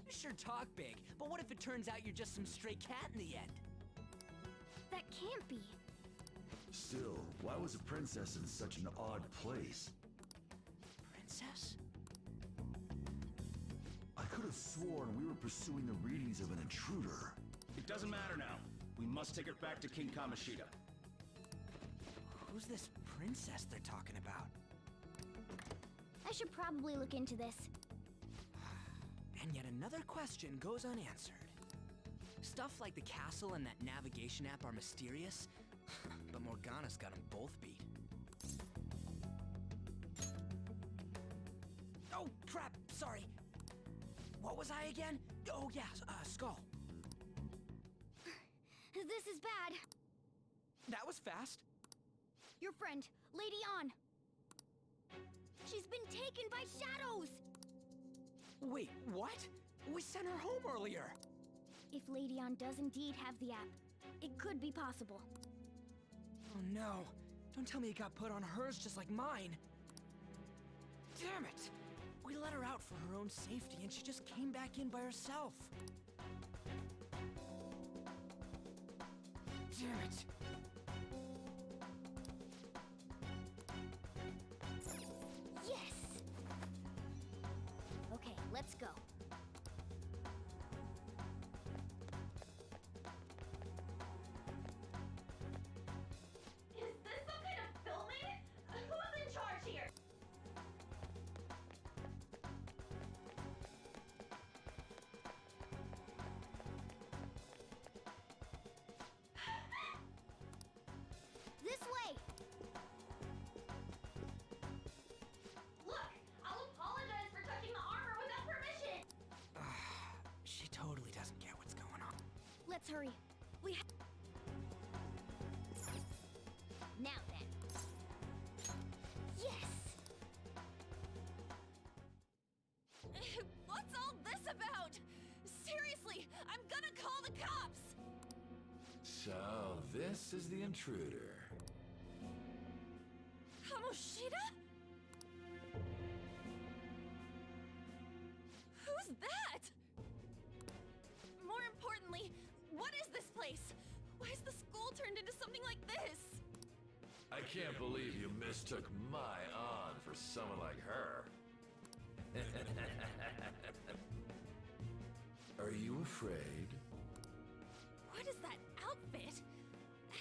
You sure talk big, but what if it turns out you're just some stray cat in the end? That can't be. Still, why was a princess in such an odd place? Princess? I could have sworn we were pursuing the readings of an intruder. It doesn't matter now. We must take her back to King Kamoshida. Who's this princess they're talking about? I should probably look into this. And yet another question goes unanswered. Stuff like the castle and that navigation app are mysterious, but Morgana's got them both beat. Oh, crap! Sorry. What was I again? Oh, yeah, Skull. This is bad. That was fast. Your friend, Lady On. She's been taken by shadows! Wait, what? We sent her home earlier! If Lady On does indeed have the app, it could be possible. Oh no. Don't tell me it got put on hers just like mine. Damn it! We let her out for her own safety and she just came back in by herself. Damn it. Yes! Okay, let's go. Is this some kind of filming? Who's in charge here? This way! Look, I'll apologize for touching the armor without permission. She totally doesn't get what's going on. Let's hurry. We Now then. Yes! What's all this about? Seriously, I'm gonna call the cops! So, this is the intruder. Kamoshida? Who's that? More importantly, what is this place? Why is the school turned into something like this? I can't believe you mistook my An for someone like her. Are you afraid? What is that outfit?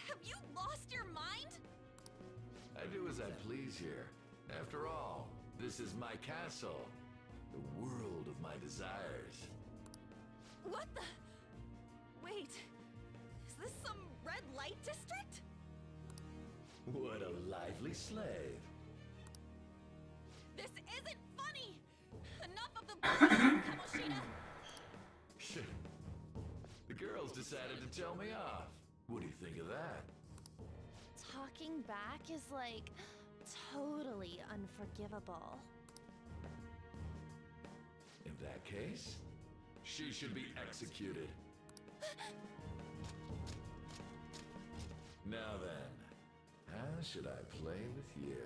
Have you lost your mind? I do as I please here. After all, this is my castle. The world of my desires. What the? Wait, is this some red light district? What a lively slave. This isn't funny! Enough of the bullshit, Kamoshida! The girls decided to tell me off. What do you think of that? Talking back is like totally unforgivable. In that case, she should be executed. Now then, how should I play with you?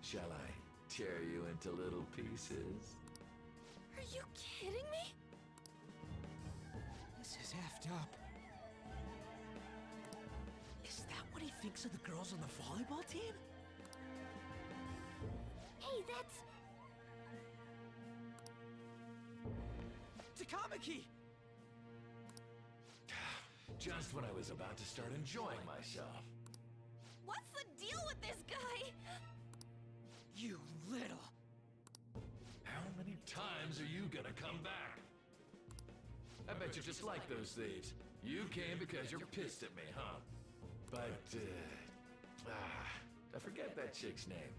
Shall I tear you into little pieces? Are you kidding me? This is effed up. Is that what he thinks of the girls on the volleyball team? Hey, that's... Takamaki! Just when I was about to start enjoying myself. What with this guy! You little... How many times are you gonna come back? I bet you just like those thieves. You came because you're pissed at me, huh? But, I forget that chick's name.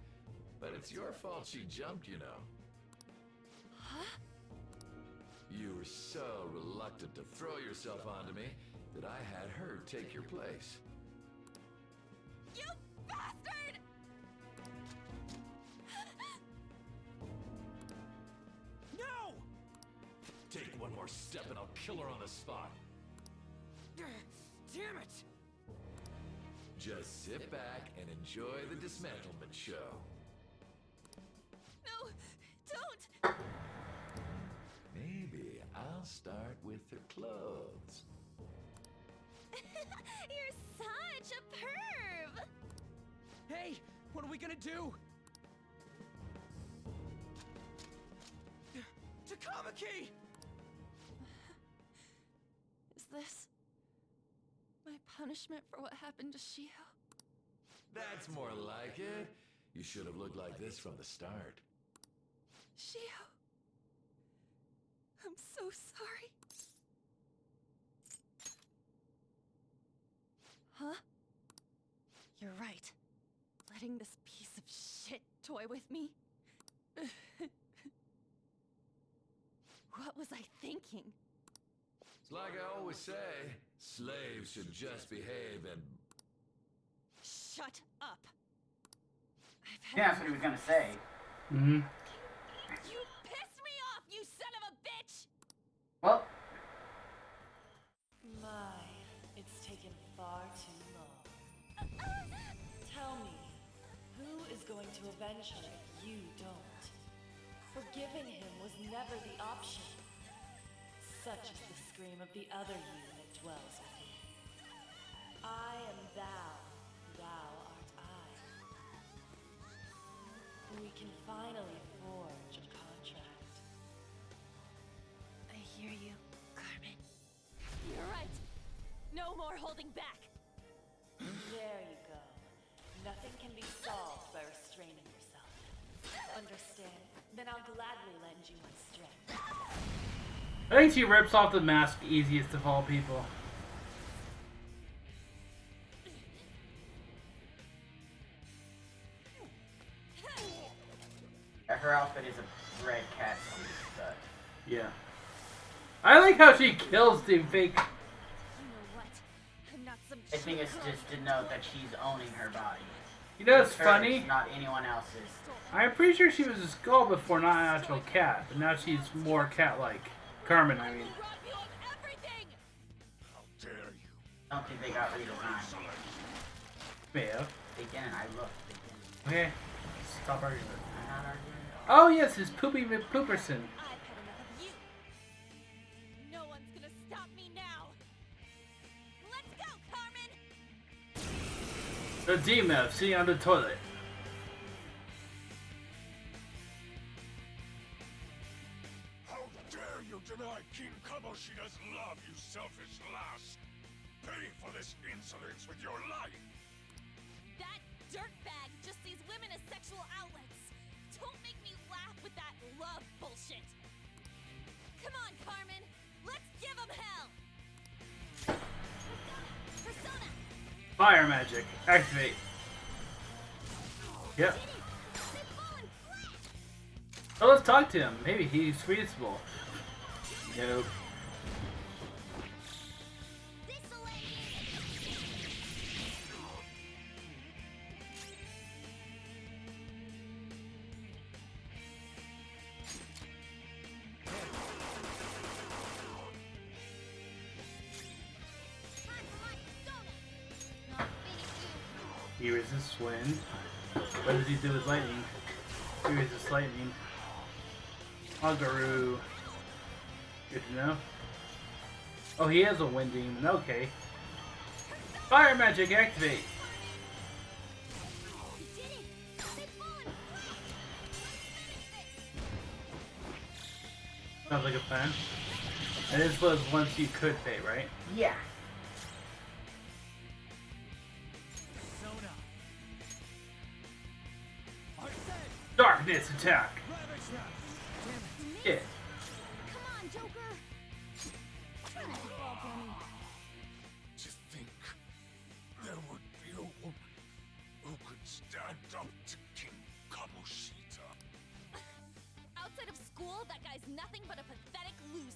But it's your fault she jumped, you know. Huh? You were so reluctant to throw yourself onto me that I had her take your place. You bastard! No! Take one more step and I'll kill her on the spot. Damn it! Just sit back and enjoy the dismantlement show. No, don't! Maybe I'll start with her clothes. You're such a perv! Hey, what are we gonna do? Takamaki! Is this my punishment for what happened to Shio? That's more like it. You should have looked like this from the start. Shio, I'm so sorry. Huh? You're right. Letting this piece of shit toy with me? What was I thinking? It's like I always say, slaves should just behave and... Shut up! Yeah, that's what he was gonna say. Mm-hmm. You pissed me off, you son of a bitch! Well, My, it's taken far too long. Tell me, who is going to avenge her if you don't? Forgiving him was never the option. Such is the scream of the other you that dwells within. I am thou, thou art I. We can finally forge a contract. I hear you, Carmen. You're right. No more holding back. There you go. Nothing can be solved by restraining yourself. Understand? Then I'll gladly lend you my strength. I think she rips off the mask easiest of all people. her outfit is a red cat suit, but... Yeah. I like how she kills the fake. I think it's just to note that she's owning her body. You know what's It's hers, funny? not anyone else's. I'm pretty sure she was a skull before, not an actual cat, but now she's more cat-like. Carmen, I mean. I don't think they got redesigned. May have. They didn't. I looked. They didn't. Okay. Stop arguing. I'm not arguing. Oh yes, it's Poopy McPooperson. No one's gonna stop me now. Let's go, Carmen. The D-Map sitting on the toilet. How dare you deny King Kamoshida's love, you selfish lass! Pay for this insolence with your life! That dirtbag just sees women as sexual outlets. Don't make me laugh with that love bullshit. Come on, Carmen. Let's give him hell. Persona. Fire magic. Activate. Yep. Oh, let's talk to him. Maybe he's reasonable. Nope. He resists wind. What does he do with lightning? He resists lightning. Agaru. Good to know. Oh, he has a wind demon. Okay. Fire magic activate. Sounds like a plan. And this was once you could pay, right? Yeah. Darkness attack. Yeah. Come on, Joker. Try not to fall for me. To think there would be a woman who could stand up to King Kamoshida. Outside of school, that guy's nothing but a pathetic loser.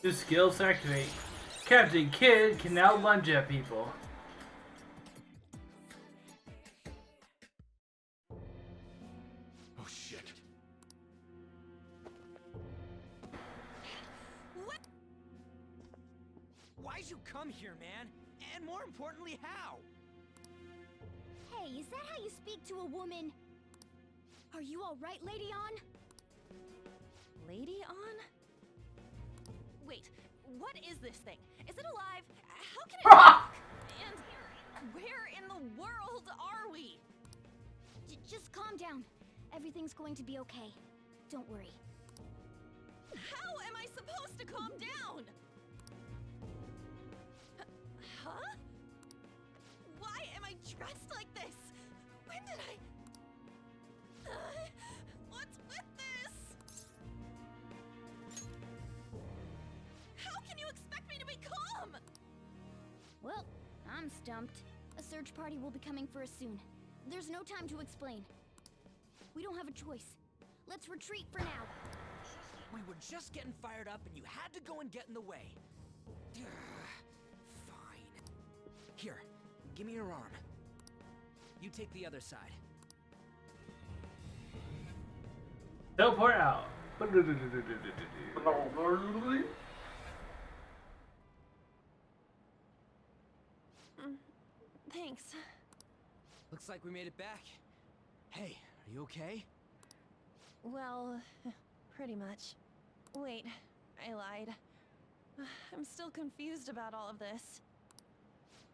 New skills activate. Captain Kidd can now lunge at people. Oh shit. What? Why'd you come here, man? And more importantly, how? Hey, is that how you speak to a woman? Are you alright, Lady On? Lady On? Wait, what is this thing? Is it alive? How can it talk? And where in the world are we? Just calm down. Everything's going to be okay. Don't worry. How am I supposed to calm down? Huh? Why am I dressed like this? When did I... what's with this? How can you expect me to be calm? Well, I'm stumped. A search party will be coming for us soon. There's no time to explain. We don't have a choice. Let's retreat for now. We were just getting fired up and you had to go and get in the way. Fine. Here, give me your arm. You take the other side. Teleport out. Thanks. Looks like we made it back. Hey, are you okay? Well, pretty much. Wait, I lied. I'm still confused about all of this.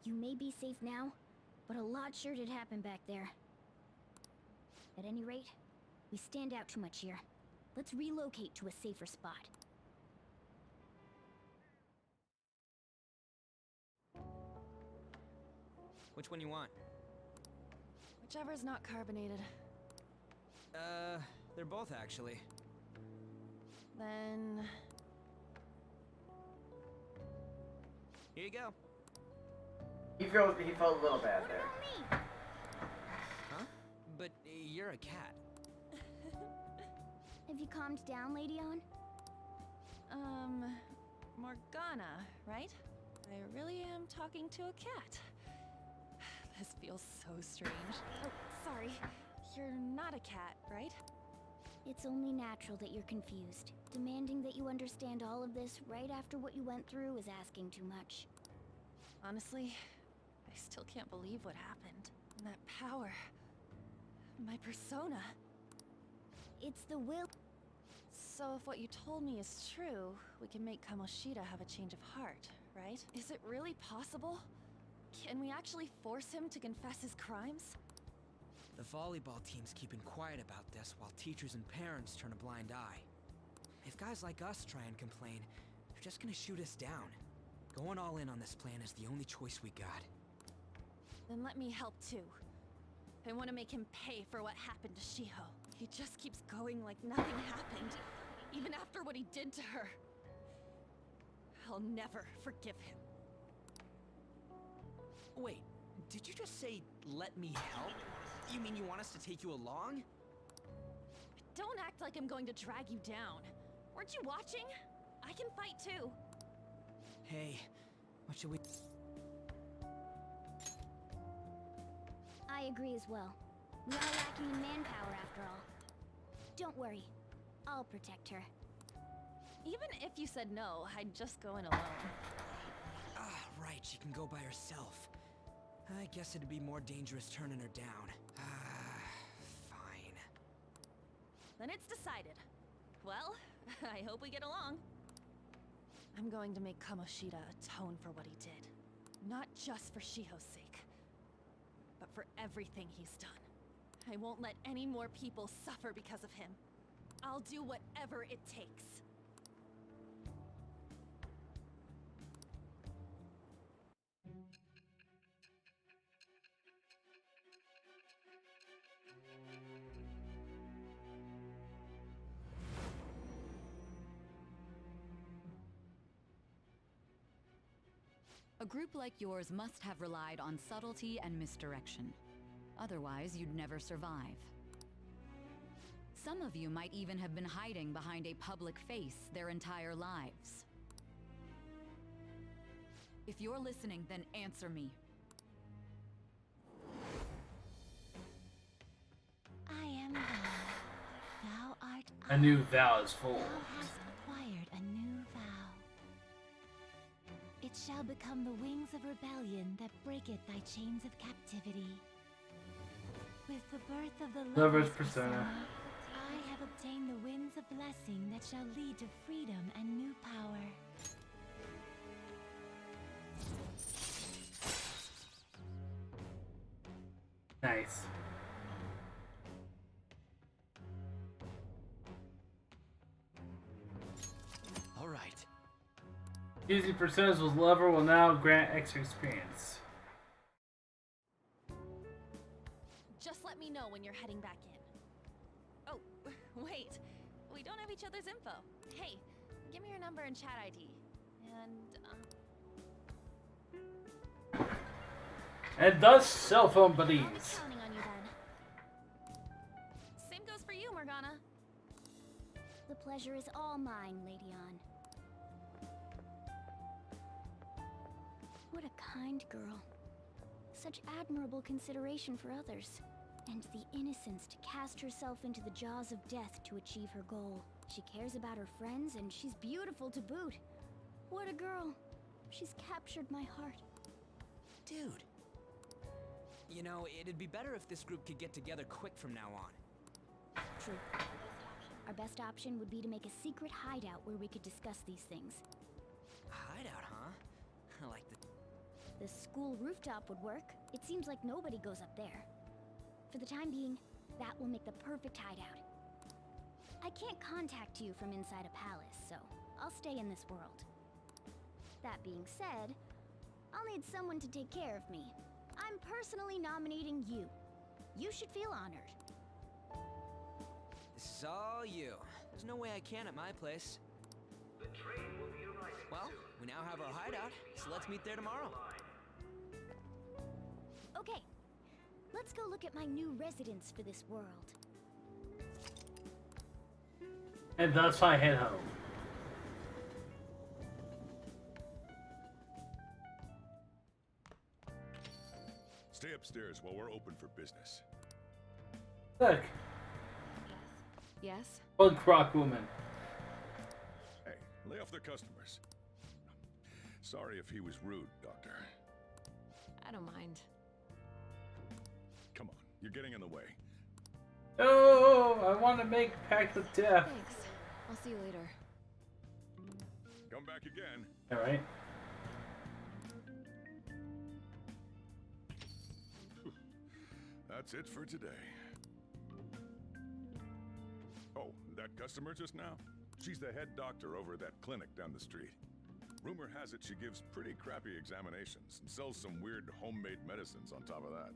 You may be safe now, but a lot sure did happen back there. At any rate, we stand out too much here. Let's relocate to a safer spot. Which one you want? Whichever's not carbonated. They're both actually. Then... Here you go. He felt a little bad there. Huh? But you're a cat. Have you calmed down, Lady On? Morgana, right? I really am talking to a cat. This feels so strange. Oh, sorry. You're not a cat, right? It's only natural that you're confused. Demanding that you understand all of this right after what you went through is asking too much. Honestly, I still can't believe what happened. And that power... my persona... It's the will... So if what you told me is true, we can make Kamoshida have a change of heart, right? Is it really possible? Can we actually force him to confess his crimes? The volleyball team's keeping quiet about this while teachers and parents turn a blind eye. If guys like us try and complain, they're just gonna shoot us down. Going all in on this plan is the only choice we got. Then let me help too. I want to make him pay for what happened to Shiho. He just keeps going like nothing happened, even after what he did to her. I'll never forgive him. Wait, did you just say, let me help? You mean you want us to take you along? Don't act like I'm going to drag you down. Weren't you watching? I can fight too. Hey, what should we... I agree as well. We are lacking in manpower after all. Don't worry. I'll protect her. Even if you said no, I'd just go in alone. Ah, right, she can go by herself. I guess it'd be more dangerous turning her down. Fine. Then it's decided. Well, I hope we get along. I'm going to make Kamoshida atone for what he did. Not just for Shiho's sake, but for everything he's done. I won't let any more people suffer because of him. I'll do whatever it takes. A group like yours must have relied on subtlety and misdirection. Otherwise, you'd never survive. Some of you might even have been hiding behind a public face their entire lives. If you're listening, then answer me. I am Thou. Thou art I. A new vow is full. Thou hast acquired a new vow. It shall become the wings of rebellion that breaketh thy chains of captivity. With the birth of the Lover's persona. I have obtained the winds of blessing that shall lead to freedom and new power. Nice. All right. Using personas with lover will now grant extra experience. Just let me know when you're heading back in. Oh, wait. We don't have each other's info. Hey, give me your number and chat ID. And thus cell phone I'll be buddies. counting on you then. Same goes for you, Morgana. The pleasure is all mine, Lady Ann. What a kind girl. Such admirable consideration for others. And the innocence to cast herself into the jaws of death to achieve her goal. She cares about her friends, and she's beautiful to boot. What a girl. She's captured my heart. Dude. You know, it'd be better if this group could get together quick from now on. True. Our best option would be to make a secret hideout where we could discuss these things. Hideout, huh? I like the... The school rooftop would work. It seems like nobody goes up there. For the time being, that will make the perfect hideout. I can't contact you from inside a palace, so I'll stay in this world. That being said, I'll need someone to take care of me. I'm personally nominating you. You should feel honored. This is all you. There's no way I can at my place. The train will be arriving Well, soon. we now have our hideout, so let's meet there tomorrow. Okay, let's go look at my new residence for this world. And thus I head home. Stay upstairs while we're open for business. Look, Yes? punk rock woman. Hey, lay off the customers. Sorry if he was rude, Doctor. I don't mind. Come on, you're getting in the way. Oh, I want to make pact with death. Thanks. I'll see you later. Come back again. All right. That's it for today. Oh, that customer just now? She's the head doctor over at that clinic down the street. Rumor has it she gives pretty crappy examinations and sells some weird homemade medicines on top of that.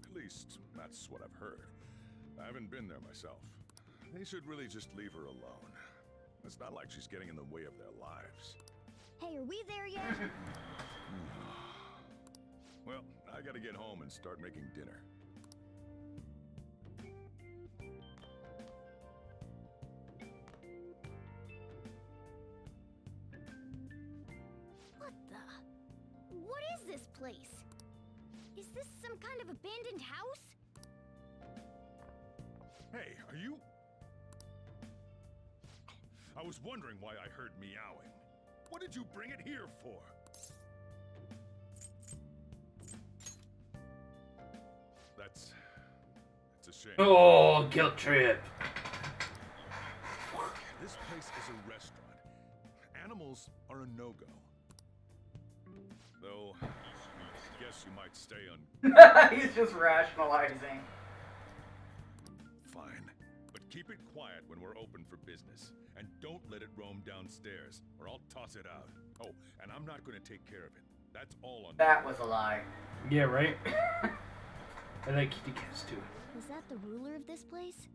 At least, that's what I've heard. I haven't been there myself. They should really just leave her alone. It's not like she's getting in the way of their lives. Hey, are we there yet? Well, I gotta get home and start making dinner. What the? What is this place? Is this some kind of abandoned house? Hey, are you... I was wondering why I heard meowing. What did you bring it here for? That's a shame. Oh, guilt trip. This place is a restaurant. Animals are a no-go. Though, I guess you might stay on... He's just rationalizing. Fine, but keep it quiet when we're open for business. And don't let it roam downstairs, or I'll toss it out. Oh, and I'm not going to take care of it. That's all on That was a lie. Yeah, right? I like Kitty Cats too. Was that the ruler of this place?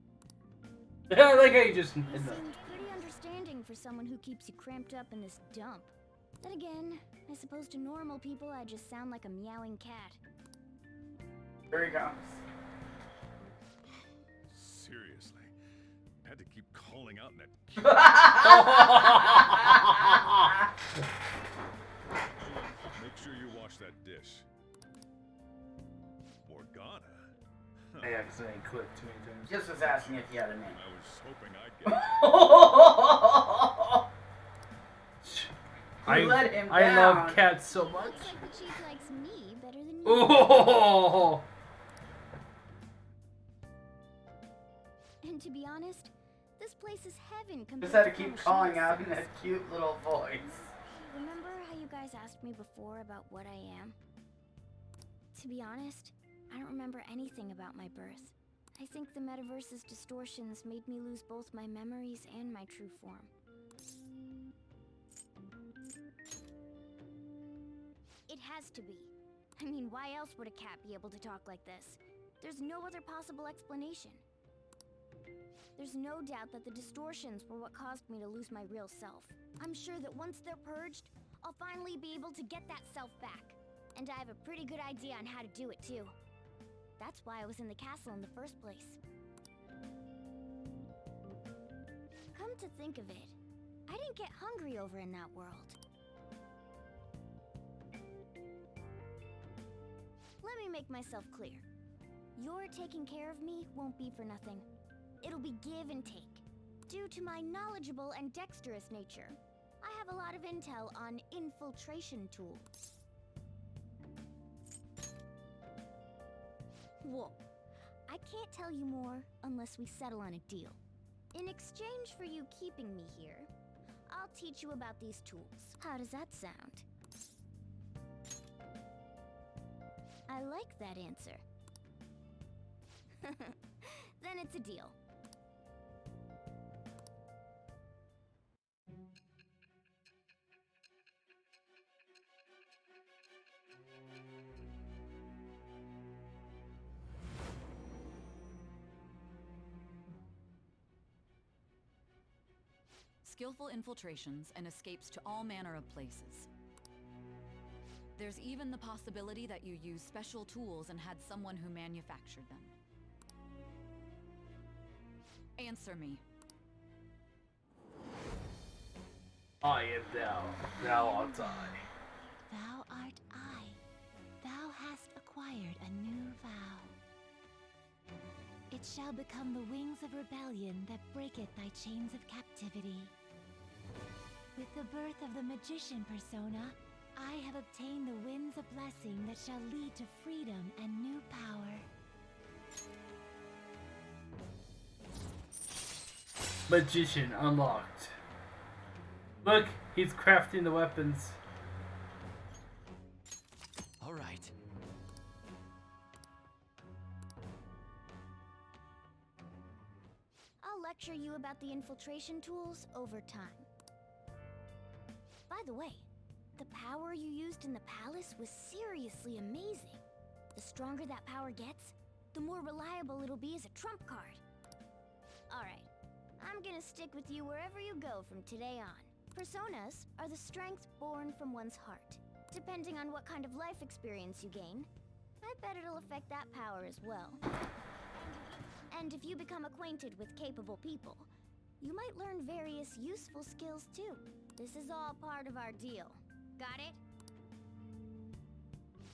I like how you just... He seemed pretty understanding for someone who keeps you cramped up in this dump. Then again, I suppose to normal people I just sound like a meowing cat. Here he comes. Seriously. Had to keep calling out in that Make sure you wash that dish. Morgana? I accidentally clicked too many times. Just was asking if you had a name. I was hoping I'd get You let him I down. love cats so much. Looks like the chief likes me better than you. Oh! And to be honest, this place is heaven compared Just had to to keep Kamoshida's calling out in cities. that cute little voice. Remember how you guys asked me before about what I am? To be honest, I don't remember anything about my birth. I think the Metaverse's distortions made me lose both my memories and my true form. It has to be. I mean, why else would a cat be able to talk like this? There's no other possible explanation. There's no doubt that the distortions were what caused me to lose my real self. I'm sure that once they're purged, I'll finally be able to get that self back. And I have a pretty good idea on how to do it too. That's why I was in the castle in the first place. Come to think of it, I didn't get hungry over in that world. Let me make myself clear. Your taking care of me won't be for nothing. It'll be give and take. Due to my knowledgeable and dexterous nature, I have a lot of intel on infiltration tools. Whoa. I can't tell you more unless we settle on a deal. In exchange for you keeping me here, I'll teach you about these tools. How does that sound? I like that answer. Then it's a deal. Skillful infiltrations and escapes to all manner of places. There's even the possibility that you used special tools and had someone who manufactured them. Answer me. I am thou, thou art I. Thou art I. Thou hast acquired a new vow. It shall become the wings of rebellion that breaketh thy chains of captivity. With the birth of the magician persona, I have obtained the winds of blessing that shall lead to freedom and new power. Magician unlocked. Look, he's crafting the weapons. All right. I'll lecture you about the infiltration tools over time. By the way, the power you used in the palace was seriously amazing. The stronger that power gets, the more reliable it'll be as a trump card. Alright, I'm gonna stick with you wherever you go from today on. Personas are the strength born from one's heart. Depending on what kind of life experience you gain, I bet it'll affect that power as well. And if you become acquainted with capable people, you might learn various useful skills too. This is all part of our deal. Got it?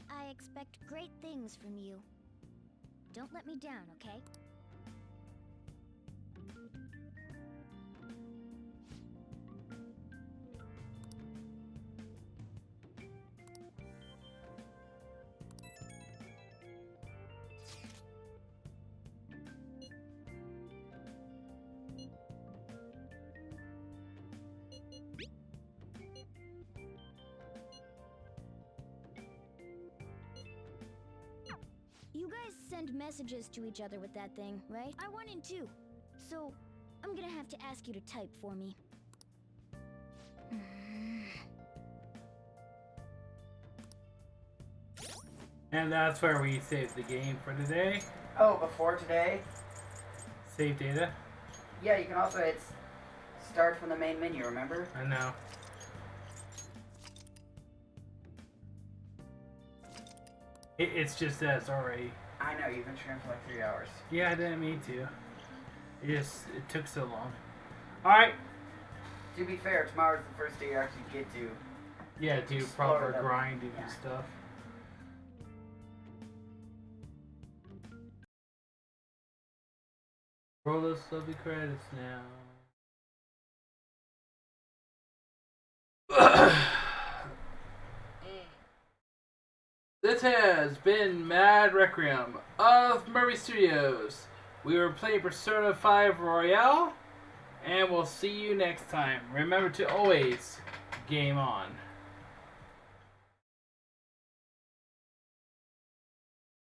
I expect great things from you. Don't let me down, okay? You guys send messages to each other with that thing, right? I want in too. So, I'm gonna have to ask you to type for me. And that's where we save the game for today. Oh, before today? Save data. Yeah, you can also hit start from the main menu, remember? I know. It's just that it's already. I know, you've been streaming for like 3 hours. Yeah, I didn't mean to. It took so long. Alright. To be fair, tomorrow's the first day you actually get to. Yeah, do proper grinding and stuff. Roll those lovely credits now. This has been Mad Requiem of Murray Studios. We were playing Persona 5 Royale, and we'll see you next time. Remember to always game on.